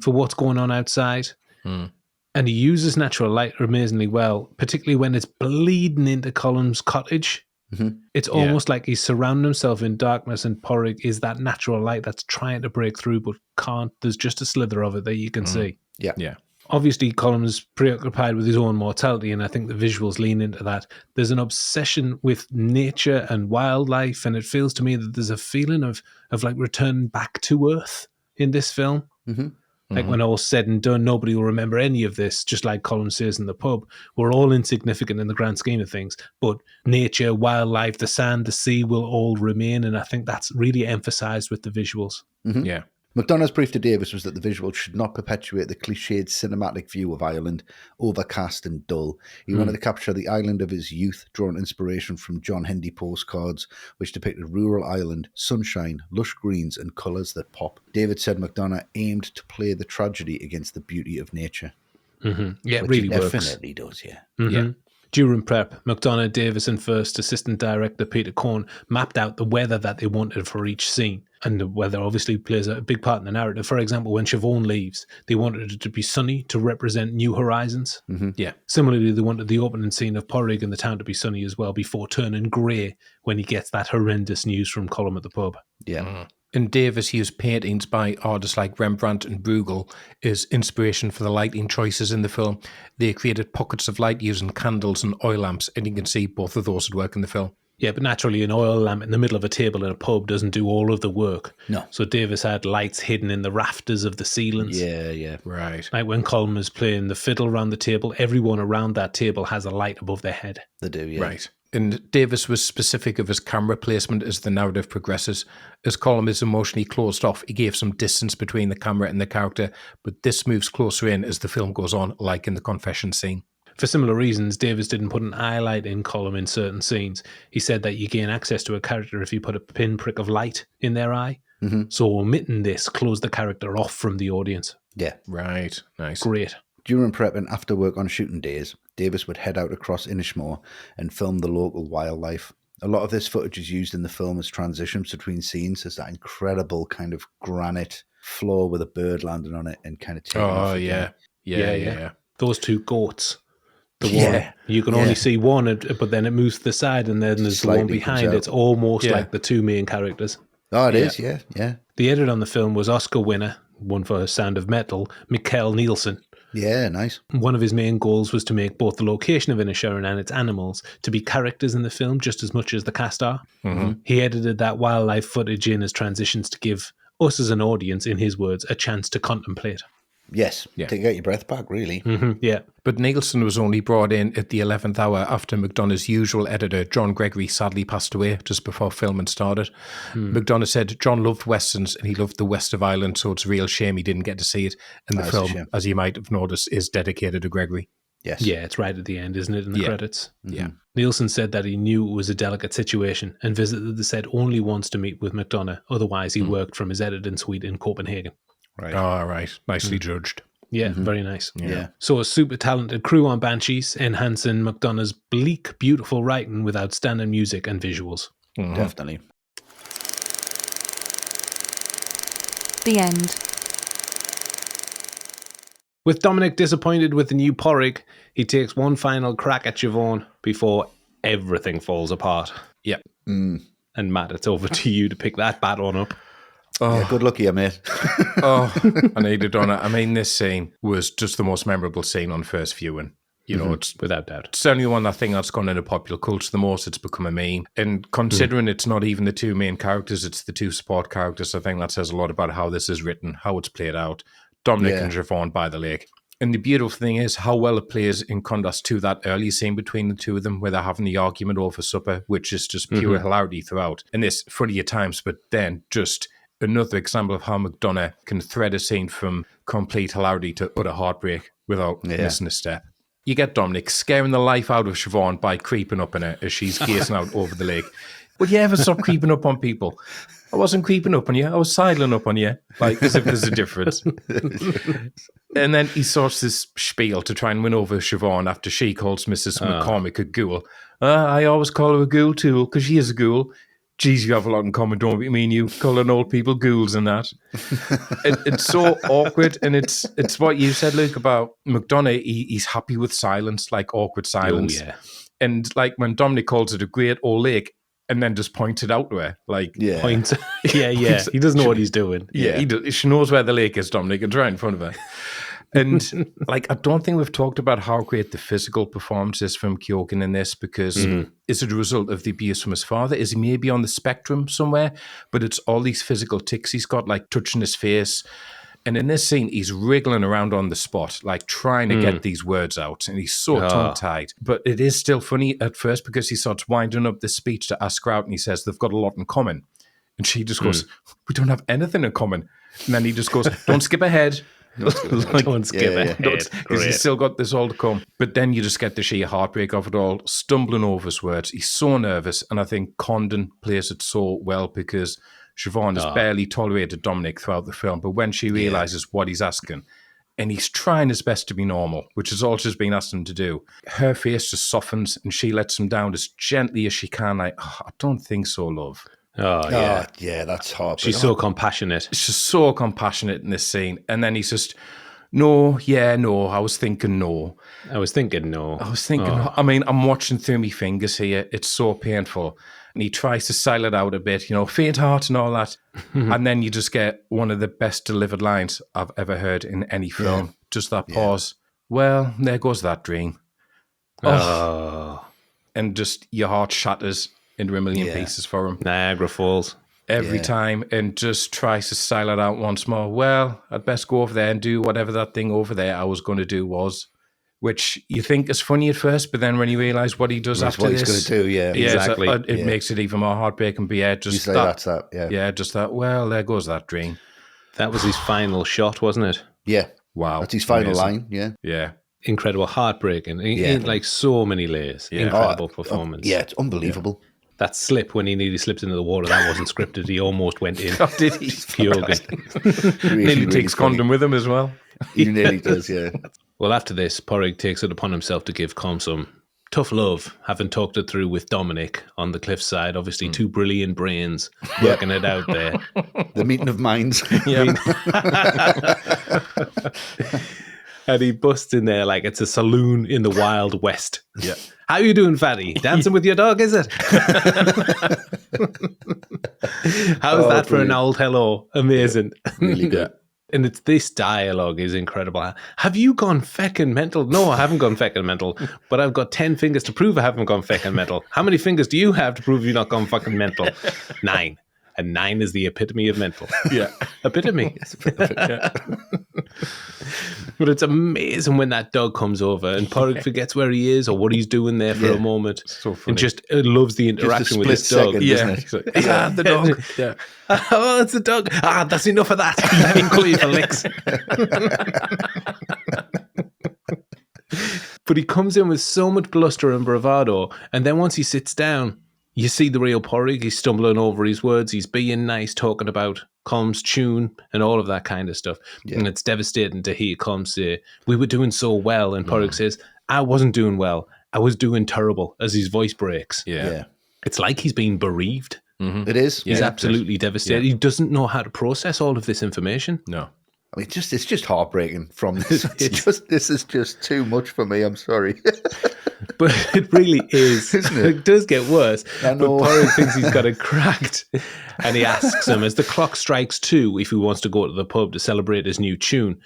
Speaker 1: for what's going on outside. And he uses natural light amazingly well, particularly when it's bleeding into Colin's cottage. It's almost like he's surrounding himself in darkness, and Porrig is that natural light that's trying to break through but can't. There's just a slither of it that you can see.
Speaker 3: Yeah.
Speaker 1: Obviously, Colin's preoccupied with his own mortality, and I think the visuals lean into that. There's an obsession with nature and wildlife, and it feels to me that there's a feeling of like returning back to Earth in this film. Like when all's said and done, nobody will remember any of this, just like Colin says in the pub. We're all insignificant in the grand scheme of things, but nature, wildlife, the sand, the sea will all remain, and I think that's really emphasised with the visuals.
Speaker 2: Yeah.
Speaker 3: McDonagh's brief to Davis was that the visual should not perpetuate the cliched cinematic view of Ireland, overcast and dull. He wanted to capture the Ireland of his youth, drawing inspiration from John Hendy postcards, which depicted rural Ireland, sunshine, lush greens and colours that pop. David said McDonagh aimed to play the tragedy against the beauty of nature.
Speaker 1: Yeah, it
Speaker 3: Which
Speaker 1: really
Speaker 3: he
Speaker 1: works.
Speaker 3: definitely does, yeah.
Speaker 2: Yeah.
Speaker 1: During prep, McDonagh, Davis and first assistant director Peter Cohn mapped out the weather that they wanted for each scene. And the weather obviously plays a big part in the narrative. For example, when Siobhan leaves, they wanted it to be sunny to represent new horizons.
Speaker 2: Yeah.
Speaker 1: Similarly, they wanted the opening scene of Porrig in the town to be sunny as well, before turning grey when he gets that horrendous news from Colin at the pub.
Speaker 3: Yeah.
Speaker 2: And Davis used paintings by artists like Rembrandt and Bruegel as inspiration for the lighting choices in the film. They created pockets of light using candles and oil lamps, and you can see both of those at work in the film.
Speaker 1: Yeah, but naturally an oil lamp in the middle of a table in a pub doesn't do all of the work.
Speaker 3: No.
Speaker 1: So Davis had lights hidden in the rafters of the ceilings.
Speaker 3: Yeah.
Speaker 2: Right.
Speaker 1: Like when Colin was playing the fiddle around the table, everyone around that table has a light above their head.
Speaker 3: They do, yeah.
Speaker 2: Right. And Davis was specific of his camera placement as the narrative progresses. As Colin is emotionally closed off, he gave some distance between the camera and the character, but this moves closer in as the film goes on, like in the confession scene.
Speaker 1: For similar reasons, Davis didn't put an eye light in Colin in certain scenes. He said that you gain access to a character if you put a pinprick of light in their eye.
Speaker 3: Mm-hmm.
Speaker 1: So omitting this closed the character off from the audience.
Speaker 3: Yeah.
Speaker 2: Right. Nice.
Speaker 1: Great.
Speaker 3: During prep and after work on shooting days, Davis would head out across Inishmore and film the local wildlife. A lot of this footage is used in the film as transitions between scenes. There's that incredible kind of granite floor with a bird landing on it and kind of taking off.
Speaker 2: Oh,
Speaker 3: again.
Speaker 2: yeah.
Speaker 1: Those two goats. The
Speaker 3: Yeah.
Speaker 1: one you can only see one, but then it moves to the side, and then there's the one
Speaker 3: Slightly comes
Speaker 1: behind.
Speaker 3: out.
Speaker 1: It's almost
Speaker 2: Yeah.
Speaker 1: like the two main characters.
Speaker 3: Oh, it is, yeah.
Speaker 1: The edit on the film was Oscar winner, one for Sound of Metal, Mikkel Nielsen.
Speaker 3: Yeah, nice.
Speaker 1: One of his main goals was to make both the location of Inisherin and its animals to be characters in the film just as much as the cast are.
Speaker 2: Mm-hmm.
Speaker 1: He edited that wildlife footage in as transitions to give us as an audience, in his words, a chance to contemplate.
Speaker 3: Yes,
Speaker 2: Yeah.
Speaker 3: to get your breath back, really.
Speaker 1: Yeah.
Speaker 2: But Nielsen was only brought in at the 11th hour after McDonagh's usual editor, John Gregory, sadly passed away just before filming started. McDonagh said John loved Westerns and he loved the West of Ireland, so it's a real shame he didn't get to see it. And the
Speaker 3: That's a
Speaker 2: film,
Speaker 3: shame.
Speaker 2: as you might have noticed, is dedicated to Gregory.
Speaker 3: Yes.
Speaker 1: Yeah, it's right at the end, isn't it, in the
Speaker 2: Yeah.
Speaker 1: credits?
Speaker 2: Yeah.
Speaker 1: Nielsen said that he knew it was a delicate situation and visited the set only once to meet with McDonagh. Otherwise, he worked from his editing suite in Copenhagen.
Speaker 3: Right.
Speaker 2: All right. Nicely judged.
Speaker 1: Yeah, very nice.
Speaker 3: Yeah.
Speaker 1: So a super talented crew on Banshees, enhancing McDonagh's bleak, beautiful writing with outstanding music and visuals.
Speaker 3: Definitely.
Speaker 4: The end.
Speaker 1: With Dominic disappointed with the new porrig, he takes one final crack at Siobhan before everything falls apart.
Speaker 2: Yeah.
Speaker 1: And Matt, it's over to you to pick that bat on up.
Speaker 3: Yeah, good luck here, mate.
Speaker 2: Oh, I needed on it. I mean, this scene was just the most memorable scene on first viewing. You know, it's
Speaker 1: Without doubt.
Speaker 2: certainly one I think that's gone into popular culture the most. It's become a meme. And considering it's not even the two main characters, it's the two support characters, I think that says a lot about how this is written, how it's played out. Dominic and Siobhan by the lake. And the beautiful thing is how well it plays in contrast to that early scene between the two of them where they're having the argument over supper, which is just pure hilarity throughout. And this funny at times, but then just another example of how McDonagh can thread a scene from complete hilarity to utter heartbreak without missing a step. You get Dominic scaring the life out of Siobhan by creeping up on her as she's gazing out over the lake. Would you ever stop creeping up on people? I wasn't creeping up on you. I was sidling up on you, like as if there's a difference. And then he sorts this spiel to try and win over Siobhan after she calls Mrs. McCormick a ghoul. I always call her a ghoul too, because she is a ghoul. Geez, you have a lot in common, don't we? Me and you calling old people ghouls and that. It's so awkward, and it's what you said, Luke, about McDonagh. He's happy with silence, like awkward silence.
Speaker 1: Oh, yeah.
Speaker 2: And like when Dominic calls it a great old lake, and then just points it out to her, like
Speaker 1: Point. Yeah. He doesn't know what he's doing.
Speaker 2: He does. She knows where the lake is, Dominic. It's right in front of her. And like, I don't think we've talked about how great the physical performance is from Keoghan in this, because is it a result of the abuse from his father? Is he maybe on the spectrum somewhere? But it's all these physical tics he's got, like touching his face. And in this scene, he's wriggling around on the spot, like trying to get these words out. And he's so tongue-tied. But it is still funny at first because he starts winding up this speech to ask her out and he says, they've got a lot in common. And she just goes, we don't have anything in common. And then he just goes, don't skip ahead.
Speaker 1: Don't skip ahead.
Speaker 2: Because he's still got this all to come. But then you just get the sheer heartbreak of it all, stumbling over his words. He's so nervous. And I think Condon plays it so well because Siobhan has barely tolerated Dominic throughout the film. But when she realizes what he's asking, and he's trying his best to be normal, which is all she's been asked him to do, her face just softens and she lets him down as gently as she can. Like, I don't think so, love.
Speaker 1: Oh, yeah.
Speaker 3: Yeah, that's hard.
Speaker 1: She's so compassionate.
Speaker 2: She's so compassionate in this scene. And then he's just, no, I was thinking no.
Speaker 1: I was thinking no.
Speaker 2: I mean, I'm watching through my fingers here. It's so painful. And he tries to style it out a bit, faint heart and all that. And then you just get one of the best delivered lines I've ever heard in any film. Just that pause. Well, there goes that dream. Oh. And just your heart shatters. into a million pieces for him.
Speaker 1: Niagara Falls.
Speaker 2: Every time, and just tries to style it out once more. Well, I'd best go over there and do whatever that thing over there I was going to do was, which you think is funny at first, but then when you realise what he does after
Speaker 3: what
Speaker 2: this,
Speaker 3: he's going to do,
Speaker 1: exactly.
Speaker 2: It makes it even more heartbreaking. But just that,
Speaker 3: that's that,
Speaker 2: just that. Well, there goes that dream.
Speaker 1: That was his final shot, wasn't it?
Speaker 3: Yeah.
Speaker 2: Wow,
Speaker 3: that's his final
Speaker 2: amazing.
Speaker 3: line.
Speaker 2: Yeah.
Speaker 1: Incredible, heartbreaking. In like so many layers.
Speaker 2: Yeah.
Speaker 1: Incredible performance.
Speaker 3: It's unbelievable.
Speaker 1: That slip when he nearly slipped into the water, that wasn't scripted. He almost went in.
Speaker 2: Oh, did he?
Speaker 1: Pure good.
Speaker 2: Nearly takes condom with him as well.
Speaker 3: He nearly does, yeah.
Speaker 1: Well, after this, Porrig takes it upon himself to give Colm some tough love, having talked it through with Dominic on the cliffside. Obviously, two brilliant brains working it out there.
Speaker 3: The meeting of minds.
Speaker 2: Yeah.
Speaker 1: And he busts in there like it's a saloon in the Wild West.
Speaker 2: Yeah.
Speaker 1: How you doing, fatty? Dancing with your dog, is it? How's that for an old hello? Amazing.
Speaker 3: Really good.
Speaker 1: And it's this dialogue is incredible. Have you gone feckin' mental? No, I haven't gone feckin' mental, but I've got 10 fingers to prove I haven't gone feckin' mental. How many fingers do you have to prove you've not gone fucking mental? 9. And 9 is the epitome of mental.
Speaker 2: Yeah.
Speaker 1: Epitome. But it's amazing when that dog comes over and Porrig forgets where he is or what he's doing there for a moment.
Speaker 2: So funny.
Speaker 1: And just loves the interaction with this dog.
Speaker 3: Second,
Speaker 2: Yeah.
Speaker 3: isn't it?
Speaker 2: The dog. Yeah.
Speaker 1: Oh, it's a dog. That's enough of that. Let him call you for licks. But he comes in with so much bluster and bravado, and then once he sits down, you see the real Porrig. He's stumbling over his words. He's being nice, talking about Colm's tune and all of that kind of stuff. Yeah. And it's devastating to hear Colm say, we were doing so well. And Porrig says, I wasn't doing well. I was doing terrible, as his voice breaks.
Speaker 2: Yeah.
Speaker 1: It's like he's been bereaved.
Speaker 3: Mm-hmm. It is.
Speaker 1: He's absolutely devastated. Yeah. He doesn't know how to process all of this information.
Speaker 2: No.
Speaker 3: I mean, it's just heartbreaking from this. This is just too much for me. I'm sorry.
Speaker 1: But it really is.
Speaker 3: Isn't it?
Speaker 1: It does get worse.
Speaker 3: I know.
Speaker 1: But Porrig thinks he's got it cracked. And he asks him, as the clock strikes 2, if he wants to go to the pub to celebrate his new tune.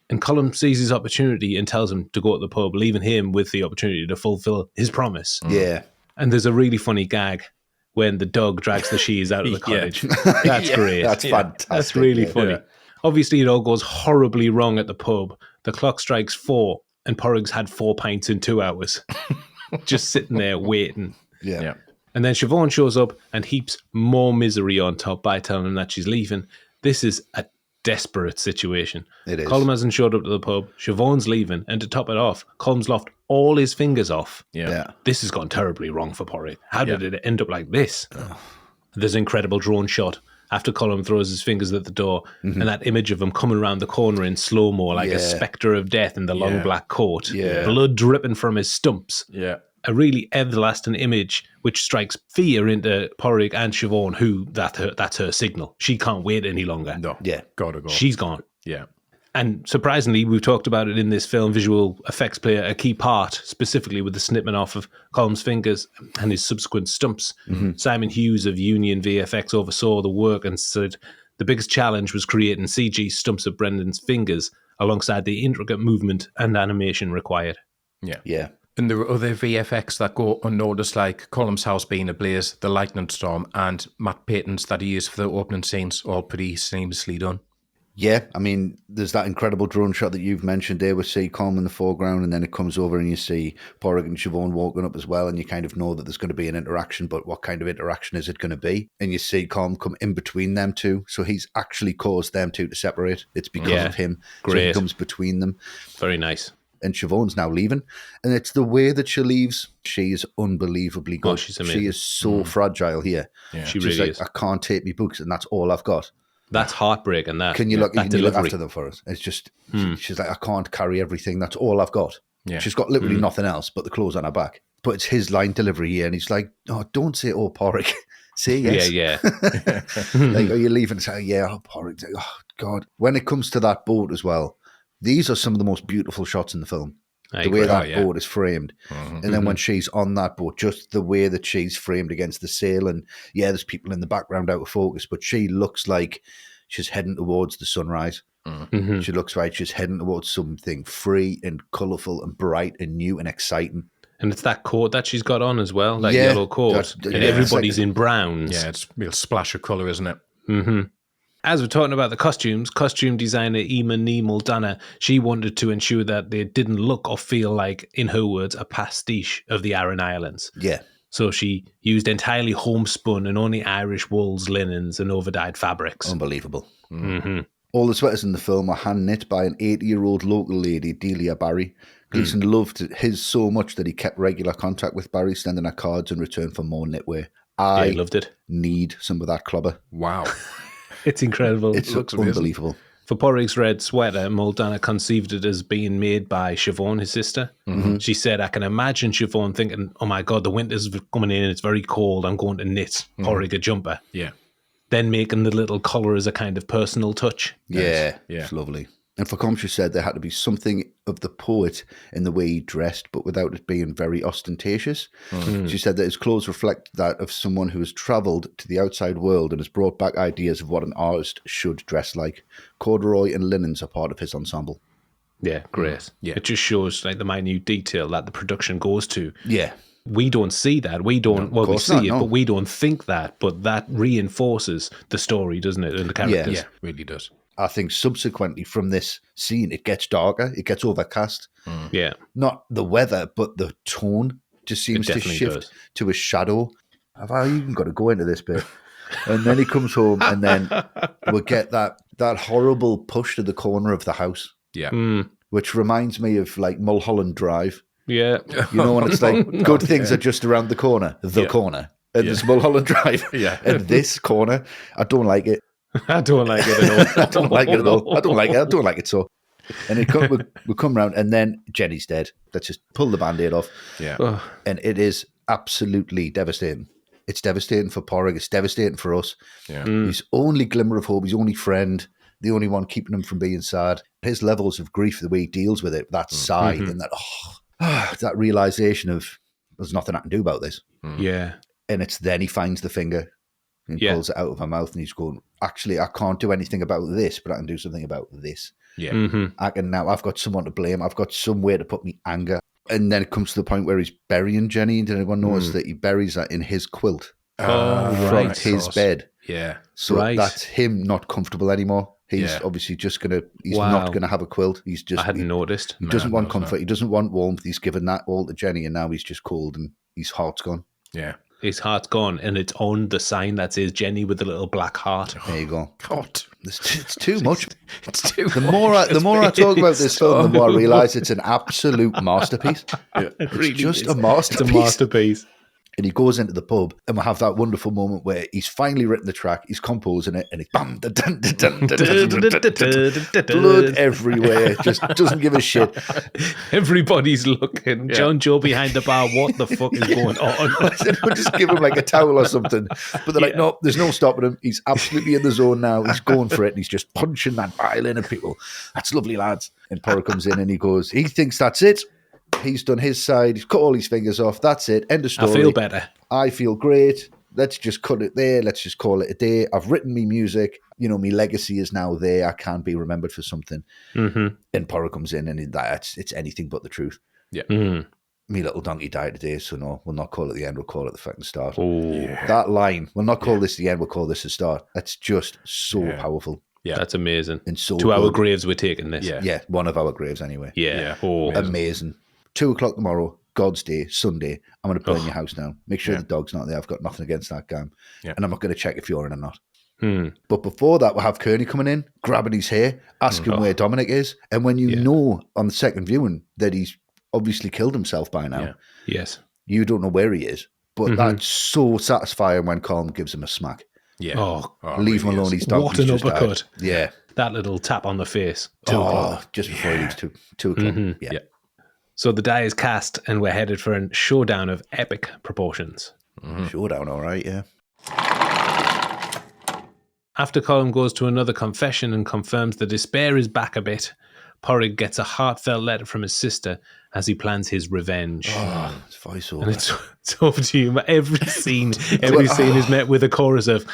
Speaker 1: And Colin sees his opportunity and tells him to go to the pub, leaving him with the opportunity to fulfill his promise.
Speaker 3: Yeah.
Speaker 1: And there's a really funny gag when the dog drags the shears out of the cottage. That's great.
Speaker 3: That's fantastic.
Speaker 1: That's really funny.
Speaker 3: Yeah.
Speaker 1: Obviously, it all goes horribly wrong at the pub. The clock strikes 4, and Porrig's had 4 pints in 2 hours. Just sitting there waiting.
Speaker 3: Yeah.
Speaker 1: And then Siobhan shows up and heaps more misery on top by telling him that she's leaving. This is a desperate situation.
Speaker 3: It is.
Speaker 1: Colin hasn't showed up to the pub. Siobhan's leaving. And to top it off, Colm's lopped all his fingers off.
Speaker 3: Yeah.
Speaker 1: This has gone terribly wrong for Porrig. How did it end up like this? There's an incredible drone shot after Colin throws his fingers at the door, and that image of him coming around the corner in slow-mo like a spectre of death in the long black coat, blood dripping from his stumps.
Speaker 2: Yeah.
Speaker 1: A really everlasting image which strikes fear into Porrig and Siobhan, who that's her signal. She can't wait any longer.
Speaker 2: No.
Speaker 3: Yeah.
Speaker 2: Gotta go.
Speaker 1: She's gone.
Speaker 2: Yeah.
Speaker 1: And surprisingly, we've talked about it in this film, visual effects play a key part, specifically with the snipping off of Colm's fingers and his subsequent stumps. Simon Hughes of Union VFX oversaw the work and said the biggest challenge was creating CG stumps of Brendan's fingers alongside the intricate movement and animation required.
Speaker 2: Yeah.
Speaker 3: Yeah.
Speaker 2: And there are other VFX that go unnoticed, like Colm's house being ablaze, the lightning storm, and Matt Payton's that he used for the opening scenes, all pretty seamlessly done.
Speaker 3: Yeah, I mean, there's that incredible drone shot that you've mentioned there. We see Colm in the foreground, and then it comes over and you see Porrig and Siobhan walking up as well, and you kind of know that there's going to be an interaction, but what kind of interaction is it going to be? And you see Colm come in between them two, so he's actually caused them two to separate. It's because of him.
Speaker 1: Great.
Speaker 3: So he comes between them.
Speaker 1: Very nice.
Speaker 3: And Siobhan's now leaving, and it's the way that she leaves. She is unbelievably good.
Speaker 1: Oh, she's amazing.
Speaker 3: She is so fragile here.
Speaker 1: Yeah. She
Speaker 3: She's
Speaker 1: really
Speaker 3: like,
Speaker 1: is.
Speaker 3: I can't take me books, and that's all I've got.
Speaker 1: That's heartbreaking, that.
Speaker 3: Can you look
Speaker 1: delivery
Speaker 3: after them for us? It's just, she's like, I can't carry everything. That's all I've got.
Speaker 2: Yeah.
Speaker 3: She's got literally nothing else but the clothes on her back. But it's his line delivery here. And he's like, oh, don't say, oh, Porrig. Say yes.
Speaker 1: Yeah.
Speaker 3: Like, are you leaving? Say, yeah, oh, Porrig. Oh, God. When it comes to that boat as well, these are some of the most beautiful shots in the film. The way that boat is framed. And then when she's on that boat, just the way that she's framed against the sail, and there's people in the background out of focus, but she looks like she's heading towards the sunrise. She looks like she's heading towards something free and colourful and bright and new and exciting.
Speaker 1: And it's that coat that she's got on as well, that
Speaker 3: Yeah,
Speaker 1: yellow coat.
Speaker 3: that-
Speaker 1: and
Speaker 3: yeah,
Speaker 1: everybody's
Speaker 3: it's like
Speaker 1: in browns.
Speaker 2: Yeah, it's a real splash of colour, isn't it?
Speaker 1: As we're talking about the costumes, costume designer Martin McDonagh, she wanted to ensure that they didn't look or feel like, in her words, a pastiche of the Aran Islands.
Speaker 3: Yeah.
Speaker 1: So she used entirely homespun and only Irish wools, linens, and overdyed fabrics.
Speaker 3: Unbelievable. All the sweaters in the film are hand knit by an 80-year-old local lady, Delia Barry. Gleeson loved his so much that he kept regular contact with Barry, sending her cards in return for more knitwear. I
Speaker 1: loved it.
Speaker 3: need some of that clobber.
Speaker 2: Wow.
Speaker 1: It's incredible.
Speaker 3: It's
Speaker 2: looks amazing.
Speaker 3: unbelievable.
Speaker 1: For Porrig's red sweater, McDonagh conceived it as being made by Siobhan, his sister. She said, I can imagine Siobhan thinking, oh my God, the winter's coming in, it's very cold, I'm going to knit Porrig a jumper.
Speaker 2: Yeah.
Speaker 1: Then making the little colour as a kind of personal touch.
Speaker 3: Yeah,
Speaker 2: Yeah.
Speaker 3: it's lovely. And for Com, she said there had to be something of the poet in the way he dressed, but without it being very ostentatious. She said that his clothes reflect that of someone who has travelled to the outside world and has brought back ideas of what an artist should dress like. Corduroy and linens are part of his ensemble.
Speaker 1: Yeah, great.
Speaker 2: Yeah.
Speaker 1: It just shows like the minute detail that the production goes to.
Speaker 3: Yeah.
Speaker 1: We don't see that. We don't, well, we
Speaker 3: course
Speaker 1: see
Speaker 3: not,
Speaker 1: it,
Speaker 3: no.
Speaker 1: but we don't think that. But that reinforces the story, doesn't it? And the characters.
Speaker 2: Yeah, really does.
Speaker 3: I think subsequently from this scene, it gets darker, it gets overcast.
Speaker 1: Yeah.
Speaker 3: Not the weather, but the tone just seems to
Speaker 1: definitely
Speaker 3: shift
Speaker 1: does.
Speaker 3: to a shadow. Have I even got to go into this bit? And then he comes home, and then we get that horrible push to the corner of the house,
Speaker 2: Yeah.
Speaker 3: which reminds me of like Mulholland Drive.
Speaker 1: Yeah.
Speaker 3: You know, when it's like good things are just around the corner, corner. And there's Mulholland Drive.
Speaker 2: Yeah.
Speaker 3: And this corner, I don't like it.
Speaker 1: I don't like it at all.
Speaker 3: I don't like it at all. I don't like it. I don't like it so. And we come round, and then Jenny's dead. Let's just pull the Band-Aid off.
Speaker 2: Yeah.
Speaker 3: And it is absolutely devastating. It's devastating for Porrig. It's devastating for us.
Speaker 2: Yeah.
Speaker 3: His only glimmer of hope, his only friend, the only one keeping him from being sad. His levels of grief, the way he deals with it, that sigh and that realization of there's nothing I can do about this.
Speaker 1: Yeah.
Speaker 3: And it's then he finds the finger and pulls it out of her mouth, and he's going, actually, I can't do anything about this, but I can do something about this.
Speaker 2: Yeah.
Speaker 3: I can now, I've got someone to blame. I've got somewhere to put me anger. And then it comes to the point where he's burying Jenny. Did anyone notice that he buries that in his quilt from his bed?
Speaker 2: Yeah.
Speaker 3: So that's him not comfortable anymore. He's obviously just he's not going to have a quilt. He's just,
Speaker 1: I hadn't noticed.
Speaker 3: he doesn't want comfort. He doesn't want warmth. He's given that all to Jenny, and now he's just cold and his heart's gone.
Speaker 2: Yeah.
Speaker 1: His heart's gone, and it's on the sign that says Jenny with the little black heart.
Speaker 3: There you go.
Speaker 2: God.
Speaker 3: It's too much.
Speaker 2: It's too
Speaker 3: The more I talk about this film, the more I realise it's an absolute masterpiece. It's
Speaker 1: really
Speaker 3: just
Speaker 1: is.
Speaker 3: a masterpiece.
Speaker 1: It's a masterpiece.
Speaker 3: And he goes into the pub, and we have that wonderful moment where he's finally written the track, he's composing it, and it's bam, da, dun, da, dun, da, dun, da, dun, da, dun. Blood everywhere, just doesn't give a shit.
Speaker 1: Everybody's looking. John Joe behind the bar. What the fuck is going on?
Speaker 3: We'll just give him like a towel or something. But they're like, no, there's no stopping him. He's absolutely in the zone now. He's going for it, and he's just punching that violin at people. That's lovely, lads. And Porrig comes in, and he thinks that's it. He's done his side. He's cut all his fingers off. That's it. End of story.
Speaker 1: I feel better.
Speaker 3: I feel great. Let's just cut it there. Let's just call it a day. I've written me music. You know, my legacy is now there. I can't be remembered for something. And Porrig comes in, and it's anything but the truth.
Speaker 2: Yeah.
Speaker 3: Me little donkey died today, so no, we'll not call it the end. We'll call it the fucking start.
Speaker 1: Oh,
Speaker 3: That line, we'll not call this the end. We'll call this the start. That's just so powerful.
Speaker 2: Yeah.
Speaker 1: that's amazing.
Speaker 3: And so
Speaker 1: To our
Speaker 3: good.
Speaker 1: graves, we're taking this.
Speaker 2: Yeah.
Speaker 3: Yeah, one of our graves anyway.
Speaker 1: Yeah. Oh,
Speaker 3: Amazing. 2:00 tomorrow, God's Day, Sunday. I'm going to burn your house down. Make sure the dog's not there. I've got nothing against that gang.
Speaker 2: Yeah.
Speaker 3: And I'm not going to check if you're in or not. But before that, we'll have Kearney coming in, grabbing his hair, asking where Dominic is. And when you know on the second viewing that he's obviously killed himself by now,
Speaker 1: yes.
Speaker 3: you don't know where he is. But that's so satisfying when Colin gives him a smack.
Speaker 2: Yeah.
Speaker 1: Oh,
Speaker 3: Leave him
Speaker 2: really
Speaker 3: alone.
Speaker 2: is.
Speaker 3: He's donkey's
Speaker 1: what an
Speaker 3: just died.
Speaker 1: uppercut.
Speaker 3: Yeah.
Speaker 1: That little tap on the face.
Speaker 3: 2:00. Just before he leaves, 2:00. Yeah.
Speaker 1: So the die is cast, and we're headed for a showdown of epic proportions.
Speaker 3: Showdown, all right, yeah.
Speaker 1: After Colin goes to another confession and confirms the despair is back a bit, Porrig gets a heartfelt letter from his sister as he plans his revenge.
Speaker 3: It's voiceover.
Speaker 1: And it's over to you. Every scene is met with a chorus of,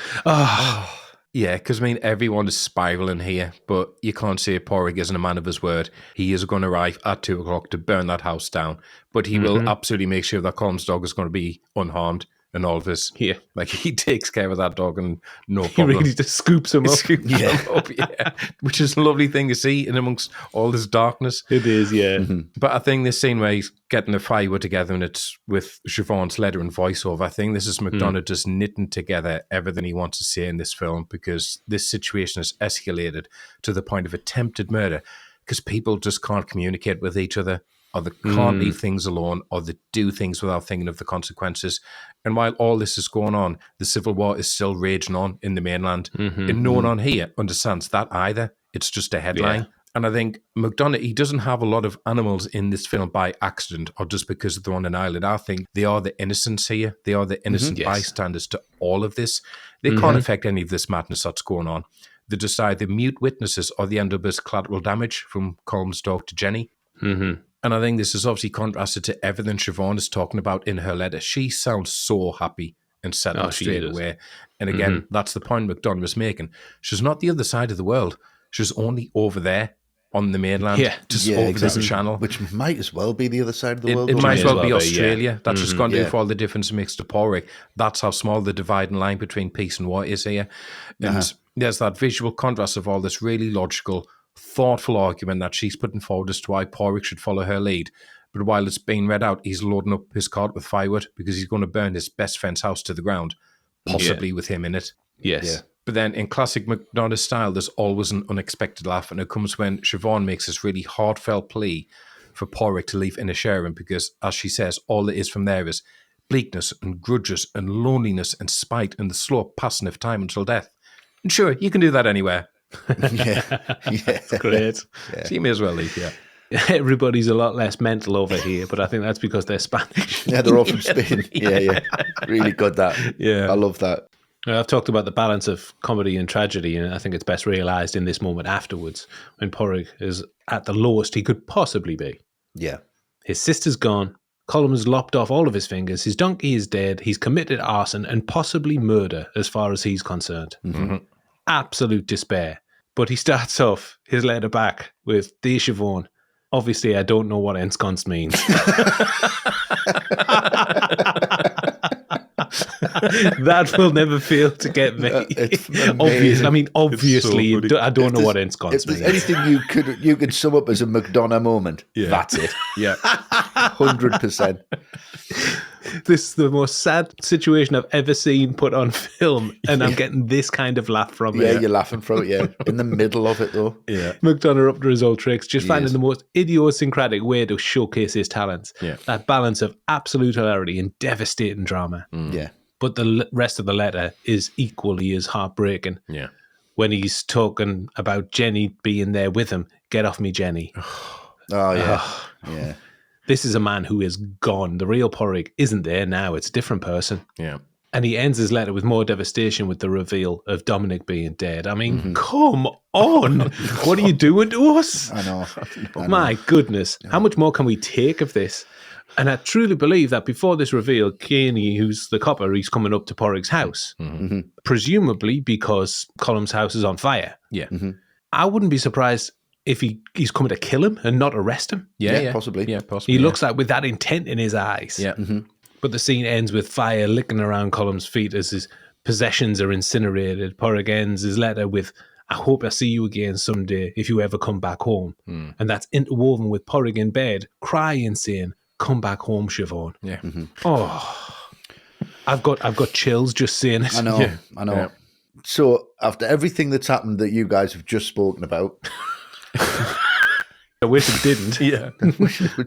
Speaker 2: Yeah, because I mean, everyone is spiraling here, but you can't say Porrig isn't a man of his word. He is going to arrive at 2 o'clock to burn that house down, but he will absolutely make sure that Colin's dog is going to be unharmed and all of this.
Speaker 1: Yeah.
Speaker 2: Like, he takes care of that dog and no
Speaker 1: He
Speaker 2: problem.
Speaker 1: really just scoops him up.
Speaker 2: Scoops him up, yeah. Which is a lovely thing to see in amongst all this darkness.
Speaker 1: It is, yeah.
Speaker 2: But I think this scene where he's getting the firewood together and it's with Siobhan's letter and voiceover, I think this is McDonagh just knitting together everything he wants to say in this film, because this situation has escalated to the point of attempted murder because people just can't communicate with each other, or they can't leave things alone, or they do things without thinking of the consequences. And while all this is going on, the civil war is still raging on in the mainland. And no one on here understands that either. It's just a headline.
Speaker 1: Yeah.
Speaker 2: And I think McDonagh, he doesn't have a lot of animals in this film by accident or just because they're on an island. I think they are the innocents here. They are the innocent bystanders to all of this. They can't affect any of this madness that's going on. They just either mute witnesses or they end up as collateral damage, from Colin's dog to Jenny. And I think this is obviously contrasted to everything Siobhan is talking about in her letter. She sounds so happy and settled straight away. And again, that's the point McDonagh was making. She's not the other side of the world. She's only over there on the mainland, over this channel.
Speaker 3: Which might as well be the other side of the world.
Speaker 2: It might as well be Australia.
Speaker 1: Yeah.
Speaker 2: That's just going to do for all the difference it makes to Porrig. That's how small the dividing line between peace and war is here. And there's that visual contrast of all this really logical, thoughtful argument that she's putting forward as to why Porrig should follow her lead. But while it's being read out, he's loading up his cart with firewood because he's going to burn his best friend's house to the ground, possibly with him in it.
Speaker 1: Yes.
Speaker 3: Yeah.
Speaker 2: But then in classic McDonagh style, there's always an unexpected laugh, and it comes when Siobhan makes this really heartfelt plea for Porrig to leave Inisherin because, as she says, all it is from there is bleakness and grudges and loneliness and spite and the slow passing of time until death. And sure, you can do that anywhere.
Speaker 1: That's great.
Speaker 2: So you may as well leave,
Speaker 1: Everybody's a lot less mental over here, but I think that's because they're Spanish.
Speaker 3: Yeah, they're all from Spain. Yeah. Really good, that.
Speaker 2: Yeah.
Speaker 3: I love that.
Speaker 1: I've talked about the balance of comedy and tragedy, and I think it's best realised in this moment afterwards, when Porrig is at the lowest he could possibly be.
Speaker 3: Yeah.
Speaker 1: His sister's gone, Colin has lopped off all of his fingers, his donkey is dead, he's committed arson and possibly murder as far as he's concerned. Absolute despair. But he starts off his letter back with, "Dear Siobhan, obviously I don't know what ensconced means." That will never fail to get me. Obviously, I mean, obviously,
Speaker 2: so
Speaker 1: I don't know what ensconced
Speaker 3: If
Speaker 1: means.
Speaker 3: there's anything you could sum up as a McDonagh moment, that's it.
Speaker 2: Yeah.
Speaker 3: 100%.
Speaker 1: This is the most sad situation I've ever seen put on film, and I'm getting this kind of laugh from
Speaker 3: Yeah,
Speaker 1: it.
Speaker 3: you're laughing from it, yeah. In the middle of it, though.
Speaker 2: Yeah.
Speaker 1: McDonagh up to his old tricks, just finding
Speaker 3: is.
Speaker 1: the most idiosyncratic way to showcase his talents.
Speaker 2: Yeah.
Speaker 1: That balance of absolute hilarity and devastating drama.
Speaker 3: Yeah.
Speaker 1: But the rest of the letter is equally as heartbreaking.
Speaker 2: Yeah.
Speaker 1: When he's talking about Jenny being there with him. "Get off me, Jenny."
Speaker 3: Oh, yeah. Yeah.
Speaker 1: This is a man who is gone. The real Porrig isn't there now. It's a different person.
Speaker 2: Yeah.
Speaker 1: And he ends his letter with more devastation with the reveal of Dominic being dead. I mean, come on. What are you doing to us?
Speaker 3: I know.
Speaker 1: My goodness. How much more can we take of this? And I truly believe that before this reveal, Kearney, who's the copper, he's coming up to Porrig's house, presumably because Colin's house is on fire.
Speaker 2: Yeah.
Speaker 1: I wouldn't be surprised if he's coming to kill him and not arrest him.
Speaker 2: Yeah.
Speaker 3: Possibly.
Speaker 2: Yeah, possibly.
Speaker 1: He looks like with that intent in his eyes.
Speaker 2: Yeah.
Speaker 1: But the scene ends with fire licking around Colin's feet as his possessions are incinerated. Porrig ends his letter with, "I hope I see you again someday if you ever come back home." And that's interwoven with Porrig in bed, crying, saying, "Come back home, Siobhan."
Speaker 2: Yeah.
Speaker 1: Oh, I've got chills just saying it.
Speaker 3: I know.
Speaker 2: Yeah.
Speaker 3: I know.
Speaker 2: Yeah.
Speaker 3: So, after everything that's happened that you guys have just spoken about,
Speaker 1: I wish it didn't.
Speaker 2: Yeah.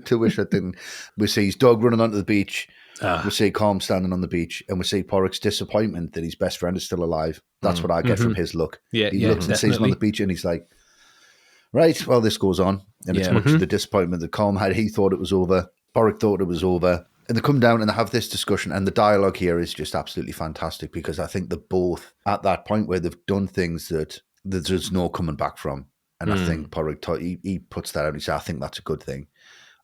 Speaker 3: to wish I didn't, we see his dog running onto the beach. We see Colm standing on the beach, and we see Porrig's disappointment that his best friend is still alive. That's what I get from his look.
Speaker 1: Yeah,
Speaker 3: he
Speaker 1: yeah,
Speaker 3: looks and sees him on
Speaker 1: definitely.
Speaker 3: the beach, and he's like, "Right, well, this goes on." And it's
Speaker 2: Yeah.
Speaker 3: much the disappointment that Colm had. He thought it was over. Porrig thought it was over. And they come down and they have this discussion, and the dialogue here is just absolutely fantastic because I think they're both at that point where they've done things that there's no coming back from. And I think Porrig, he puts that out. He says, "I think that's a good thing."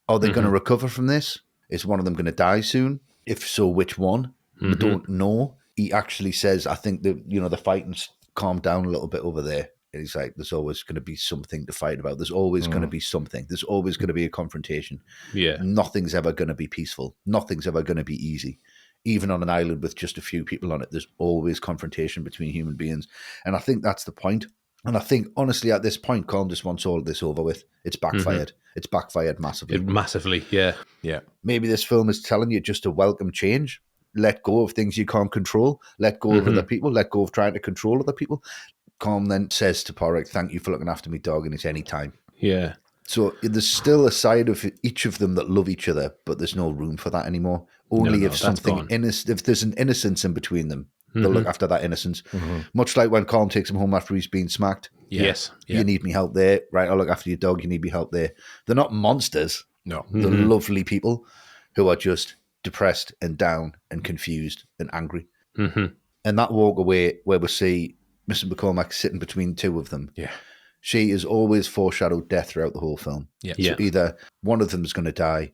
Speaker 3: Are they going to recover from this? Is one of them going to die soon? If so, which one? We don't know. He actually says, "I think that the fighting's calm down a little bit over there. And he's like, there's always going to be something to fight about. There's always going to be something. There's always going to be a confrontation.
Speaker 1: Yeah.
Speaker 3: Nothing's ever going to be peaceful. Nothing's ever going to be easy. Even on an island with just a few people on it, there's always confrontation between human beings. And I think that's the point. And I think, honestly, at this point, Colin just wants all of this over with. It's backfired. It's backfired massively.
Speaker 1: Massively, yeah.
Speaker 2: Yeah.
Speaker 3: Maybe this film is telling you just to welcome change. Let go of things you can't control. Let go of other people. Let go of trying to control other people. Colin then says to Porrick, thank you for looking after me dog, and it's any time.
Speaker 1: Yeah.
Speaker 3: So there's still a side of each of them that love each other, but there's no room for that anymore. Only if something if there's an innocence in between them, they'll look after that innocence. Much like when Colin takes him home after he's been smacked.
Speaker 1: Yes.
Speaker 3: You need me help there. Right, I'll look after your dog. You need me help there. They're not monsters.
Speaker 2: No.
Speaker 3: They're lovely people who are just depressed and down and confused and angry. And that walk away where we see Mrs. McCormack sitting between two of them.
Speaker 2: Yeah.
Speaker 3: She is always foreshadowed death throughout the whole film.
Speaker 2: Yeah.
Speaker 3: So either one of them is going to die,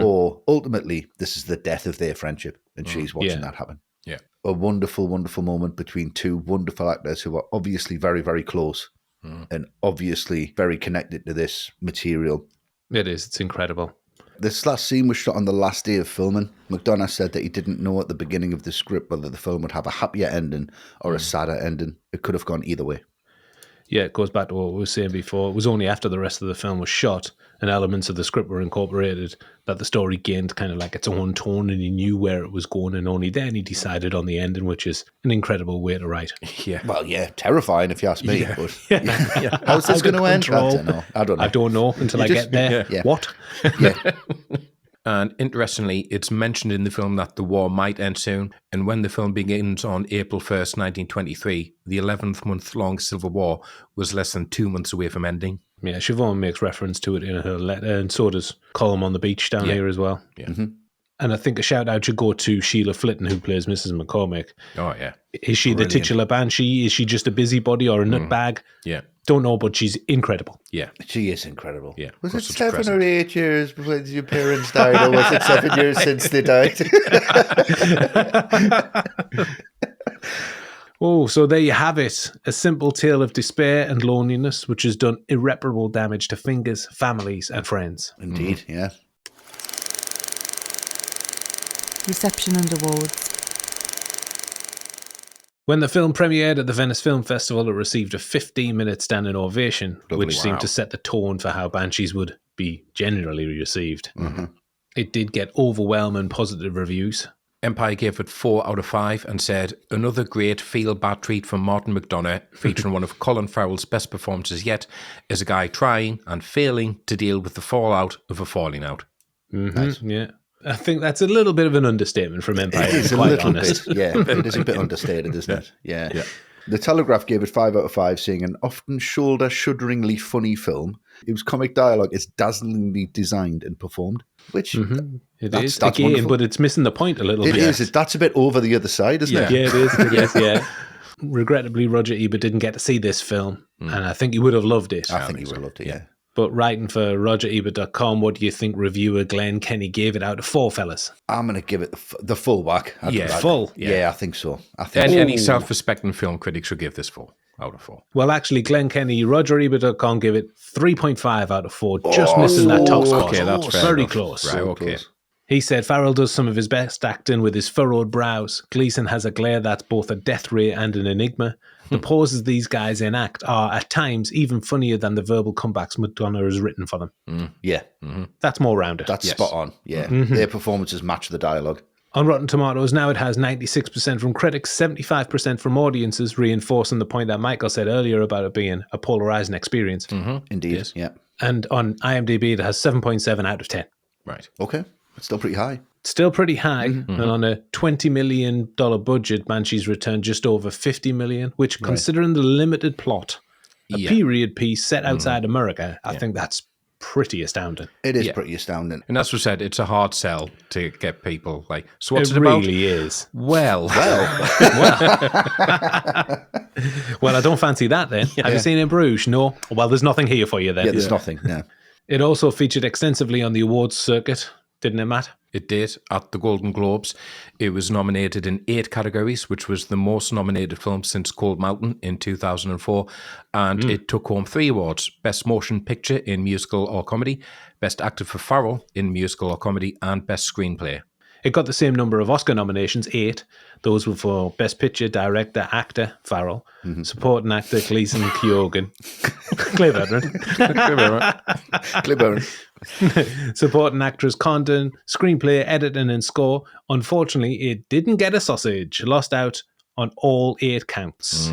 Speaker 3: or ultimately this is the death of their friendship, and she's watching that happen.
Speaker 2: Yeah.
Speaker 3: A wonderful, wonderful moment between two wonderful actors who are obviously very, very close and obviously very connected to this material.
Speaker 1: It is. It's incredible.
Speaker 3: This last scene was shot on the last day of filming. McDonagh said that he didn't know at the beginning of the script whether the film would have a happier ending or a sadder ending. It could have gone either way.
Speaker 1: Yeah, it goes back to what we were saying before. It was only after the rest of the film was shot and elements of the script were incorporated that the story gained kind of like its own tone, and he knew where it was going, and only then he decided on the ending, which is an incredible way to write.
Speaker 2: Yeah.
Speaker 3: Well, yeah, terrifying if you ask me.
Speaker 2: Yeah.
Speaker 3: But how's this going to end? I don't know.
Speaker 1: I don't know until I get there.
Speaker 3: Yeah.
Speaker 1: What?
Speaker 3: Yeah.
Speaker 2: And interestingly, it's mentioned in the film that the war might end soon. And when the film begins on April 1st, 1923, the 11th-month-long Civil War was less than 2 months away from ending.
Speaker 1: Yeah, Siobhan makes reference to it in her letter, and so does Colin on the beach down here as well.
Speaker 2: Yeah.
Speaker 1: And I think a shout out should go to Sheila Flitton, who plays Mrs. McCormick.
Speaker 2: Oh, yeah.
Speaker 1: Is she the titular Banshee? Is she just a busybody or a nutbag?
Speaker 2: Yeah.
Speaker 1: Don't know, but she's incredible.
Speaker 2: Yeah.
Speaker 3: She is incredible.
Speaker 2: Yeah.
Speaker 3: Was it
Speaker 2: Such a
Speaker 3: 7
Speaker 2: present.
Speaker 3: or 8 years before your parents died, or was it 7 years since they died?
Speaker 1: Oh, so there you have it. A simple tale of despair and loneliness, which has done irreparable damage to fingers, families, and friends.
Speaker 3: Indeed, yeah.
Speaker 4: Reception and awards.
Speaker 1: When the film premiered at the Venice Film Festival, it received a 15-minute standing ovation, which seemed to set the tone for how Banshees would be generally received. It did get overwhelming positive reviews.
Speaker 2: Empire gave it 4 out of 5 and said, another great feel-bad treat from Martin McDonagh, featuring one of Colin Farrell's best performances yet, as a guy trying and failing to deal with the fallout of a falling out.
Speaker 3: Nice.
Speaker 1: Yeah. I think that's a little bit of an understatement from Empire,
Speaker 3: It is
Speaker 1: to be
Speaker 3: a
Speaker 1: quite
Speaker 3: little
Speaker 1: honest.
Speaker 3: bit, yeah. It is a bit understated, isn't it? Yeah. The Telegraph gave it 5 out of 5, saying an often shoulder-shudderingly funny film. It was comic dialogue. It's dazzlingly designed and performed, which
Speaker 1: It
Speaker 3: that's
Speaker 1: is, again,
Speaker 3: wonderful.
Speaker 1: but it's missing the point a little
Speaker 3: It
Speaker 1: bit.
Speaker 3: is. That's a bit over the other side, isn't it?
Speaker 1: Yeah, it is. It is, yeah. Regrettably, Roger Ebert didn't get to see this film, and I think he would have loved it.
Speaker 3: I think he would have loved it, yeah.
Speaker 1: But writing for RogerEbert.com, what do you think reviewer Glenn Kenny gave it out of 4, fellas?
Speaker 3: I'm going to give it the full whack.
Speaker 1: Full?
Speaker 3: Yeah, I think so. I think
Speaker 2: Any self-respecting film critic should give this 4 out of 4.
Speaker 1: Well, actually, Glenn Kenny, RogerEbert.com gave it 3.5 out of 4, just missing that top spot.
Speaker 2: Okay, that's fair
Speaker 1: very
Speaker 2: enough.
Speaker 1: close.
Speaker 2: Right, okay.
Speaker 1: He said Farrell does some of his best acting with his furrowed brows. Gleeson has a glare that's both a death ray and an enigma. The pauses these guys enact are, at times, even funnier than the verbal comebacks McDonagh has written for them.
Speaker 3: Yeah.
Speaker 1: That's more rounded.
Speaker 3: That's spot on. Yeah. Their performances match the dialogue.
Speaker 1: On Rotten Tomatoes, now it has 96% from critics, 75% from audiences, reinforcing the point that Michael said earlier about it being a polarizing experience.
Speaker 3: Indeed.
Speaker 2: Yes.
Speaker 3: Yeah.
Speaker 1: And on IMDb, it has 7.7 out of 10.
Speaker 2: Right.
Speaker 3: Okay. It's still pretty high.
Speaker 1: Still pretty high, and on a $20 million budget, Banshees returned just over $50 million, which, considering the limited plot, a period piece set outside America, I think that's pretty astounding.
Speaker 3: It is pretty astounding.
Speaker 2: And as we said, it's a hard sell to get people like, so what's it
Speaker 1: It
Speaker 2: about?
Speaker 1: really is.
Speaker 2: Well,
Speaker 1: Well, I don't fancy that then. Have you seen In Bruges? No? Well, there's nothing here for you then.
Speaker 3: Yeah, there's nothing. Yeah.
Speaker 1: It also featured extensively on the awards circuit, didn't it, Matt?
Speaker 2: It did. At the Golden Globes, it was nominated in 8 categories, which was the most nominated film since Cold Mountain in 2004. And it took home 3 awards: Best Motion Picture in Musical or Comedy, Best Actor for Farrell in Musical or Comedy, and Best Screenplay.
Speaker 1: It got the same number of Oscar nominations, 8. Those were for Best Picture, Director, Actor, Farrell, Supporting Actor, Gleeson, Keoghan. Clever,
Speaker 3: Clever.
Speaker 1: Supporting Actress, Condon, Screenplay, Editing and Score. Unfortunately, it didn't get a sausage. Lost out on all 8 counts.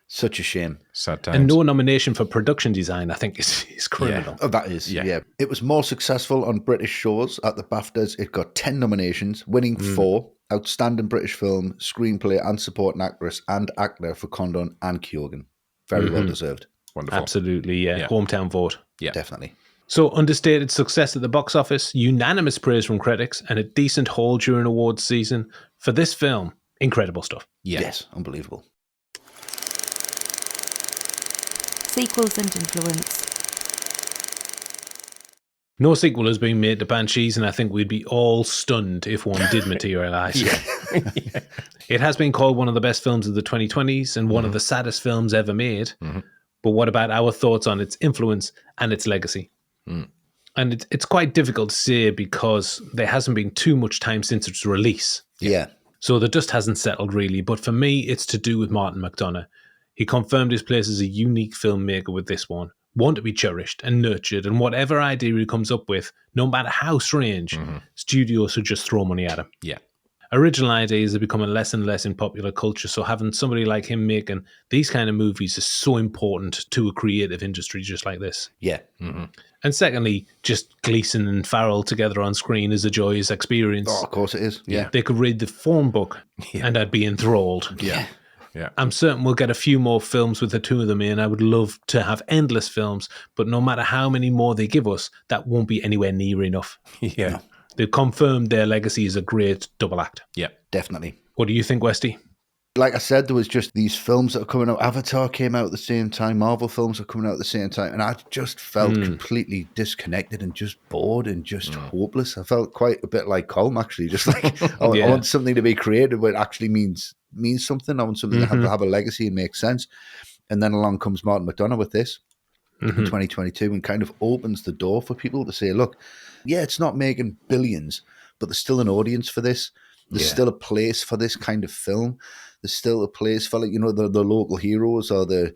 Speaker 3: Such a shame.
Speaker 2: Sad times.
Speaker 1: And no nomination for production design, I think, is criminal.
Speaker 3: Oh, that is, yeah. It was more successful on British shows at the BAFTAs. It got 10 nominations, winning 4. Outstanding British Film, Screenplay and Supporting Actress and Actor for Condon and Keoghan. Very well deserved.
Speaker 2: Wonderful.
Speaker 1: Absolutely, yeah. Hometown vote.
Speaker 2: Yeah.
Speaker 3: Definitely.
Speaker 1: So, understated success at the box office, unanimous praise from critics, and a decent haul during awards season. For this film, incredible stuff.
Speaker 2: Yeah.
Speaker 3: Yes, unbelievable.
Speaker 4: Sequels and influence.
Speaker 1: No sequel has been made to Banshees, and I think we'd be all stunned if one did materialise. It has been called one of the best films of the 2020s and one of the saddest films ever made. But what about our thoughts on its influence and its legacy? And it's quite difficult to say because there hasn't been too much time since its release.
Speaker 3: Yeah.
Speaker 1: So the dust hasn't settled really. But for me, it's to do with Martin McDonagh. He confirmed his place as a unique filmmaker with this one to be cherished and nurtured. And whatever idea he comes up with, no matter how strange, studios should just throw money at him.
Speaker 2: Yeah.
Speaker 1: Original ideas are becoming less and less in popular culture, so having somebody like him making these kind of movies is so important to a creative industry just like this.
Speaker 3: Yeah.
Speaker 1: And secondly, just Gleeson and Farrell together on screen is a joyous experience.
Speaker 3: Oh, of course it is. Yeah.
Speaker 1: They could read the phone book and I'd be enthralled.
Speaker 2: Yeah.
Speaker 1: I'm certain we'll get a few more films with the two of them in. I would love to have endless films, but no matter how many more they give us, that won't be anywhere near enough.
Speaker 2: Yeah.
Speaker 3: No.
Speaker 1: They've confirmed their legacy is a great double act.
Speaker 2: Yeah.
Speaker 3: Definitely.
Speaker 1: What do you think, Westy?
Speaker 3: Like I said, there was just these films that are coming out. Avatar came out at the same time. Marvel films are coming out at the same time. And I just felt completely disconnected and just bored and just hopeless. I felt quite a bit like Colin, actually. Just like, I want something to be created where it actually means something. I want something to have a legacy and make sense. And then along comes Martin McDonagh with this in 2022 and kind of opens the door for people to say, look, yeah, it's not making billions, but there's still an audience for this. There's still a place for this kind of film. There's still a place for, like, you know, the local heroes or the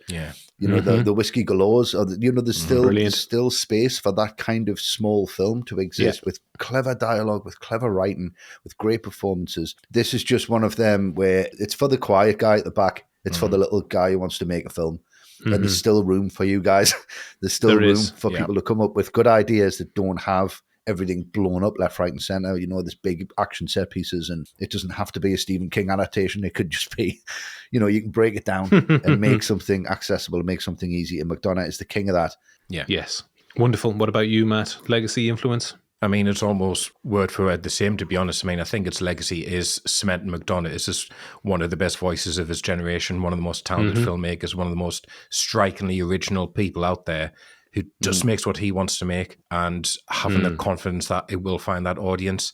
Speaker 3: whiskey galores, or there's still space for that kind of small film to exist with clever dialogue, with clever writing, with great performances. This is just one of them where it's for the quiet guy at the back. It's for the little guy who wants to make a film. And there's still room for you guys. There's still room for people to come up with good ideas that don't have everything blown up left, right, and center. You know, there's big action set pieces, and it doesn't have to be a Stephen King adaptation. It could just be, you know, you can break it down and make something accessible, make something easy. And McDonagh is the king of that.
Speaker 2: Yeah.
Speaker 1: Yes. Wonderful. What about you, Matt? Legacy, influence?
Speaker 2: I mean, it's almost word for word the same, to be honest. I mean, I think its legacy is cementing McDonagh is just one of the best voices of his generation, one of the most talented filmmakers, one of the most strikingly original people out there, who just makes what he wants to make, and having the confidence that it will find that audience.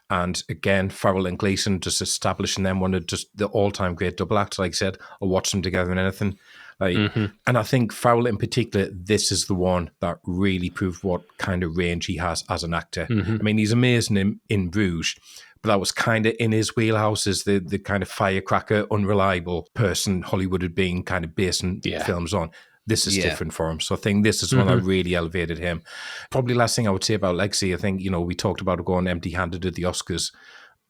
Speaker 2: And again, Farrell and Gleeson, just establishing them one of just the all-time great double acts. Like I said, I'll watch them together in anything. And I think Farrell in particular, this is the one that really proved what kind of range he has as an actor. I mean, he's amazing in Bruges, but that was kind of in his wheelhouse as the kind of firecracker, unreliable person Hollywood had been kind of basing films on. This is different for him. So I think this is one that really elevated him. Probably last thing I would say about legacy, I think, you know, we talked about going empty-handed at the Oscars.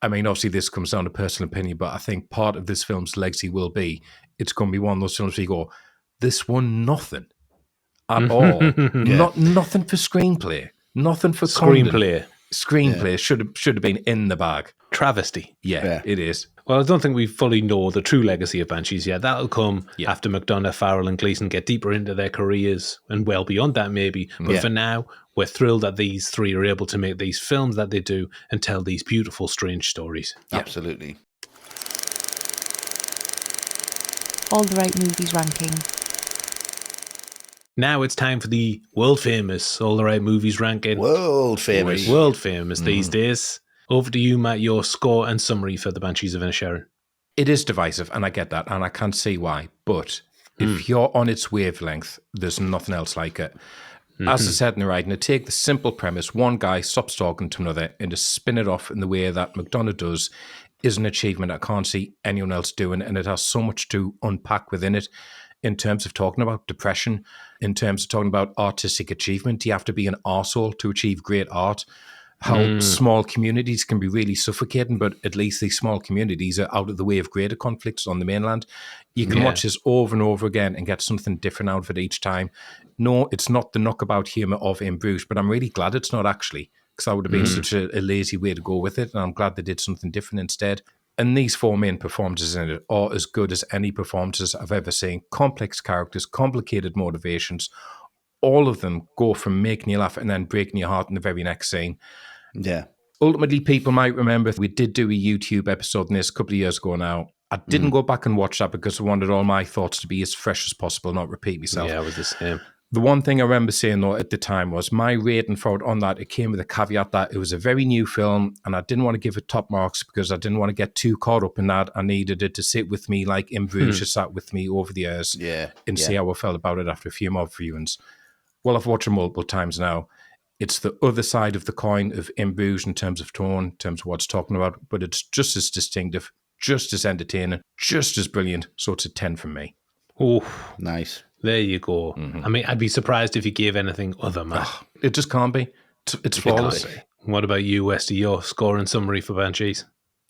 Speaker 2: I mean, obviously this comes down to personal opinion, but I think part of this film's legacy will be, it's going to be one of those films where you go, this won nothing at all. Nothing for screenplay. Nothing for
Speaker 1: Screenplay.
Speaker 2: Screenplay should have been in the bag.
Speaker 1: Travesty.
Speaker 2: Yeah, it is.
Speaker 1: Well, I don't think we fully know the true legacy of Banshees yet. That'll come after McDonagh, Farrell and Gleeson get deeper into their careers and well beyond that maybe. But for now, we're thrilled that these three are able to make these films that they do and tell these beautiful, strange stories.
Speaker 3: Absolutely.
Speaker 4: All the right movies ranking.
Speaker 1: Now it's time for the world famous All the Right Movies ranking.
Speaker 3: World famous.
Speaker 1: World famous these days. Over to you, Matt, your score and summary for the Banshees of Inisherin.
Speaker 2: It is divisive, and I get that, and I can't see why. But if you're on its wavelength, there's nothing else like it. As I said in the writing, to take the simple premise, one guy stops talking to another, and to spin it off in the way that McDonagh does is an achievement I can't see anyone else doing, and it has so much to unpack within it in terms of talking about depression, in terms of talking about artistic achievement. You have to be an arsehole to achieve great art. How small communities can be really suffocating, but at least these small communities are out of the way of greater conflicts on the mainland. You can watch this over and over again and get something different out of it each time. No, it's not the knockabout humour of In Bruges, but I'm really glad it's not actually, because that would have been such a lazy way to go with it, and I'm glad they did something different instead. And these four main performances in it are as good as any performances I've ever seen. Complex characters, complicated motivations. All of them go from making you laugh and then breaking your heart in the very next scene.
Speaker 3: Yeah.
Speaker 2: Ultimately, people might remember we did do a YouTube episode on this a couple of years ago now. I didn't go back and watch that because I wanted all my thoughts to be as fresh as possible, not repeat myself.
Speaker 1: Yeah, it was the same.
Speaker 2: The one thing I remember saying, though, at the time was my rating for it on that, it came with a caveat that it was a very new film and I didn't want to give it top marks because I didn't want to get too caught up in that. I needed it to sit with me like In Bruges has sat with me over the years and see how I felt about it after a few more viewings. Well, I've watched it multiple times now. It's the other side of the coin of In Bruges in terms of tone, in terms of what it's talking about, but it's just as distinctive, just as entertaining, just as brilliant. So it's a 10 from me.
Speaker 1: Oh,
Speaker 3: Nice.
Speaker 1: there you go. I mean, I'd be surprised if you gave anything other, Matt.
Speaker 2: It just can't be. It's flawless.
Speaker 1: What about you, Westy? Your score and summary for Banshees?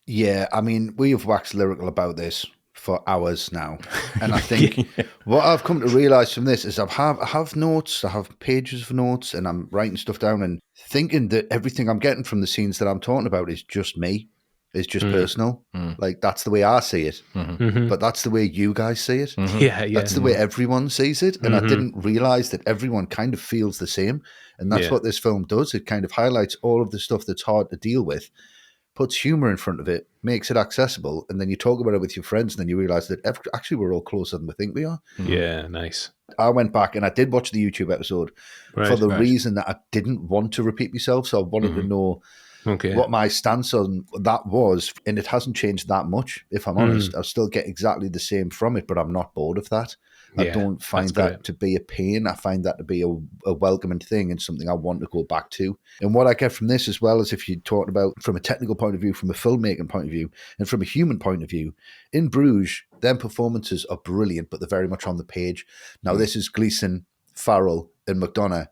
Speaker 3: Yeah, I mean, we have waxed lyrical about this for hours now. And I think what I've come to realise from this is I have notes, I have pages of notes, and I'm writing stuff down and thinking that everything I'm getting from the scenes that I'm talking about is just me. It's just personal. Like, that's the way I see it. But that's the way you guys see it.
Speaker 1: Yeah.
Speaker 3: That's the way everyone sees it. And I didn't realise that everyone kind of feels the same. And that's what this film does. It kind of highlights all of the stuff that's hard to deal with, puts humour in front of it, makes it accessible, and then you talk about it with your friends, and then you realise that actually we're all closer than we think we are.
Speaker 1: Yeah, nice.
Speaker 3: I went back and I did watch the YouTube episode for the reason that I didn't want to repeat myself. So I wanted to know what my stance on that was, and it hasn't changed that much, if I'm honest. I still get exactly the same from it, but I'm not bored of that. I don't find that to be a pain. I find that to be a welcoming thing and something I want to go back to. And what I get from this, as well as if you talked about from a technical point of view, from a filmmaking point of view, and from a human point of view, In Bruges, them performances are brilliant, but they're very much on the page. Now, this is Gleeson, Farrell, and McDonagh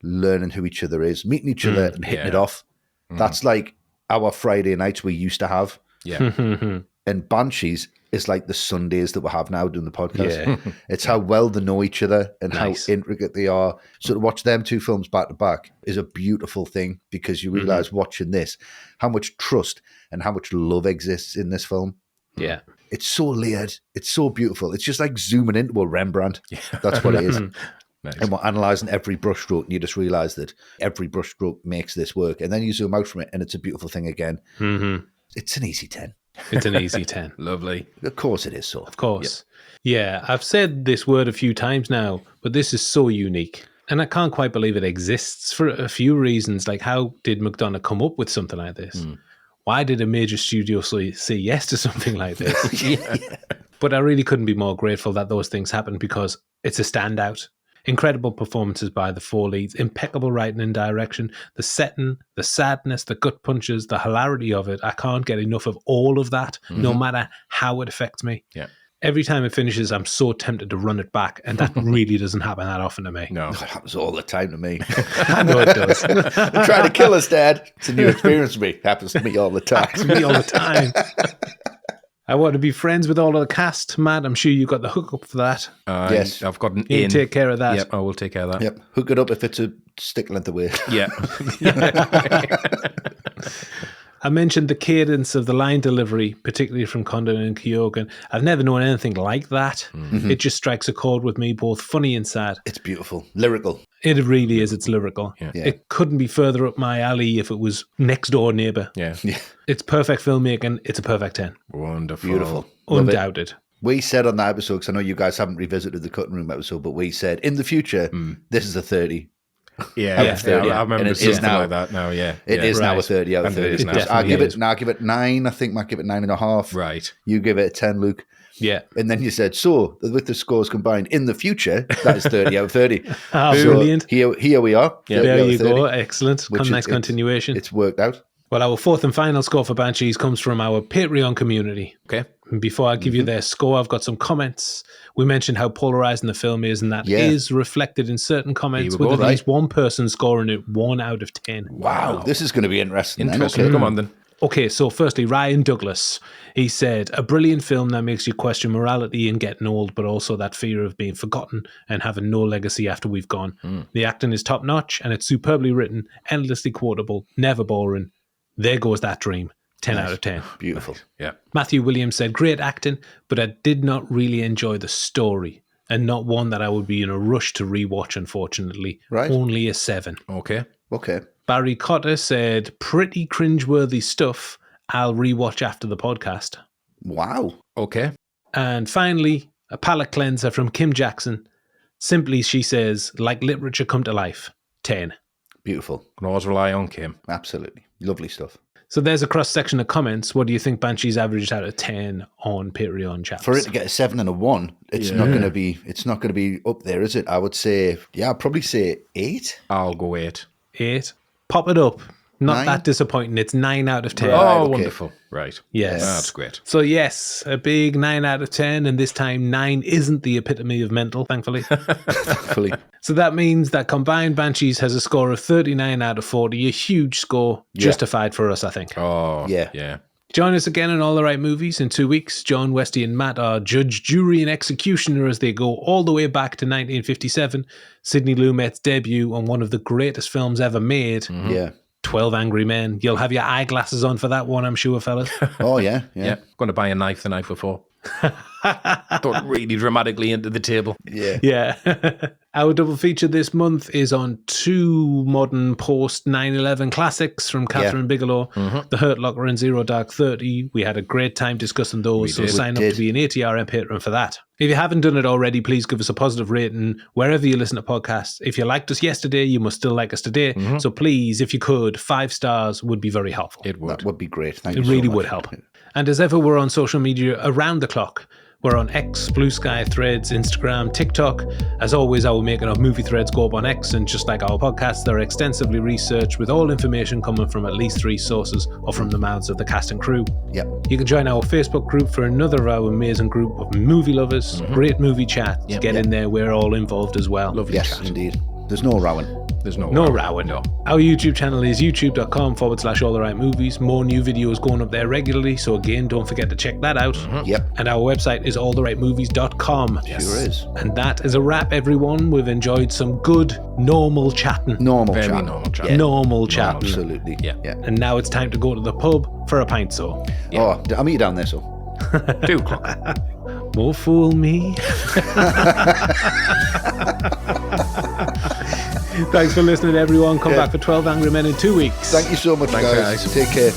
Speaker 3: learning who each other is, meeting each other and hitting it off. That's like our Friday nights we used to have.
Speaker 2: Yeah.
Speaker 3: And Banshees is like the Sundays that we have now doing the podcast. It's how well they know each other and how intricate they are. So to watch them two films back to back is a beautiful thing, because you realise watching this, how much trust and how much love exists in this film.
Speaker 1: Yeah.
Speaker 3: It's so layered. It's so beautiful. It's just like zooming into a Rembrandt. That's what it is.
Speaker 2: Nice.
Speaker 3: And we're analysing every brushstroke, and you just realise that every brushstroke makes this work. And then you zoom out from it, and it's a beautiful thing again. It's an easy 10.
Speaker 1: It's an easy 10.
Speaker 2: Lovely.
Speaker 3: Of course it is so.
Speaker 1: Of course. Yeah, I've said this word a few times now, but this is so unique. And I can't quite believe it exists for a few reasons. Like, how did McDonagh come up with something like this? Why did a major studio say yes to something like this? But I really couldn't be more grateful that those things happened, because it's a standout. Incredible performances by the four leads, impeccable writing and direction, the setting, the sadness, the gut punches, the hilarity of it. I can't get enough of all of that, no matter how it affects me.
Speaker 2: Yeah.
Speaker 1: Every time it finishes, I'm so tempted to run it back, and that really doesn't happen that often to me.
Speaker 2: No.
Speaker 3: That happens all the time to me.
Speaker 1: I know it does.
Speaker 3: They're trying to kill us, Dad. It's a new experience for me. Happens to me all the time.
Speaker 1: Happens to me all the time. I want to be friends with all of the cast, Matt. I'm sure you got the hookup for that.
Speaker 3: Yes.
Speaker 2: I've got an
Speaker 1: You
Speaker 2: in.
Speaker 1: take care of that.
Speaker 2: Yep, I will take care of that.
Speaker 3: Yep. Hook it up if it's a stick length away.
Speaker 2: Yeah.
Speaker 1: I mentioned the cadence of the line delivery, particularly from Condon and Kyogen. I've never known anything like that. It just strikes a chord with me, both funny and sad.
Speaker 3: It's beautiful. Lyrical.
Speaker 1: It really is. It's lyrical.
Speaker 2: Yeah.
Speaker 1: It couldn't be further up my alley if it was next door neighbour.
Speaker 2: Yeah.
Speaker 1: It's perfect filmmaking. It's a perfect 10.
Speaker 2: Wonderful.
Speaker 3: Beautiful.
Speaker 1: Undoubted.
Speaker 3: We said on that episode, because I know you guys haven't revisited the cutting room episode, but we said in the future, this is a 30.
Speaker 2: Yeah,
Speaker 3: out of 30.
Speaker 2: I remember
Speaker 3: And
Speaker 2: something like that now, yeah.
Speaker 3: It is now a 30 out of 30. I give it 9. I think Matt give it 9.5.
Speaker 2: Right.
Speaker 3: You give it a 10, Luke.
Speaker 1: Yeah.
Speaker 3: And then you said, so with the scores combined in the future, that is 30 out of 30.
Speaker 1: Brilliant.
Speaker 3: Here we are.
Speaker 1: There you go. Excellent. Nice continuation.
Speaker 3: It's worked out.
Speaker 1: Well, our fourth and final score for Banshees comes from our Patreon community.
Speaker 2: Okay.
Speaker 1: And before I give you their score, I've got some comments. We mentioned how polarizing the film is, and that is reflected in certain comments with at least one person scoring it 1 out of 10.
Speaker 3: Wow. This is going to be interesting.
Speaker 2: Interesting. Come on then.
Speaker 1: Okay, so firstly, Ryan Douglas. He said, a brilliant film that makes you question morality and getting old, but also that fear of being forgotten and having no legacy after we've gone. The acting is top-notch, and it's superbly written, endlessly quotable, never boring. There goes that dream. 10 out of 10.
Speaker 3: Beautiful.
Speaker 2: Yeah.
Speaker 1: Matthew Williams said, great acting, but I did not really enjoy the story, and not one that I would be in a rush to rewatch, unfortunately.
Speaker 3: Right.
Speaker 1: Only a 7.
Speaker 2: Okay.
Speaker 1: Barry Cotter said, pretty cringeworthy stuff. I'll rewatch after the podcast.
Speaker 3: Wow.
Speaker 2: Okay.
Speaker 1: And finally, a palate cleanser from Kim Jackson. Simply, she says, like literature come to life. 10.
Speaker 3: Beautiful.
Speaker 2: Can always rely on Kim.
Speaker 3: Absolutely. Lovely stuff.
Speaker 1: So there's a cross-section of comments. What do you think Banshees averaged out of 10 on Patreon, chaps?
Speaker 3: For it to get a 7 and a 1, it's not going to be up there, is it? I would say, I'd probably say 8.
Speaker 2: I'll go 8.
Speaker 1: 8. Pop it up. Not
Speaker 3: 9?
Speaker 1: that disappointing. It's 9 out of 10.
Speaker 2: Oh, wonderful. Right.
Speaker 1: Yes.
Speaker 2: That's great.
Speaker 1: So yes, a big 9 out of 10, and this time 9 isn't the epitome of mental, thankfully.
Speaker 3: Thankfully.
Speaker 1: So that means that combined Banshees has a score of 39 out of 40, a huge score, justified for us, I think.
Speaker 2: Oh,
Speaker 3: Yeah.
Speaker 2: Yeah.
Speaker 1: Join us again on All the Right Movies in 2 weeks. John, Westy and Matt are judge, jury and executioner as they go all the way back to 1957, Sidney Lumet's debut on one of the greatest films ever made.
Speaker 3: Yeah.
Speaker 1: 12 Angry Men. You'll have your eyeglasses on for that one, I'm sure, fellas.
Speaker 3: Oh, yeah.
Speaker 2: Yeah. Going to buy a knife the night before. Thought really dramatically into the table.
Speaker 3: Yeah.
Speaker 1: Yeah. Our double feature this month is on 2 modern post 9/11 classics from Catherine Bigelow, The Hurt Locker and Zero Dark 30. We had a great time discussing those, so sign up to be an ATRM patron for that. If you haven't done it already, please give us a positive rating wherever you listen to podcasts. If you liked us yesterday, you must still like us today. So please, if you could, 5 stars would be very helpful.
Speaker 2: It would.
Speaker 3: That would be great. Thank you
Speaker 1: It
Speaker 3: so
Speaker 1: really
Speaker 3: much.
Speaker 1: would help. And as ever, we're on social media around the clock. We're on X, Blue Sky, Threads, Instagram, TikTok. As always, our Making of Movie threads go up on X, and just like our podcasts, they're extensively researched with all information coming from at least 3 sources or from the mouths of the cast and crew.
Speaker 3: Yep.
Speaker 1: You can join our Facebook group for another of our amazing group of movie lovers. Great movie chat. Get in there, we're all involved as well.
Speaker 2: Lovely
Speaker 3: Yes,
Speaker 2: chat.
Speaker 3: indeed. There's no rowing.
Speaker 2: There's no
Speaker 1: rowing.
Speaker 2: No.
Speaker 1: Our YouTube channel is youtube.com/alltherightmovies. More new videos going up there regularly, so again, don't forget to check that out.
Speaker 3: Yep.
Speaker 1: And our website is alltherightmovies.com.
Speaker 3: Sure is.
Speaker 1: And that is a wrap, everyone. We've enjoyed some good, normal chatting.
Speaker 3: Normal
Speaker 2: Very
Speaker 3: chat.
Speaker 2: normal chat.
Speaker 3: Yeah.
Speaker 1: Normal chatting.
Speaker 3: Absolutely.
Speaker 2: Yeah.
Speaker 1: And now it's time to go to the pub for a pint, so.
Speaker 3: Oh, I'll meet you down there, so.
Speaker 2: 2 o'clock.
Speaker 1: Won't fool me. Thanks for listening, everyone. Come back for 12 Angry Men in 2 weeks.
Speaker 3: Thank you so much,
Speaker 2: Thanks,
Speaker 3: guys.
Speaker 2: guys.
Speaker 3: Take care.